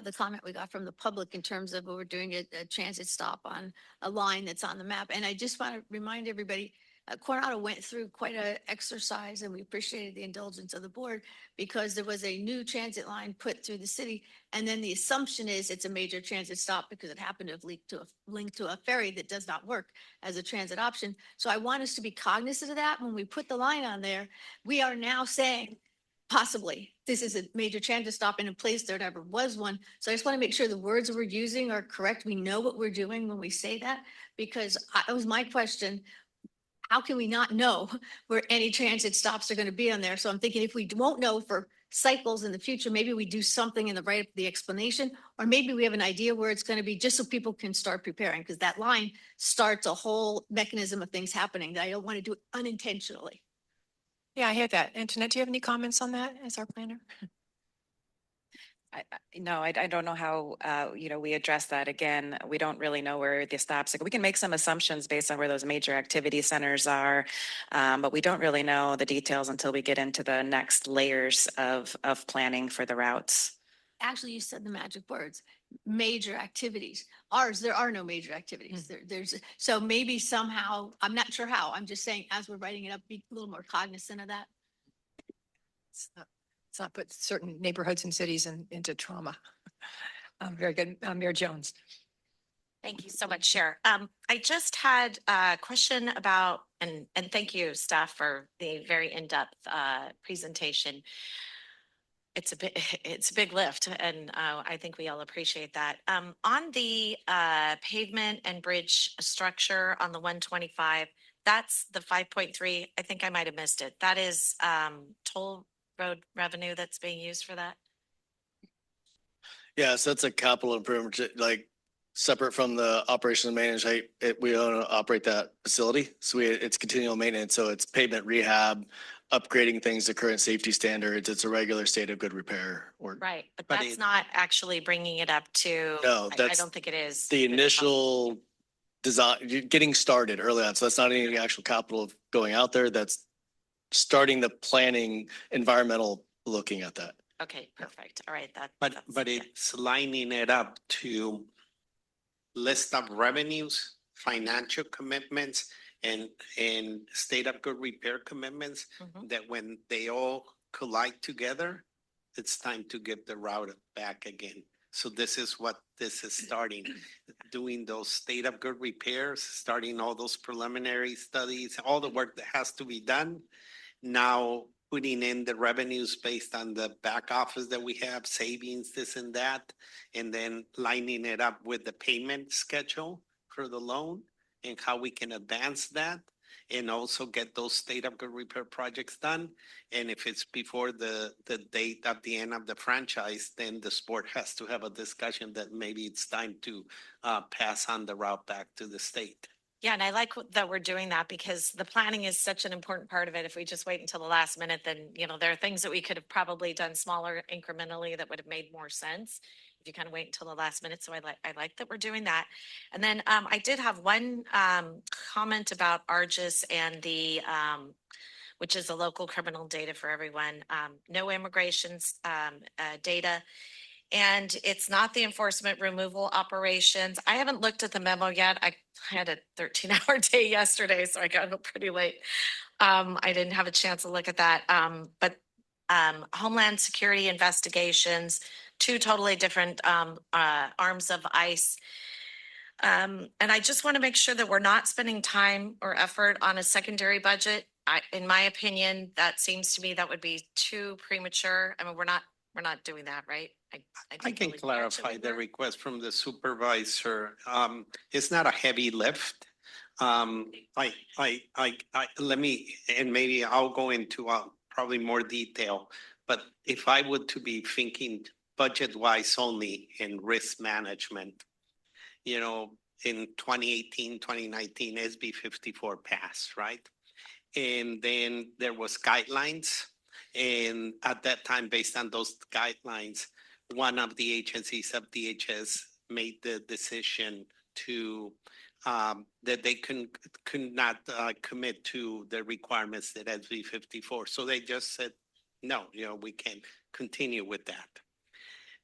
the comment we got from the public in terms of we're doing a transit stop on a line that's on the map. And I just want to remind everybody, Coronado went through quite an exercise, and we appreciated the indulgence of the board because there was a new transit line put through the city. And then the assumption is it's a major transit stop because it happened to have linked to a ferry that does not work as a transit option. So I want us to be cognizant of that. When we put the line on there, we are now saying, possibly, this is a major transit stop in a place there never was one. So I just want to make sure the words we're using are correct. We know what we're doing when we say that, because it was my question. How can we not know where any transit stops are going to be on there? So I'm thinking if we won't know for cycles in the future, maybe we do something in the explanation, or maybe we have an idea where it's going to be just so people can start preparing, because that line starts a whole mechanism of things happening that I don't want to do unintentionally. Yeah, I hear that. Antoinette, do you have any comments on that as our planner? No, I don't know how, we address that. Again, we don't really know where the stops. We can make some assumptions based on where those major activity centers are, but we don't really know the details until we get into the next layers of planning for the routes. Actually, you said the magic words, major activities. Ours, there are no major activities. So maybe somehow, I'm not sure how, I'm just saying, as we're writing it up, be a little more cognizant of that. Let's not put certain neighborhoods and cities into trauma. Very good. Mayor Jones. Thank you so much, Chair. I just had a question about, and thank you, staff, for the very in-depth presentation. It's a big lift, and I think we all appreciate that. On the pavement and bridge structure on the 125, that's the 5.3. I think I might have missed it. That is toll road revenue that's being used for that? Yeah, so that's a capital improvement, like separate from the operations and maintenance. We own and operate that facility. So it's continual maintenance. So it's pavement rehab, upgrading things to current safety standards. It's a regular state of good repair. Right, but that's not actually bringing it up to. No, I don't think it is. The initial design, getting started early on. So that's not any actual capital of going out there. That's starting the planning, environmental looking at that. Okay, perfect. All right, But it's lining it up to list of revenues, financial commitments, and state of good repair commitments, that when they all collide together, it's time to give the route back again. So this is what this is starting, doing those state of good repairs, starting all those preliminary studies, all the work that has to be done. Now putting in the revenues based on the back office that we have, savings, this and that, and then lining it up with the payment schedule for the loan and how we can advance that and also get those state of good repair projects done. And if it's before the date of the end of the franchise, then the sport has to have a discussion that maybe it's time to pass on the route back to the state. Yeah, and I like that we're doing that because the planning is such an important part of it. If we just wait until the last minute, then, there are things that we could have probably done smaller incrementally that would have made more sense if you kind of wait until the last minute. So I like that we're doing that. And then I did have one comment about ARGIS and the, which is the local criminal data for everyone, no immigrations data. And it's not the enforcement removal operations. I haven't looked at the memo yet. I had a 13-hour day yesterday, so I got up pretty late. I didn't have a chance to look at that. But Homeland Security investigations, two totally different arms of ICE. And I just want to make sure that we're not spending time or effort on a secondary budget. In my opinion, that seems to me that would be too premature. I mean, we're not doing that, right? I can clarify the request from the supervisor. It's not a heavy lift. Let me, and maybe I'll go into probably more detail, but if I were to be thinking budget-wise only in risk management, in 2018, 2019, SB 54 passed, right? And then there was guidelines. And at that time, based on those guidelines, one of the agencies of DHS made the decision to that they could not commit to the requirements that SB 54. So they just said, no, we can't continue with that.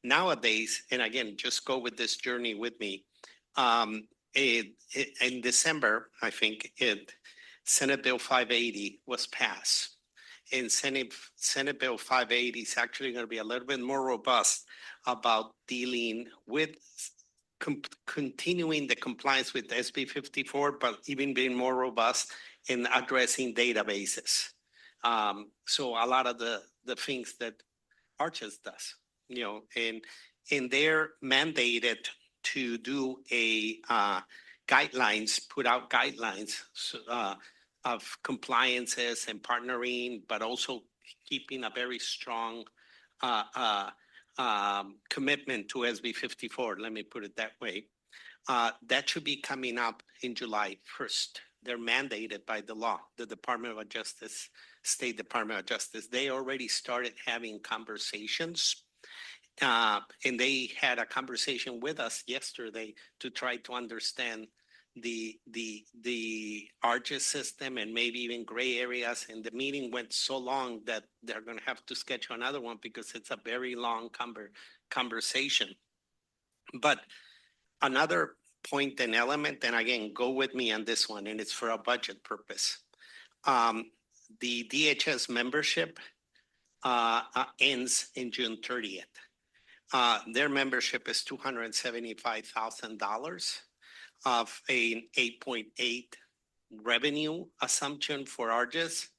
Nowadays, and again, just go with this journey with me. In December, I think Senate Bill 580 was passed. And Senate Bill 580 is actually going to be a little bit more robust about dealing with continuing the compliance with SB 54, but even being more robust in addressing databases. So a lot of the things that ARGIS does, and they're mandated to do a guidelines, put out guidelines of compliances and partnering, but also keeping a very strong commitment to SB 54. Let me put it that way. That should be coming up in July 1st. They're mandated by the law, the Department of Justice, State Department of Justice. They already started having conversations And they had a conversation with us yesterday to try to understand the arches system and maybe even gray areas. And the meeting went so long that they're going to have to schedule another one because it's a very long conversation. But another point and element, and again, go with me on this one, and it's for a budget purpose. The DHS membership ends in June 30th. Their membership is $275,000 of an 8.8 revenue assumption for ARGIS.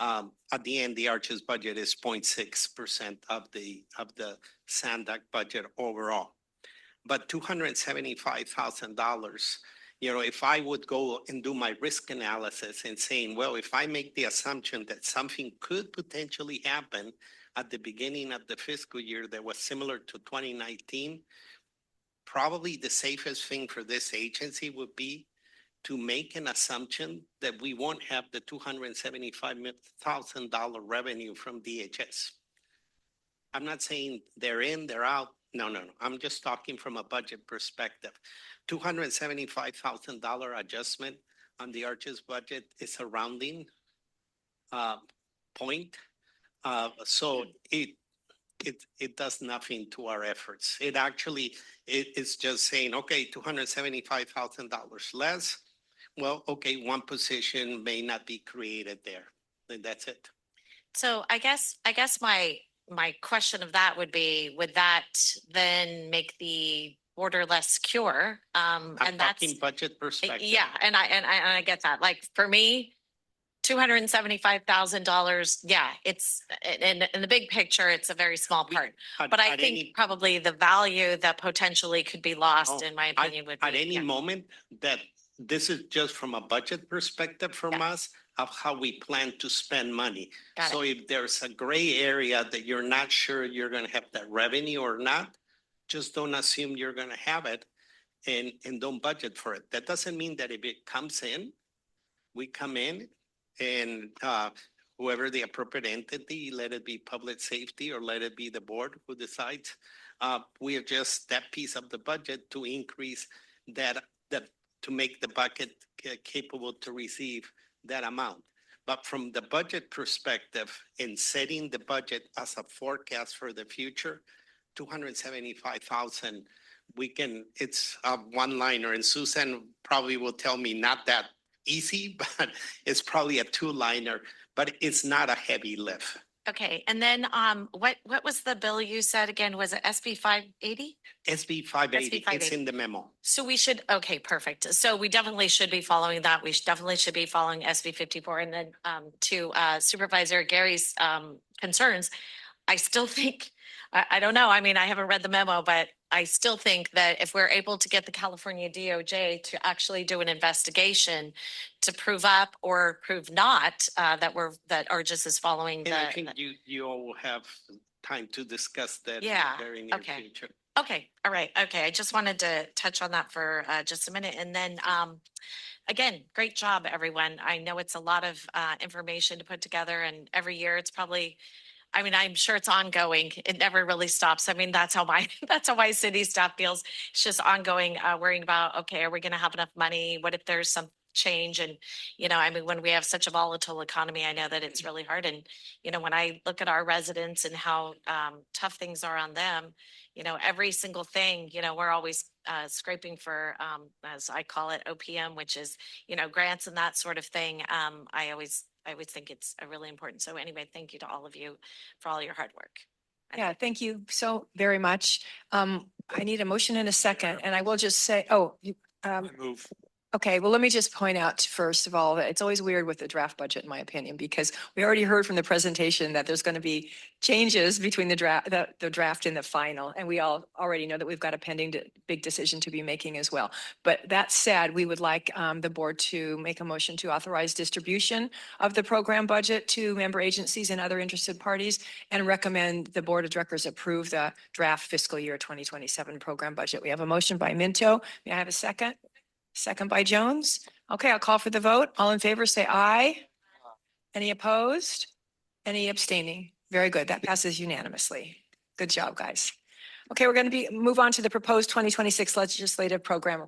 At the end, the ARGIS budget is 0.6% of the SANDAG budget overall. But $275,000, you know, if I would go and do my risk analysis and saying, well, if I make the assumption that something could potentially happen at the beginning of the fiscal year that was similar to 2019, probably the safest thing for this agency would be to make an assumption that we won't have the $275,000 revenue from DHS. I'm not saying they're in, they're out. No. I'm just talking from a budget perspective. $275,000 adjustment on the ARGIS budget is a rounding point. So it does nothing to our efforts. It actually, it's just saying, okay, $275,000 less. Well, okay, one position may not be created there. And that's it. So I guess my question of that would be, would that then make the border less secure? I'm talking budget perspective. Yeah, and I get that. Like for me, $275,000. Yeah, it's in the big picture, it's a very small part. But I think probably the value that potentially could be lost, in my opinion, would be at any moment that this is just from a budget perspective from us of how we plan to spend money. So if there's a gray area that you're not sure you're going to have that revenue or not, just don't assume you're going to have it and don't budget for it. That doesn't mean that if it comes in, we come in and whoever the appropriate entity, let it be public safety or let it be the board who decides, we adjust that piece of the budget to increase that to make the bucket capable to receive that amount. But from the budget perspective, in setting the budget as a forecast for the future, 275,000, it's a one-liner, and Susan probably will tell me not that easy, but it's probably a two-liner, but it's not a heavy lift. Okay, and then what was the bill you said again? Was it SB 580? SB 580, it's in the memo. So we should, okay, perfect. So we definitely should be following that. We definitely should be following SB 54. And then to Supervisor Gary's concerns, I still think, I don't know, I mean, I haven't read the memo, but I still think that if we're able to get the California DOJ to actually do an investigation to prove up or prove not that ARGIS is following and I think you all will have time to discuss that in the very near future. Okay, all right, okay. I just wanted to touch on that for just a minute. And then again, great job, everyone. I know it's a lot of information to put together, and every year it's probably, I mean, I'm sure it's ongoing. It never really stops. I mean, that's how my city staff feels. It's just ongoing, worrying about, okay, are we going to have enough money? What if there's some change? And, you know, I mean, when we have such a volatile economy, I know that it's really hard. And, you know, when I look at our residents and how tough things are on them, you know, every single thing, you know, we're always scraping for, as I call it, OPM, which is, you know, grants and that sort of thing. I always think it's really important. So anyway, thank you to all of you for all your hard work. Yeah, thank you so very much. I need a motion in a second, and I will just say, I move. okay, well, let me just point out, first of all, that it's always weird with the draft budget, in my opinion, because we already heard from the presentation that there's going to be changes between the draft and the final. And we all already know that we've got a pending big decision to be making as well. But that said, we would like the board to make a motion to authorize distribution of the program budget to member agencies and other interested parties, and recommend the board of directors approve the draft fiscal year 2027 program budget. We have a motion by Minto. May I have a second? Second by Jones. Okay, I'll call for the vote. All in favor, say aye. Any opposed? Any abstaining? Very good. That passes unanimously. Good job, guys. Okay, we're going to move on to the proposed 2026 legislative program.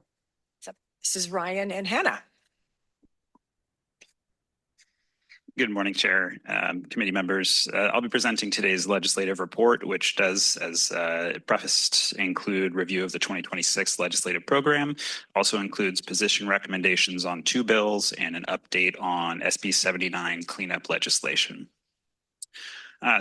So this is Ryan and Hannah. Good morning, Chair, committee members. I'll be presenting today's legislative report, which does, as prefaced, include review of the 2026 legislative program, also includes position recommendations on 2 bills and an update on SB 79 cleanup legislation.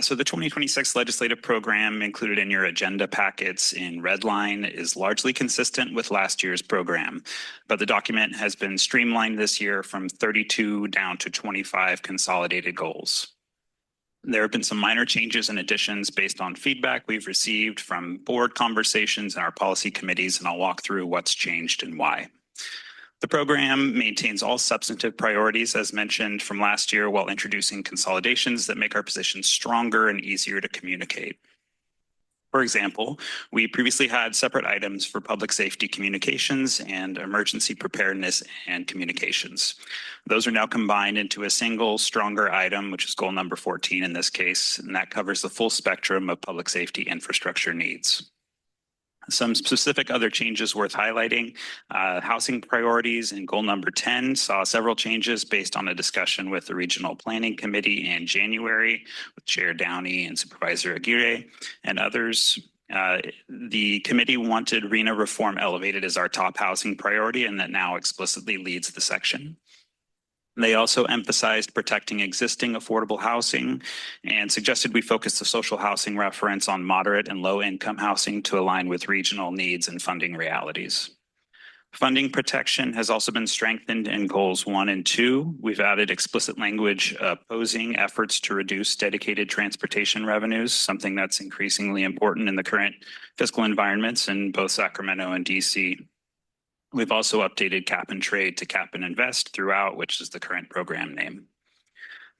So the 2026 legislative program included in your agenda packets in red line is largely consistent with last year's program, but the document has been streamlined this year from 32 down to 25 consolidated goals. There have been some minor changes and additions based on feedback we've received from board conversations and our policy committees, and I'll walk through what's changed and why. The program maintains all substantive priorities as mentioned from last year while introducing consolidations that make our positions stronger and easier to communicate. For example, we previously had separate items for public safety communications and emergency preparedness and communications. Those are now combined into a single, stronger item, which is goal number 14 in this case, and that covers the full spectrum of public safety infrastructure needs. Some specific other changes worth highlighting. Housing priorities in goal number 10 saw several changes based on a discussion with the Regional Planning Committee in January with Chair Downey and Supervisor Aguirre and others. The committee wanted RENA reform elevated as our top housing priority, and that now explicitly leads the section. They also emphasized protecting existing affordable housing and suggested we focus the social housing reference on moderate and low income housing to align with regional needs and funding realities. Funding protection has also been strengthened in goals 1 and 2. We've added explicit language opposing efforts to reduce dedicated transportation revenues, something that's increasingly important in the current fiscal environments in both Sacramento and DC. We've also updated cap and trade to cap and invest throughout, which is the current program name.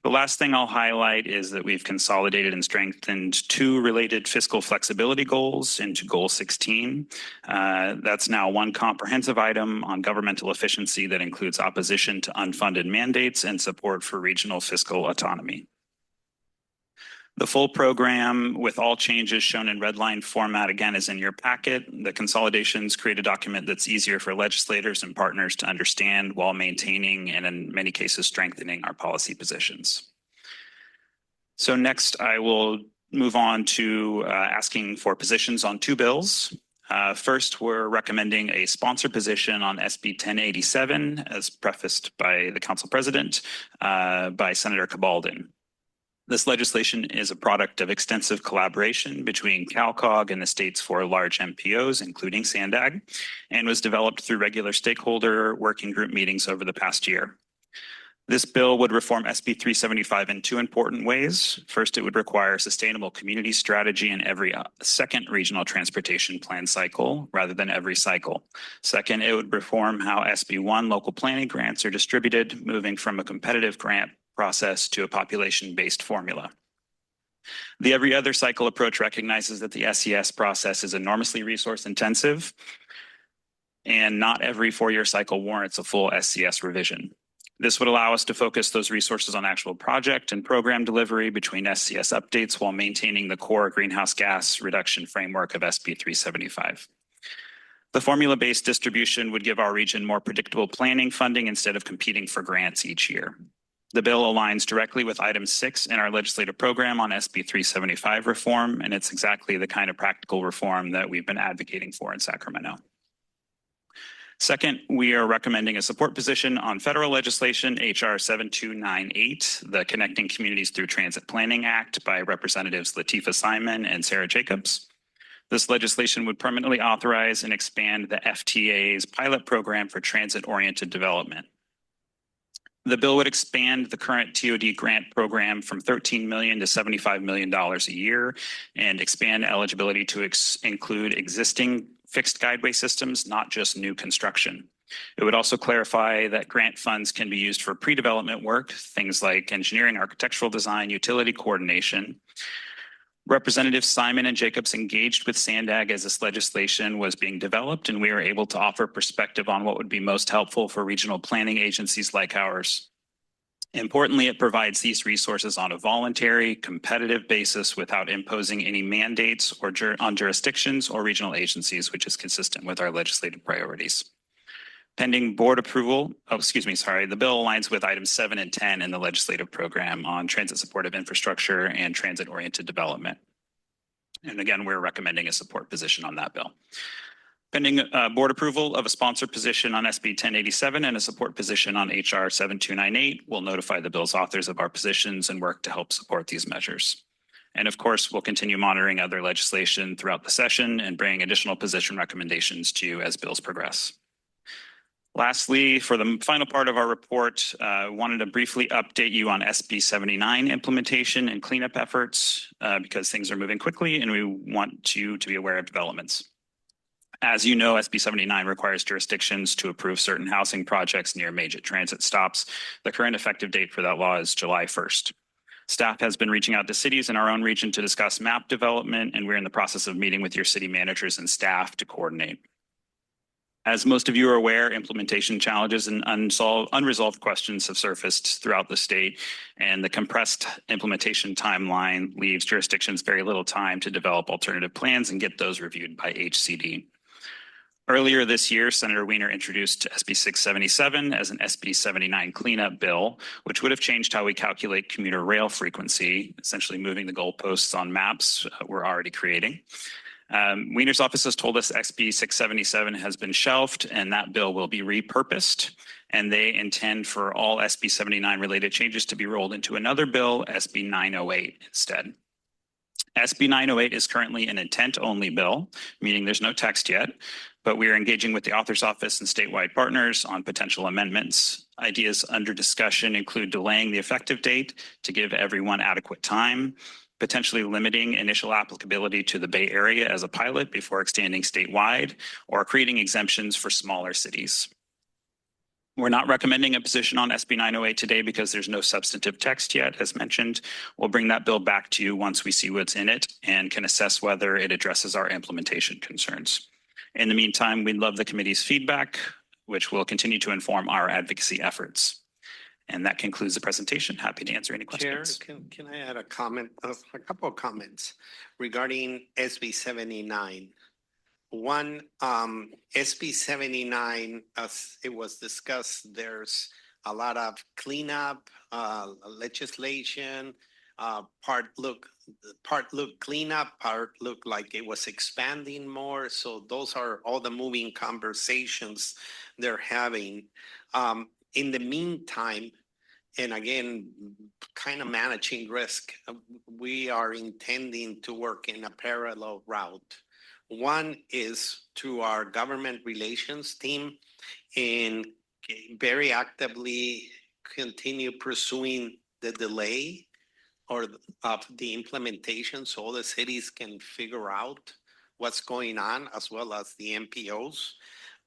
The last thing I'll highlight is that we've consolidated and strengthened 2 related fiscal flexibility goals into goal 16. That's now one comprehensive item on governmental efficiency that includes opposition to unfunded mandates and support for regional fiscal autonomy. The full program with all changes shown in red line format again is in your packet. The consolidations create a document that's easier for legislators and partners to understand while maintaining and in many cases strengthening our policy positions. So next I will move on to asking for positions on 2 bills. First, we're recommending a sponsor position on SB 1087 as prefaced by the Council President by Senator Cabaldon. This legislation is a product of extensive collaboration between CalCog and the state's 4 large MPOs, including SANDAG, and was developed through regular stakeholder working group meetings over the past year. This bill would reform SB 375 in 2 important ways. First, it would require sustainable community strategy in every second regional transportation plan cycle rather than every cycle. Second, it would reform how SB 1 local planning grants are distributed, moving from a competitive grant process to a population-based formula. The every other cycle approach recognizes that the SES process is enormously resource intensive and not every 4-year cycle warrants a full SCS revision. This would allow us to focus those resources on actual project and program delivery between SCS updates while maintaining the core greenhouse gas reduction framework of SB 375. The formula-based distribution would give our region more predictable planning funding instead of competing for grants each year. The bill aligns directly with item 6 in our legislative program on SB 375 reform, and it's exactly the kind of practical reform that we've been advocating for in Sacramento. Second, we are recommending a support position on federal legislation, HR 7298, the Connecting Communities Through Transit Planning Act by Representatives Latifah Simon and Sarah Jacobs. This legislation would permanently authorize and expand the FTA's pilot program for transit-oriented development. The bill would expand the current TOD grant program from $13 million to $75 million a year and expand eligibility to include existing fixed guideway systems, not just new construction. It would also clarify that grant funds can be used for pre-development work, things like engineering, architectural design, utility coordination. Representatives Simon and Jacobs engaged with SANDAG as this legislation was being developed, and we were able to offer perspective on what would be most helpful for regional planning agencies like ours. Importantly, it provides these resources on a voluntary, competitive basis without imposing any mandates or on jurisdictions or regional agencies, which is consistent with our legislative priorities. Pending board approval, the bill aligns with items 7 and 10 in the legislative program on transit supportive infrastructure and transit-oriented development. And again, we're recommending a support position on that bill. Pending board approval of a sponsor position on SB 1087 and a support position on HR 7298, we'll notify the bill's authors of our positions and work to help support these measures. And of course, we'll continue monitoring other legislation throughout the session and bring additional position recommendations to you as bills progress. Lastly, for the final part of our report, wanted to briefly update you on SB 79 implementation and cleanup efforts because things are moving quickly and we want you to be aware of developments. As you know, SB 79 requires jurisdictions to approve certain housing projects near major transit stops. The current effective date for that law is July 1st. Staff has been reaching out to cities in our own region to discuss map development, and we're in the process of meeting with your city managers and staff to coordinate. As most of you are aware, implementation challenges and unresolved questions have surfaced throughout the state, and the compressed implementation timeline leaves jurisdictions very little time to develop alternative plans and get those reviewed by HCD. Earlier this year, Senator Wiener introduced SB 677 as an SB 79 cleanup bill, which would have changed how we calculate commuter rail frequency, essentially moving the goalposts on maps we're already creating. Wiener's office has told us SB 677 has been shelved and that bill will be repurposed, and they intend for all SB 79 related changes to be rolled into another bill, SB 908 instead. SB 908 is currently an intent-only bill, meaning there's no text yet, but we are engaging with the author's office and statewide partners on potential amendments. Ideas under discussion include delaying the effective date to give everyone adequate time, potentially limiting initial applicability to the Bay Area as a pilot before extending statewide, or creating exemptions for smaller cities. We're not recommending a position on SB 908 today because there's no substantive text yet, as mentioned. We'll bring that bill back to you once we see what's in it and can assess whether it addresses our implementation concerns. In the meantime, we'd love the committee's feedback, which will continue to inform our advocacy efforts. And that concludes the presentation. Happy to answer any questions. Chair, can I add a comment, a couple of comments regarding SB 79? One, SB 79, as it was discussed, there's a lot of cleanup legislation, part look cleanup, part look like it was expanding more. So those are all the moving conversations they're having. In the meantime, and again, kind of managing risk, we are intending to work in a parallel route. One is to our government relations team and very actively continue pursuing the delay or of the implementation so the cities can figure out what's going on, as well as the MPOs.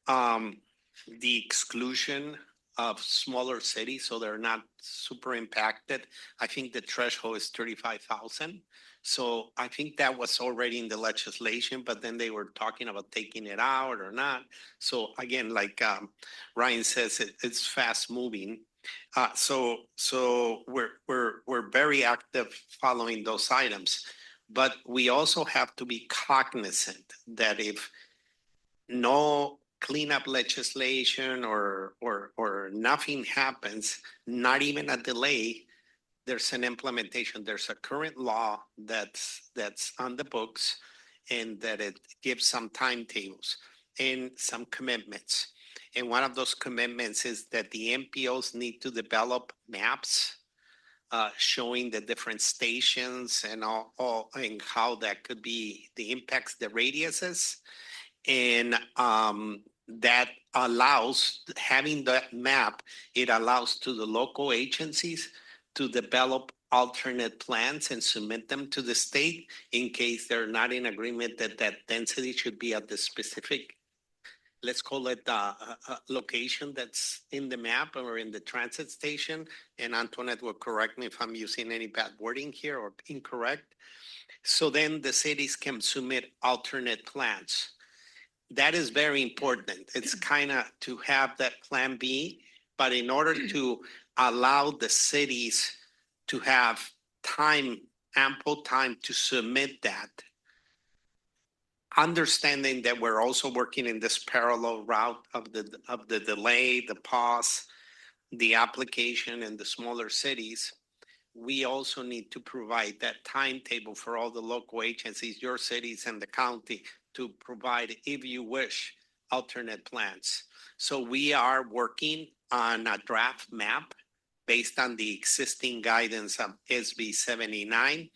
The exclusion of smaller cities so they're not super impacted. I think the threshold is 35,000. So I think that was already in the legislation, but then they were talking about taking it out or not. So again, like Ryan says, it's fast moving. So we're very active following those items, but we also have to be cognizant that if no cleanup legislation or nothing happens, not even a delay, there's an implementation. There's a current law that's on the books, and that it gives some timetables and some commitments. And one of those commitments is that the MPOs need to develop maps showing the different stations and all and how that could be the impacts, the radiuses, and that allows, having that map, it allows to the local agencies to develop alternate plans and submit them to the state in case they're not in agreement that that density should be at the specific, let's call it location that's in the map or in the transit station. And Antoinette will correct me if I'm using any bad wording here or incorrect. So then the cities can submit alternate plans. That is very important. It's kind of to have that plan B But in order to allow the cities to have time, ample time to submit that, understanding that we're also working in this parallel route of the delay, the pause, the application in the smaller cities, we also need to provide that timetable for all the local agencies, your cities and the county, to provide, if you wish, alternate plans. So we are working on a draft map based on the existing guidance of SB 79.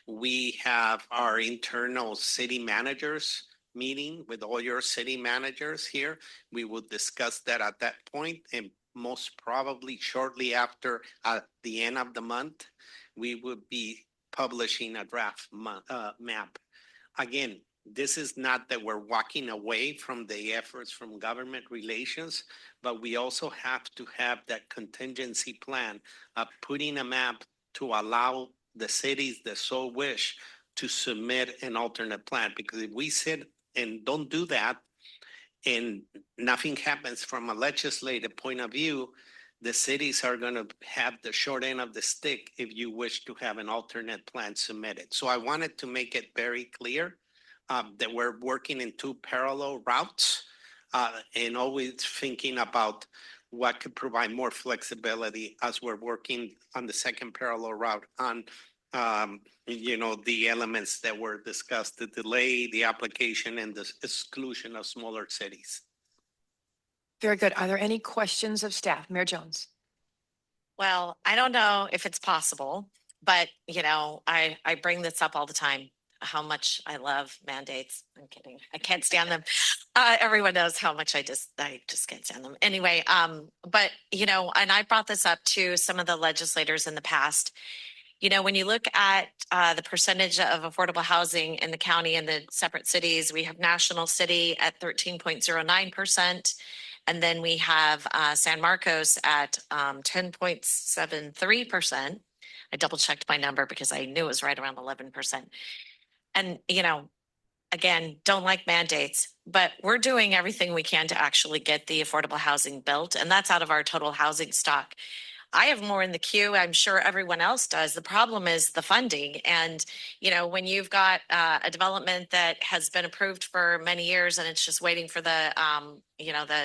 We have our internal city managers meeting with all your city managers here. We will discuss that at that point, and most probably shortly after, at the end of the month, we will be publishing a draft map. Again, this is not that we're walking away from the efforts from government relations, but we also have to have that contingency plan of putting a map to allow the cities that so wish to submit an alternate plan. Because if we sit and don't do that, and nothing happens from a legislative point of view, the cities are going to have the short end of the stick if you wish to have an alternate plan submitted. So I wanted to make it very clear that we're working in two parallel routes and always thinking about what could provide more flexibility as we're working on the second parallel route on the elements that were discussed, the delay, the application, and the exclusion of smaller cities. Very good. Are there any questions of staff? Mayor Jones. Well, I don't know if it's possible, but I bring this up all the time, how much I love mandates. I'm kidding. I can't stand them. Everyone knows how much I just can't stand them. Anyway, but and I brought this up to some of the legislators in the past. When you look at the percentage of affordable housing in the county and the separate cities, we have National City at 13.09%. And then we have San Marcos at 10.73%. I double checked my number because I knew it was right around 11%. And, again, don't like mandates, but we're doing everything we can to actually get the affordable housing built. And that's out of our total housing stock. I have more in the queue. I'm sure everyone else does. The problem is the funding. And, when you've got a development that has been approved for many years and it's just waiting for the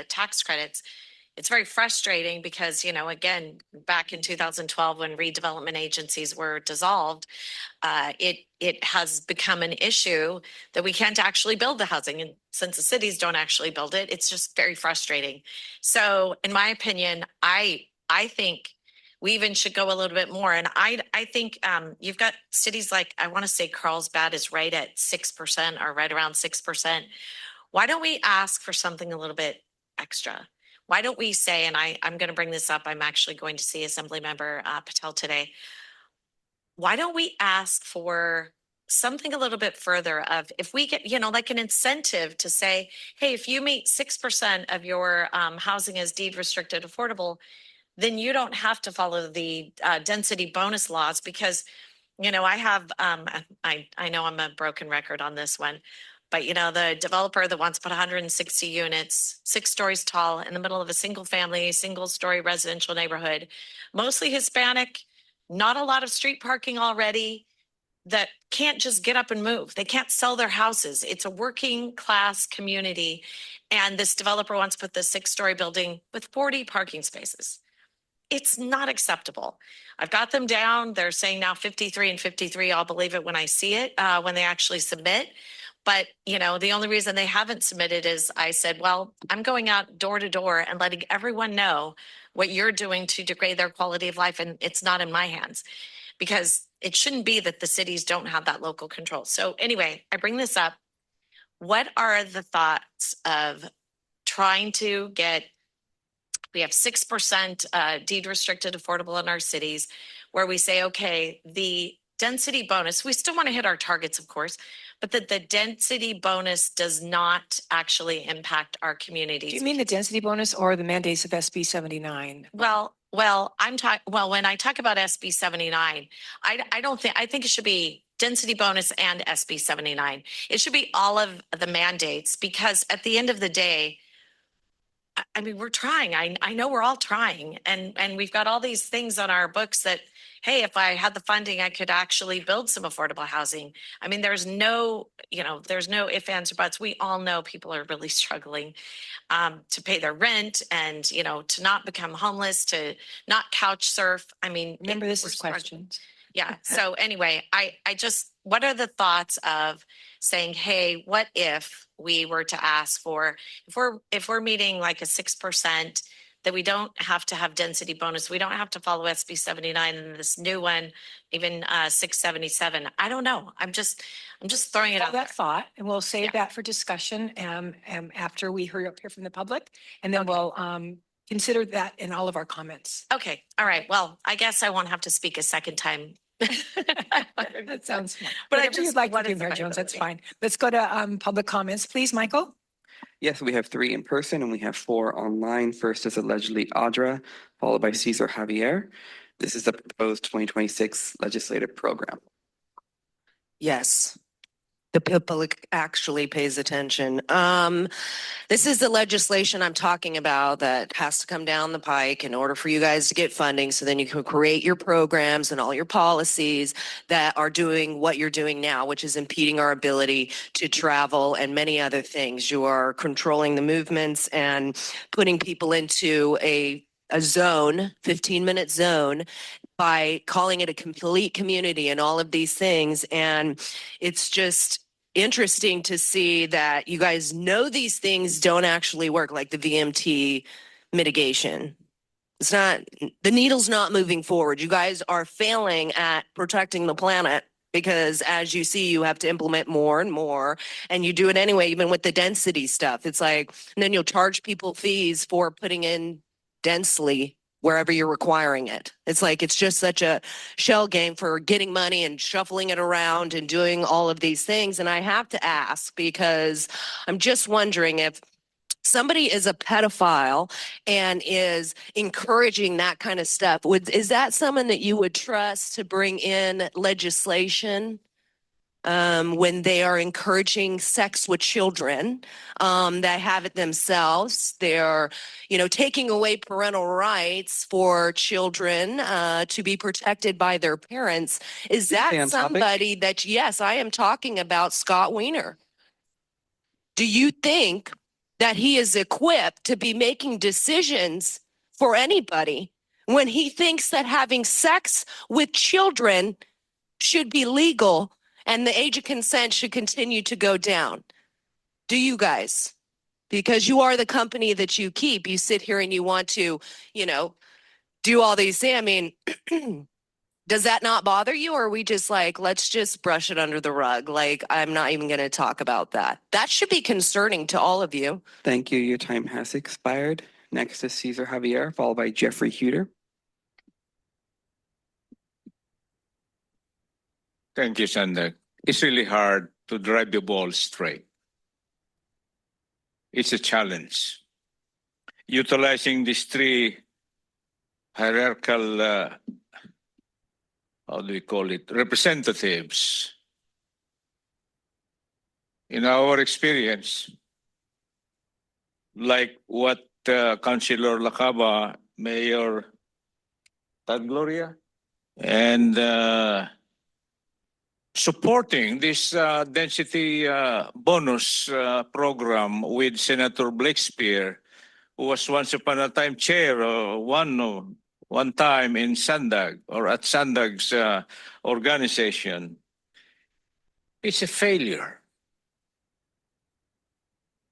tax credits, it's very frustrating because, again, back in 2012, when redevelopment agencies were dissolved, it has become an issue that we can't actually build the housing. And since the cities don't actually build it, it's just very frustrating. So in my opinion, I think we even should go a little bit more. And I think you've got cities like, I want to say Carlsbad is right at 6% or right around 6%. Why don't we ask for something a little bit extra? Why don't we say, and I'm going to bring this up, I'm actually going to see Assemblymember Patel today. Why don't we ask for something a little bit further of, if we get, like an incentive to say, hey, if you meet 6% of your housing as deed restricted affordable, then you don't have to follow the density bonus laws because, I have, I know I'm a broken record on this one, but the developer that wants to put 160 units, 6 stories tall in the middle of a single story residential neighborhood, mostly Hispanic, not a lot of street parking already, that can't just get up and move. They can't sell their houses. It's a working class community. And this developer wants to put this 6-story building with 40 parking spaces. It's not acceptable. I've got them down. They're saying now 53 and 53. I'll believe it when I see it, when they actually submit. But, the only reason they haven't submitted is I said, well, I'm going out door to door and letting everyone know what you're doing to degrade their quality of life. And it's not in my hands because it shouldn't be that the cities don't have that local control. So anyway, I bring this up. What are the thoughts of trying to get, we have 6% deed restricted affordable in our cities, where we say, okay, the density bonus, we still want to hit our targets, of course, but that the density bonus does not actually impact our communities. Do you mean the density bonus or the mandates of SB 79? Well, when I talk about SB 79, I think it should be density bonus and SB 79. It should be all of the mandates, because at the end of the day, I mean, we're trying. I know we're all trying, and we've got all these things on our books that, hey, if I had the funding, I could actually build some affordable housing. I mean, there's no ifs, ands, or buts. We all know people are really struggling to pay their rent and, to not become homeless, to not couch surf. I mean, Remember, this we're is struggling. questions. Yeah. So anyway, I just, what are the thoughts of saying, hey, what if we were to ask for, if we're meeting like a 6%, that we don't have to have density bonus, we don't have to follow SB 79 and this new one, even 677. I don't know. I'm just throwing it Hold out there. that thought, and we'll save Yeah. that for discussion after we hear from the public, and then we'll consider that in all of our comments. Okay. All right. Well, I guess I won't have to speak a second time. That sounds fun. But Whatever you'd like to do, Mayor Jones, that's fine. Let's go to public comments, please, Michael. Yes, we have 3 in person and we have 4 online. First is allegedly Audra, followed by Cesar Javier. This is the proposed 2026 legislative program. Yes, the public actually pays attention. This is the legislation I'm talking about that has to come down the pike in order for you guys to get funding, so then you can create your programs and all your policies that are doing what you're doing now, which is impeding our ability to travel and many other things. You are controlling the movements and putting people into a zone, 15-minute zone, by calling it a complete community and all of these things. And it's just interesting to see that you guys know these things don't actually work, like the VMT mitigation. It's not, the needle's not moving forward. You guys are failing at protecting the planet because, as you see, you have to implement more and more, and you do it anyway, even with the density stuff. It's like, and then you'll charge people fees for putting in densely wherever you're requiring it. It's like, it's just such a shell game for getting money and shuffling it around and doing all of these things. And I have to ask, because I'm just wondering, if somebody is a pedophile and is encouraging that kind of stuff, is that someone that you would trust to bring in legislation when they are encouraging sex with children that have it themselves? They're, taking away parental rights for children to be protected by their parents. Is that somebody that, yes, I am talking about Scott Wiener. Do you think that he is equipped to be making decisions for anybody when he thinks that having sex with children should be legal and the age of consent should continue to go down? Do you guys? Because you are the company that you keep. You sit here and you want to, do all these things. I mean, does that not bother you? Or are we just like, let's just brush it under the rug? Like, I'm not even going to talk about that. That should be concerning to all of you. Thank you. Your time has expired. Next is Cesar Javier, followed by Jeffrey Huter. Thank you, SANDAG. It's really hard to drive the ball straight. It's a challenge. Utilizing these 3 hierarchical, how do we call it, representatives. In our experience, like what Councilor Lacaba, Mayor Tad Gloria, and supporting this density bonus program with Senator Blakespeare, who was once upon a time chair one time in SANDAG, or at SANDAG's organization. It's a failure.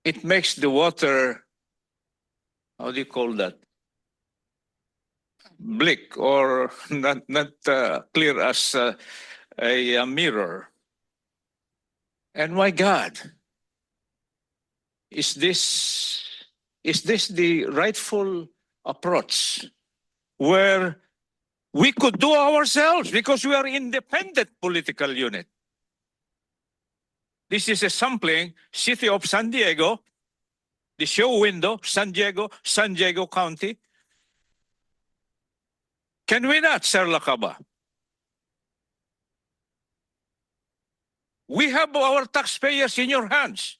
It makes the water, how do you call that? Bleak, or not clear as a mirror. And my God, is this the rightful approach where we could do ourselves because we are independent political unit? This is a sampling, city of San Diego, the show window, San Diego County. Can we not, Sir Lacaba? We have our taxpayers in your hands,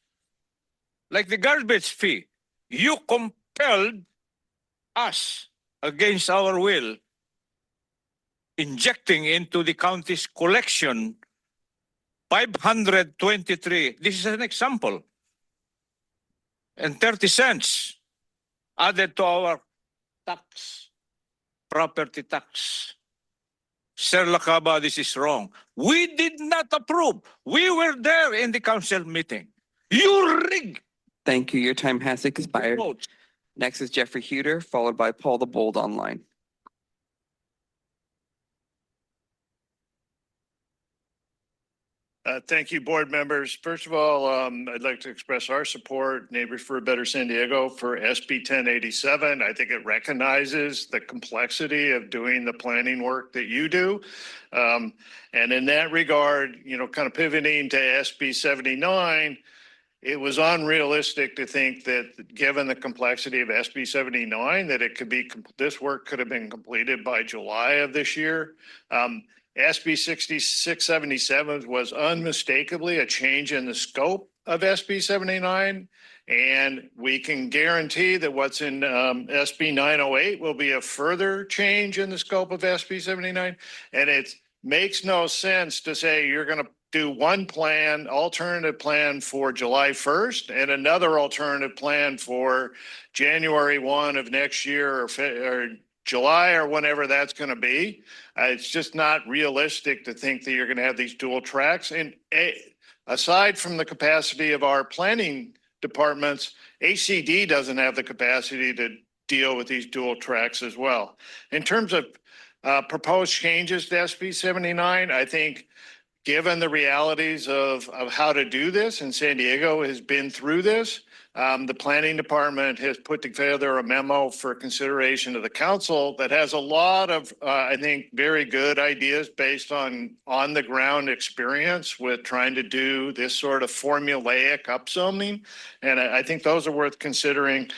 like the garbage fee. You compelled us against our will, injecting into the county's collection 523. This is an example. And 30 cents added to our tax, property tax. Sir Lakaba, this is wrong. We did not approve. We were there in the council meeting. You rigged. Thank you. Your time has expired. votes. Next is Jeffrey Huter, followed by Paul the Bold online. Thank you, board members. First of all, I'd like to express our support, Neighbors for a Better San Diego, for SB 1087. I think it recognizes the complexity of doing the planning work that you do. And in that regard, you know, kind of pivoting to SB 79, it was unrealistic to think that given the complexity of SB 79, that it could be, this work could have been completed by July of this year. SB 6677 was unmistakably a change in the scope of SB 79. And we can guarantee that what's in SB 908 will be a further change in the scope of SB 79. And it makes no sense to say you're going to do one plan, alternative plan for July 1st and another alternative plan for January 1 of next year or July or whenever that's going to be. It's just not realistic to think that you're going to have these dual tracks. And aside from the capacity of our planning departments, ACD doesn't have the capacity to deal with these dual tracks as well. In terms of proposed changes to SB 79, I think given the realities of how to do this, and San Diego has been through this, the planning department has put together a memo for consideration of the council that has a lot of, I think, very good ideas based on the ground experience with trying to do this sort of formulaic upzoning. And I think those are worth considering.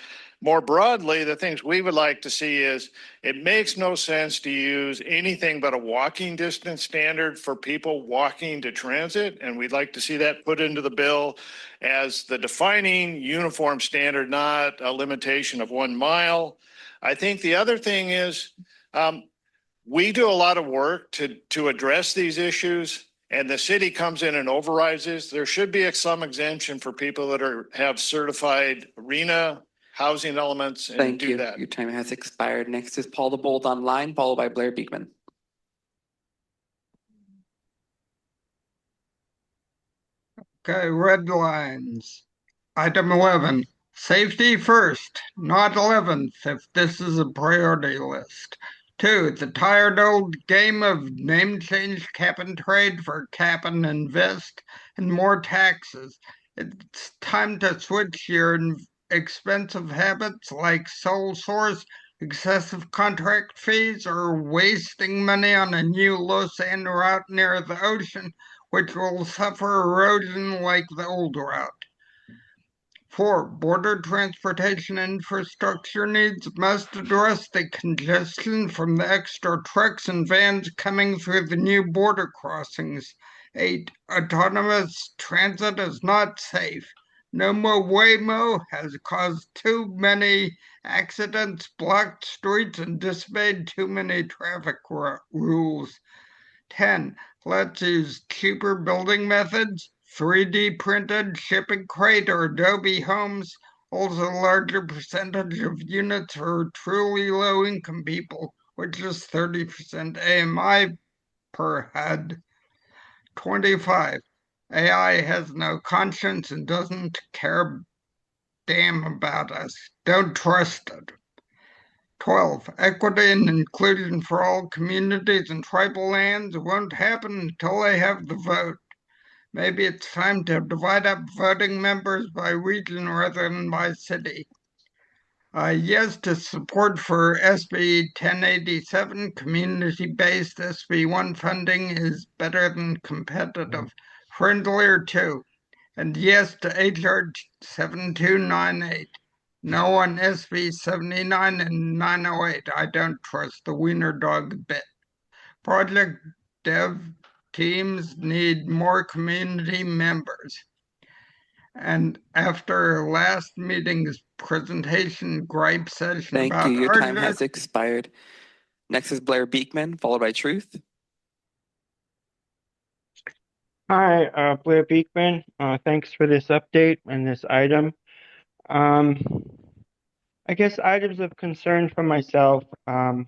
More broadly, the things we would like to see is it makes no sense to use anything but a walking distance standard for people walking to transit. And we'd like to see that put into the bill as the defining uniform standard, not a limitation of 1 mile. I think the other thing is we do a lot of work to address these issues, and the city comes in and overrides this. There should be some exemption for people that have certified arena housing elements and Thank do you. that. Your time has expired. Next is Paul the Bold online, followed by Blair Beekman. Okay, red lines. Item 11, safety first, not 11th if this is a priority list. 2, the tired old game of name change, cap and trade for cap and invest, and more taxes. It's time to switch your expensive habits like sole source, excessive contract fees, or wasting money on a new low-sand route near the ocean, which will suffer erosion like the old route. 4, border transportation infrastructure needs must address the congestion from the extra trucks and vans coming through the new border crossings. 8, autonomous transit is not safe. No more Waymo has caused too many accidents, blocked streets, and disobeyed too many traffic rules. 10, let's use cheaper building methods, 3D printed shipping crate or Adobe homes, also a larger percentage of units for truly low income people, which is 30% AMI per head. 25, AI has no conscience and doesn't care damn about us. Don't trust it. 12, equity and inclusion for all communities and tribal lands won't happen until they have the vote. Maybe it's time to divide up voting members by region rather than by city. Yes to support for SB 1087, community-based SB 1 funding is better than competitive. Friendlier too. And yes to HR 7298. No on SB 79 and 908. I don't trust the wiener dog a bit. Project dev teams need more community members. And after last meeting's presentation gripe session Thank about you. Your time our has expired. Next is Blair Beekman, followed by Truth. Hi, Blair Beekman. Thanks for this update and this item. I guess items of concern for myself, a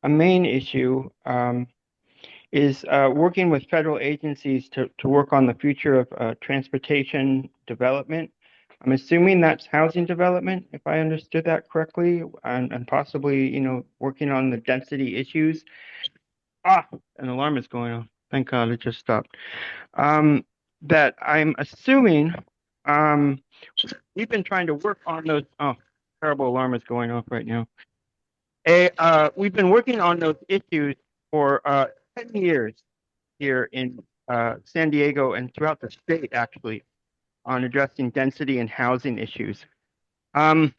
main issue is working with federal agencies to work on the future of transportation development. I'm assuming that's housing development, if I understood that correctly, and possibly, working on the density issues. An alarm is going on. Thank God it just stopped. That I'm assuming we've been trying to work on those. Oh, terrible alarm is going off right now. We've been working on those issues for 10 years here in San Diego and throughout the state, actually, on addressing density and housing issues. To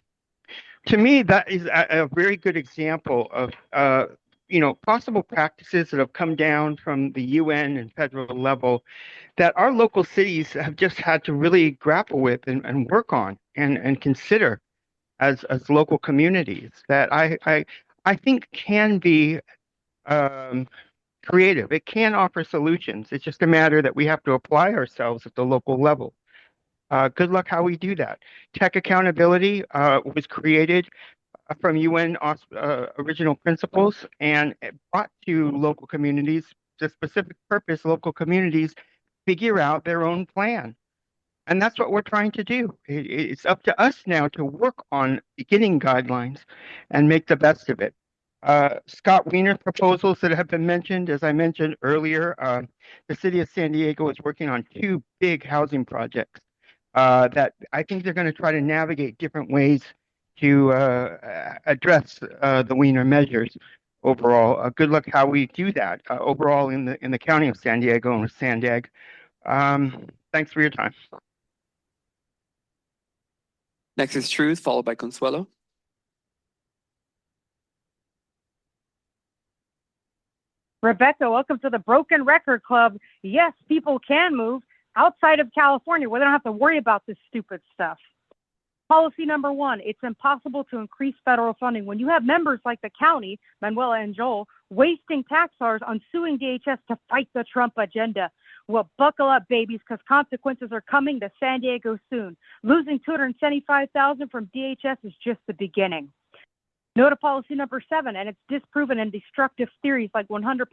me, that is a very good example of possible practices that have come down from the UN and federal level that our local cities have just had to really grapple with and work on and consider as local communities that I think can be creative. It can offer solutions. It's just a matter that we have to apply ourselves at the local level. Good luck how we do that. Tech accountability was created from UN original principles and brought to local communities, the specific purpose local communities figure out their own plan. And that's what we're trying to do. It's up to us now to work on beginning guidelines and make the best of it. Scott Wiener's proposals that have been mentioned, as I mentioned earlier, the city of San Diego is working on 2 big housing projects that I think they're going to try to navigate different ways to address the Wiener measures overall. Good luck how we do that overall in the county of San Diego and with SANDAG. Thanks for your time. Next is Truth, followed by Consuelo. Rebecca, welcome to the Broken Record Club. Yes, people can move outside of California where they don't have to worry about this stupid stuff. Policy number 1, it's impossible to increase federal funding when you have members like the county, Manuela and Joel, wasting tax dollars on suing DHS to fight the Trump agenda. Well, buckle up, babies, because consequences are coming to San Diego soon. Losing $275,000 from DHS is just the beginning. No to policy number 7 and its disproven and destructive theories like 100%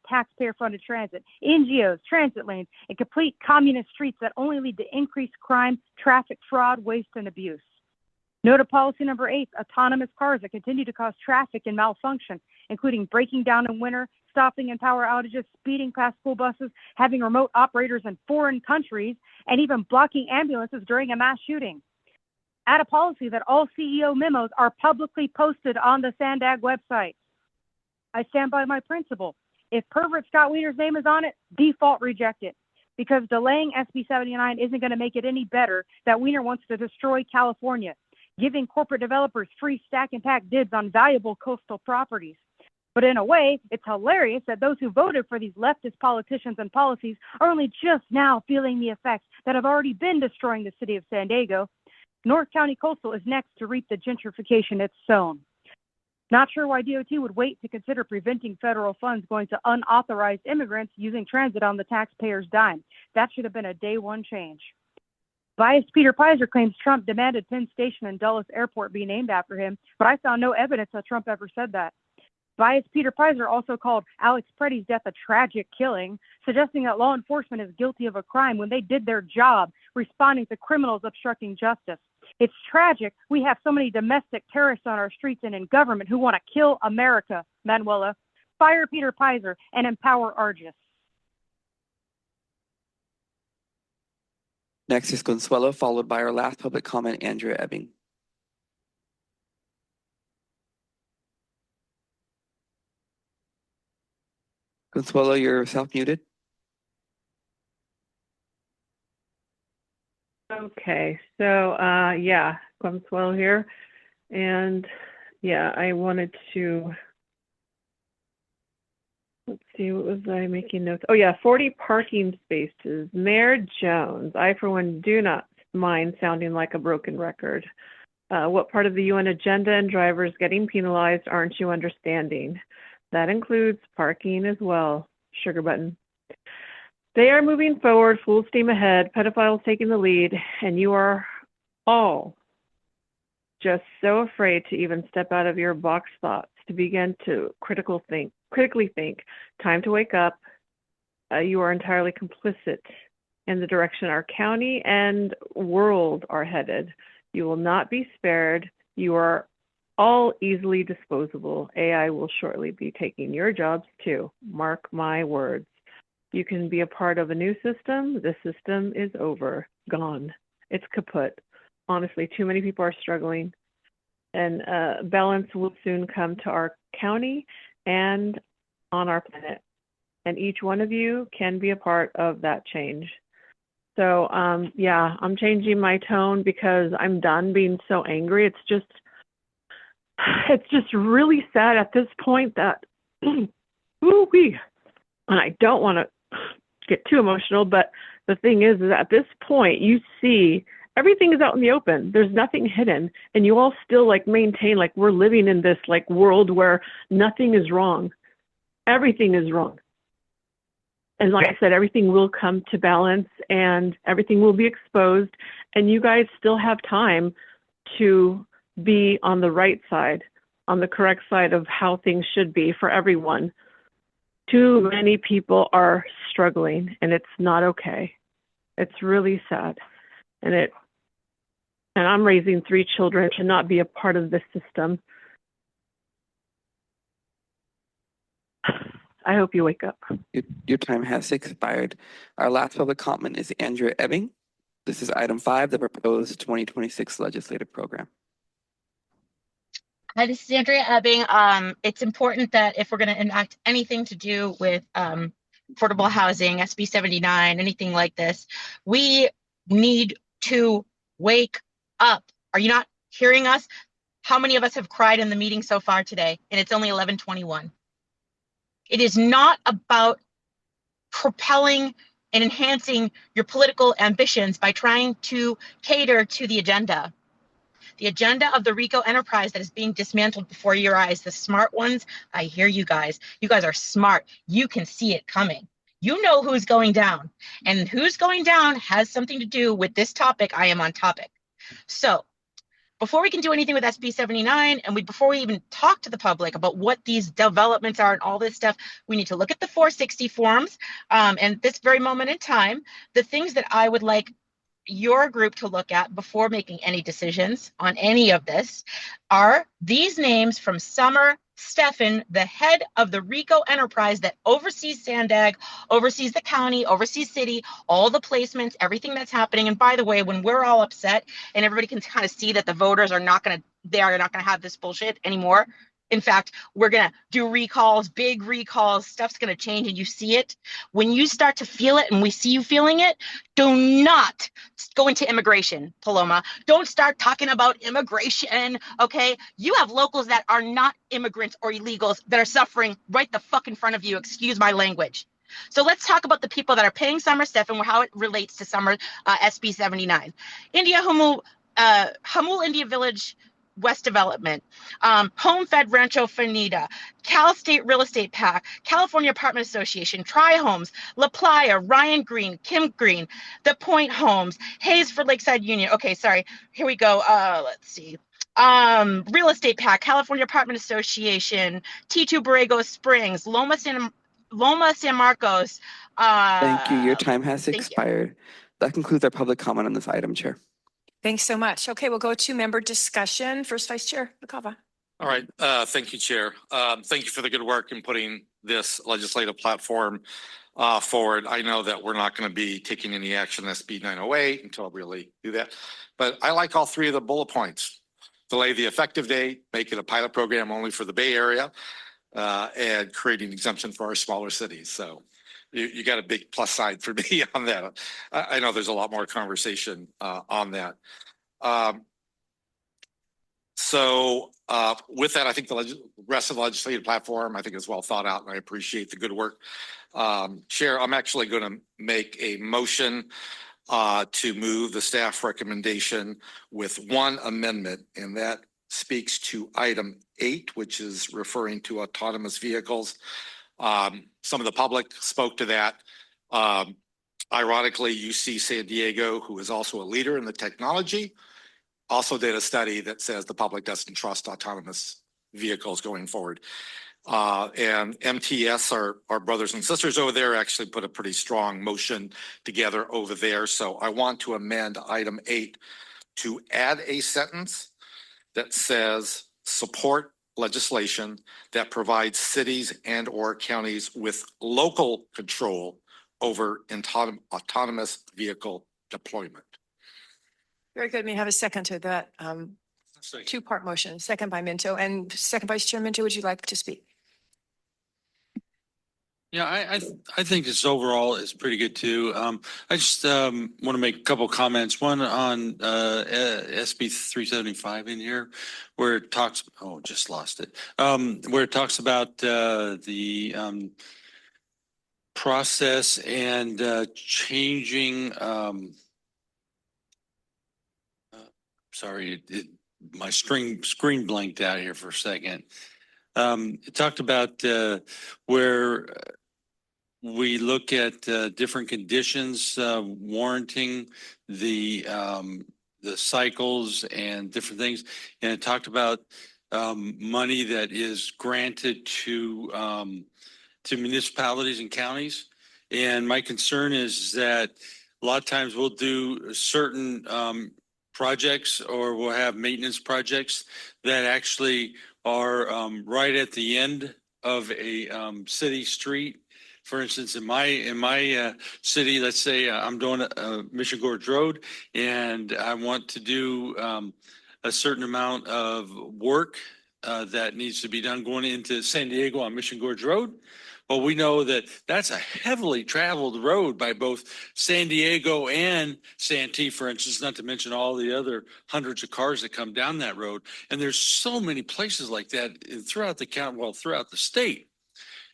taxpayer-funded transit, NGOs, transit lanes, and complete communist streets that only lead to increased crime, traffic fraud, waste, and abuse. No to policy number 8, autonomous cars that continue to cause traffic and malfunction, including breaking down in winter, stopping in power outages, speeding past school buses, having remote operators in foreign countries, and even blocking ambulances during a mass shooting. Add a policy that all CEO memos are publicly posted on the SANDAG website. I stand by my principle. If pervert Scott Wiener's name is on it, default reject it. Because delaying SB 79 isn't going to make it any better that Wiener wants to destroy California, giving corporate developers free stack and pack dibs on valuable coastal properties. But in a way, it's hilarious that those who voted for these leftist politicians and policies are only just now feeling the effects that have already been destroying the city of San Diego. North County Coastal is next to reap the gentrification it's sown. Not sure why DOT would wait to consider preventing federal funds going to unauthorized immigrants using transit on the taxpayer's dime. That should have been a day one change. Biased Peter Pizer claims Trump demanded Penn Station and Dulles Airport be named after him, but I saw no evidence that Trump ever said that. Biased Peter Pizer also called Alex Preddy's death a tragic killing, suggesting that law enforcement is guilty of a crime when they did their job responding to criminals obstructing justice. It's tragic we have so many domestic terrorists on our streets and in government who want to kill America, Manuela. Fire Peter Pizer and empower Argis. Next is Consuelo, followed by our last public comment, Andrea Ebbing. Consuelo, you're self-muted. Okay, so yeah, Consuelo here. And yeah, I wanted to, let's see, what was I making notes? Oh yeah, 40 parking spaces. Mayor Jones, I for one do not mine sounding like a broken record. What part of the UN agenda and drivers getting penalized aren't you understanding? That includes parking as well. Sugar button. They are moving forward, full steam ahead, pedophiles taking the lead, and you are all just so afraid to even step out of your box thoughts to begin to critically think. Time to wake up. You are entirely complicit in the direction our county and world are headed. You will not be spared. You are all easily disposable. AI will shortly be taking your jobs too. Mark my words. You can be a part of a new system. The system is over, gone. It's kaput. Honestly, too many people are struggling. And balance will soon come to our county and on our planet. And each one of you can be a part of that change. So, yeah, I'm changing my tone because I'm done being so angry. It's just really sad at this point that, ooh-wee, and I don't want to get too emotional, but the thing is at this point, you see everything is out in the open. There's nothing hidden. And you all still like maintain like we're living in this like world where nothing is wrong. Everything is wrong. And like I said, everything will come to balance and everything will be exposed. And you guys still have time to be on the right side, on the correct side of how things should be for everyone. Too many people are struggling and it's not okay. It's really sad. And I'm raising 3 children to not be a part of this system. I hope you wake up. Your time has expired. Our last public comment is Andrea Ebbing. This is item 5, the proposed 2026 legislative program. Hi, this is Andrea Ebbing. It's important that if we're going to enact anything to do with affordable housing, SB 79, anything like this, we need to wake up. Are you not hearing us? How many of us have cried in the meeting so far today? And it's only 11:21. It is not about propelling and enhancing your political ambitions by trying to cater to the agenda. The agenda of the RICO enterprise that is being dismantled before your eyes, the smart ones, I hear you guys. You guys are smart. You can see it coming. You know who's going down. And who's going down has something to do with this topic. I am on topic. So before we can do anything with SB 79 and before we even talk to the public about what these developments are and all this stuff, we need to look at the 460 forms. And this very moment in time, the things that I would like your group to look at before making any decisions on any of this are these names from Summer Stephan, the head of the RICO enterprise that oversees SANDAG, oversees the county, oversees city, all the placements, everything that's happening. And by the way, when we're all upset and everybody can kind of see that the voters are not going to have this bullshit anymore. In fact, we're going to do recalls, big recalls, stuff's going to change and you see it. When you start to feel it and we see you feeling it, do not go into immigration, Paloma. Don't start talking about immigration, okay? You have locals that are not immigrants or illegals that are suffering right the fuck in front of you, excuse my language. So let's talk about the people that are paying Summer Stephan and how it relates to Summer SB 79. Hamul India Village West Development, Home Fed Rancho Fernida, Cal State Real Estate PAC, California Apartment Association, Tri Homes, La Playa, Ryan Green, Kim Green, The Point Homes, Hayes for Lakeside Union. Okay, sorry. Here we go. Let's see. Real Estate PAC, California Apartment Association, T2 Borrego Springs, Loma San Marcos. Thank you. Your time has expired. That concludes our public comment on this item, Chair. Thanks so much. Okay, we'll go to member discussion. First, Vice Chair Bakava. All right. Thank you, Chair. Thank you for the good work in putting this legislative platform forward. I know that we're not going to be taking any action on SB 908 until I really do that. But I like all 3 of the bullet points. Delay the effective date, make it a pilot program only for the Bay Area, and creating exemption for our smaller cities. So you got a big plus side for me on that. I know there's a lot more conversation on that. So with that, I think the rest of the legislative platform, I think is well thought out, and I appreciate the good work. Chair, I'm actually going to make a motion to move the staff recommendation with one amendment, and that speaks to item 8, which is referring to autonomous vehicles. Some of the public spoke to that. Ironically, UC San Diego, who is also a leader in the technology, also did a study that says the public doesn't trust autonomous vehicles going forward. And MTS, our brothers and sisters over there, actually put a pretty strong motion together over there. So I want to amend item 8 to add a sentence that says support legislation that provides cities and or counties with local control over autonomous vehicle deployment. Very good. May I have a second to that two-part motion? Second by Minto. And second Vice Chair Minto, would you like to speak? Yeah, I think this overall is pretty good too. I just want to make a couple comments. One on SB 375 in here, where it talks. Oh, just lost it. Where it talks about the process and changing. Sorry, my screen blanked out here for a second. It talked about where we look at different conditions warranting the cycles and different things, and it talked about money that is granted to municipalities and counties. And my concern is that a lot of times we'll do certain projects, or we'll have maintenance projects that actually are right at the end of a city street. For instance, in my city, let's say I'm doing Mission Gorge Road, and I want to do a certain amount of work that needs to be done going into San Diego on Mission Gorge Road. Well, we know that that's a heavily traveled road by both San Diego and Santee, for instance, not to mention all the other hundreds of cars that come down that road. And there's so many places like that throughout the county, well, throughout the state.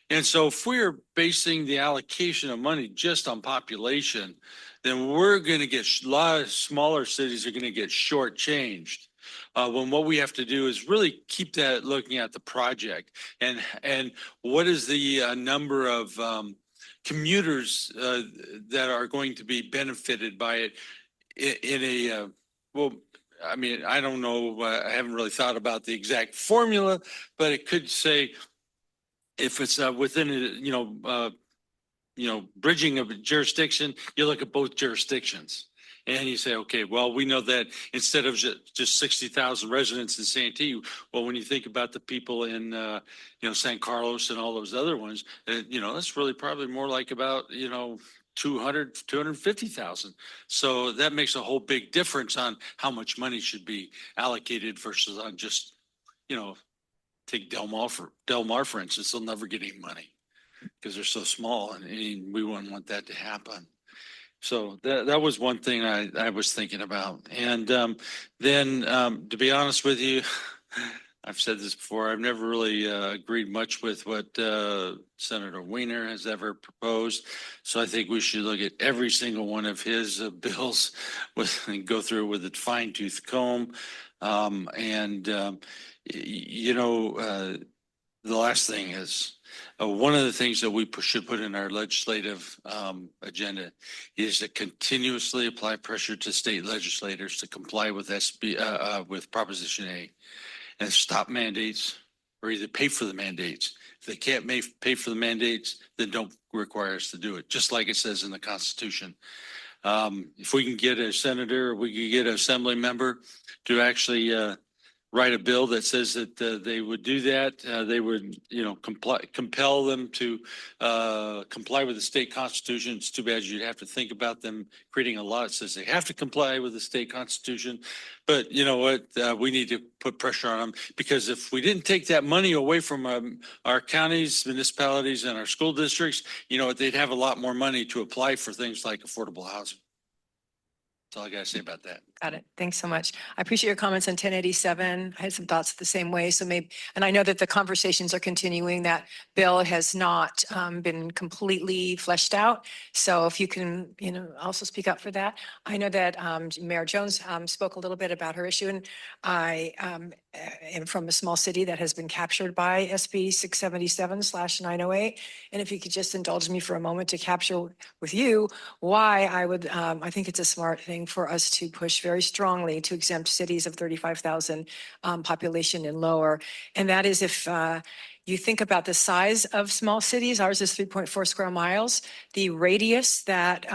And so if we're basing the allocation of money just on population, then we're going to get a lot of smaller cities are going to get shortchanged. When what we have to do is really keep that looking at the project and what is the number of commuters that are going to be benefited by it in a well, I mean, I don't know, I haven't really thought about the exact formula, but it could say if it's within a bridging of a jurisdiction, you look at both jurisdictions. And you say, okay, well, we know that instead of just 60,000 residents in Santee, well, when you think about the people in, San Carlos and all those other ones, that's really probably more like about, 250,000. So that makes a whole big difference on how much money should be allocated versus on just, take Del Mar, for instance, they'll never get any money because they're so small, and we wouldn't want that to happen. So that was one thing I was thinking about. And then to be honest with you, I've said this before, I've never really agreed much with what Senator Weiner has ever proposed. So I think we should look at every single one of his bills and go through with a fine-tooth comb. The last thing is, one of the things that we should put in our legislative agenda is to continuously apply pressure to state legislators to comply with with Proposition A, and stop mandates or either pay for the mandates. If they can't pay for the mandates, then don't require us to do it, just like it says in the Constitution. If we can get a senator, or we can get an assembly member to actually write a bill that says that they would do that, they would, compel them to comply with the state constitution. It's too bad you'd have to think about them creating a law that says they have to comply with the state constitution. But you know what? We need to put pressure on them, because if we didn't take that money away from our counties, municipalities, and our school districts, they'd have a lot more money to apply for things like affordable housing. That's all I got to say about that. Got it. Thanks so much. I appreciate your comments on 1087. I had some thoughts the same way. So maybe, and I know that the conversations are continuing. That bill has not been completely fleshed out. So if you can, also speak up for that. I know that Mayor Jones spoke a little bit about her issue, and I am from a small city that has been captured by SB 677/908. And if you could just indulge me for a moment to capture with you why I think it's a smart thing for us to push very strongly to exempt cities of 35,000 population and lower. And that is if you think about the size of small cities, ours is 3.4 square miles. The radius that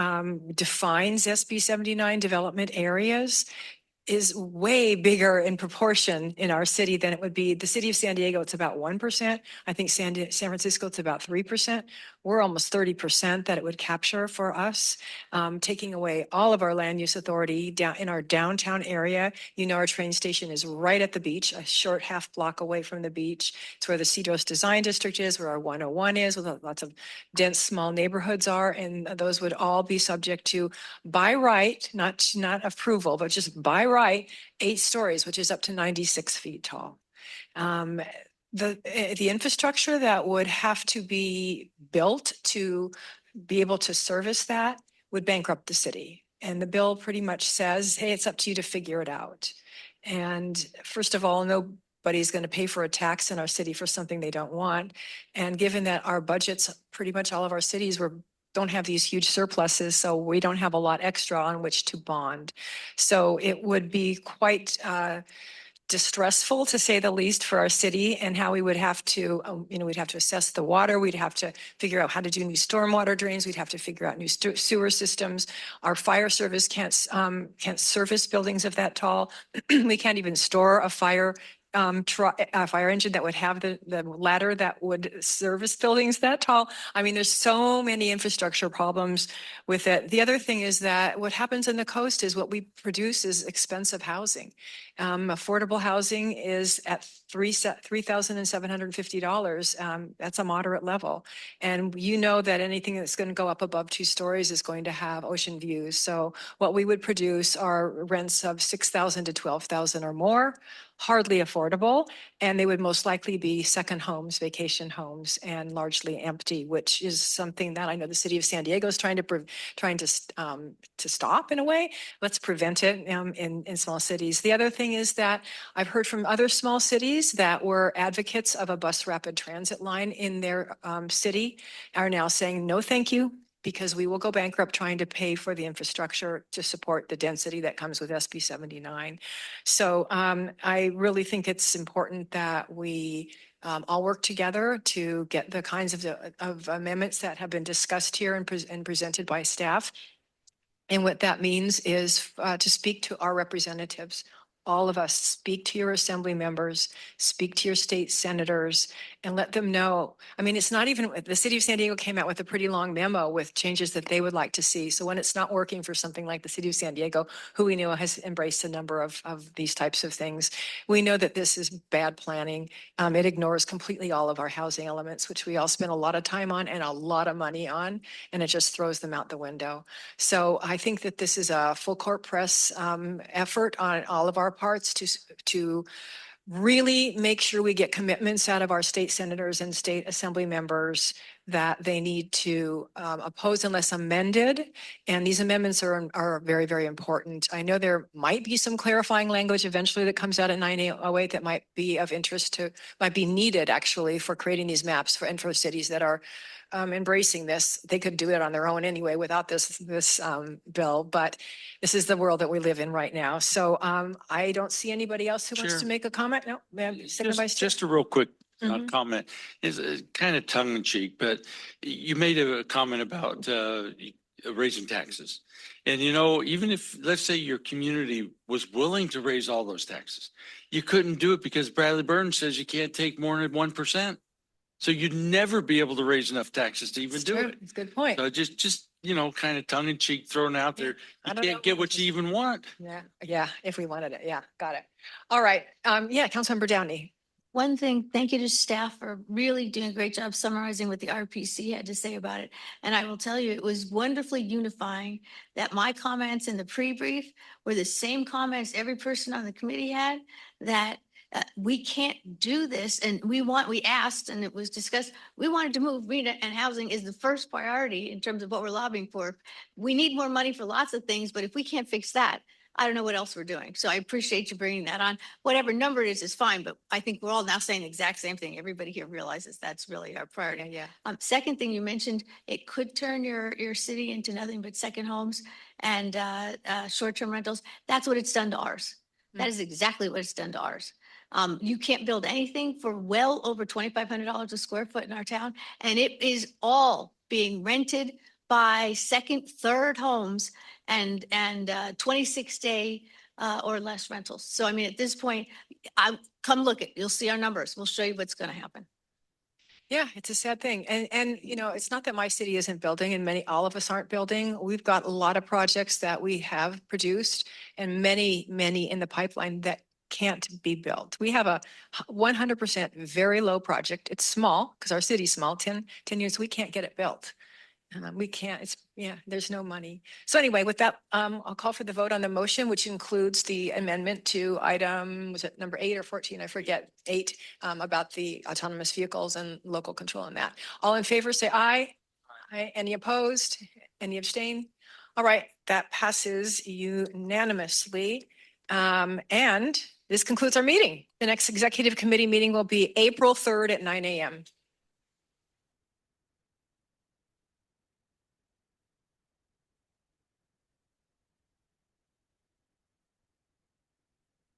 defines SB 79 development areas is way bigger in proportion in our city than it would be. The city of San Diego, it's about 1%. I think San Francisco, it's about 3%. We're almost 30% that it would capture for us, taking away all of our land use authority down in our downtown area. Our train station is right at the beach, a short half block away from the beach. It's where the Cedros Design District is, where our 101 is, where lots of dense small neighborhoods are. And those would all be subject to, by right, not approval, but just by right, 8 stories, which is up to 96 feet tall. The infrastructure that would have to be built to be able to service that would bankrupt the city. And the bill pretty much says, hey, it's up to you to figure it out. And first of all, nobody's going to pay for a tax in our city for something they don't want. And given that our budgets, pretty much all of our cities don't have these huge surpluses, so we don't have a lot extra on which to bond. So it would be quite distressful, to say the least, for our city, and how we would have to, we'd have to assess the water. We'd have to figure out how to do new stormwater drains. We'd have to figure out new sewer systems. Our fire service can't service buildings of that tall. We can't even store a fire engine that would have the ladder that would service buildings that tall. I mean, there's so many infrastructure problems with it. The other thing is that what happens in the coast is what we produce is expensive housing. Affordable housing is at $3,750. That's a moderate level. And that anything that's going to go up above 2 stories is going to have ocean views. So what we would produce are rents of $6,000 to $12,000 or more, hardly affordable, and they would most likely be second homes, vacation homes, and largely empty, which is something that I know the city of San Diego is trying to stop in a way. Let's prevent it in small cities. The other thing is that I've heard from other small cities that were advocates of a bus rapid transit line in their city are now saying, no, thank you, because we will go bankrupt trying to pay for the infrastructure to support the density that comes with SB 79. So I really think it's important that we all work together to get the kinds of amendments that have been discussed here and presented by staff. And what that means is to speak to our representatives. All of us, speak to your assembly members, speak to your state senators, and let them know. I mean, it's not even, the city of San Diego came out with a pretty long memo with changes that they would like to see. So when it's not working for something like the city of San Diego, who we know has embraced a number of these types of things, we know that this is bad planning. It ignores completely all of our housing elements, which we all spend a lot of time on and a lot of money on, and it just throws them out the window. So I think that this is a full court press effort on all of our parts to really make sure we get commitments out of our state senators and state assembly members that they need to oppose unless amended. And these amendments are very, very important. I know there might be some clarifying language eventually that comes out at 9808 that might be of interest might be needed actually for creating these maps for cities that are embracing this. They could do it on their own anyway without this bill, but this is the world that we live in right now. So I don't see anybody else who wants to make a comment. No, ma'am, Second Vice Chair. Just a real quick comment. Is kind of tongue in cheek, but you made a comment about raising taxes. And even if, let's say, your community was willing to raise all those taxes, you couldn't do it because Bradley Burns says you can't take more than 1%. So you'd never be able to raise enough taxes to even do it. It's a good point. So just kind of tongue in cheek thrown out there. You can't get what you even want. Yeah, if we wanted it. Yeah, got it. All right. Yeah, Councilmember Downey. One thing, thank you to staff for really doing a great job summarizing what the RPC had to say about it. And I will tell you, it was wonderfully unifying that my comments in the pre-brief were the same comments every person on the committee had, that we can't do this. And we asked, and it was discussed, we wanted to move RENA, and housing is the first priority in terms of what we're lobbying for. We need more money for lots of things, but if we can't fix that, I don't know what else we're doing. So I appreciate you bringing that on. Whatever number it is fine, but I think we're all now saying the exact same thing. Everybody here realizes that's really our priority. Yeah. Second thing you mentioned, it could turn your city into nothing but second homes and short-term rentals. That's what it's done to ours. That is exactly what it's done to ours. You can't build anything for well over $2,500 a square foot in our town, and it is all being rented by second, third homes and 26-day or less rentals. So I mean, at this point, come look at, you'll see our numbers. We'll show you what's going to happen. Yeah, it's a sad thing. And it's not that my city isn't building and all of us aren't building. We've got a lot of projects that we have produced and many in the pipeline that can't be built. We have a 100% very low project. It's small because our city's small, 10 years, we can't get it built. We can't, there's no money. So anyway, with that, I'll call for the vote on the motion, which includes the amendment to item, was it number 8 or 14? I forget, 8, about the autonomous vehicles and local control on that. All in favor, say aye. Aye. Any opposed? Any abstain? All right, that passes unanimously. And this concludes our meeting. The next executive committee meeting will be April 3rd at 9 a.m.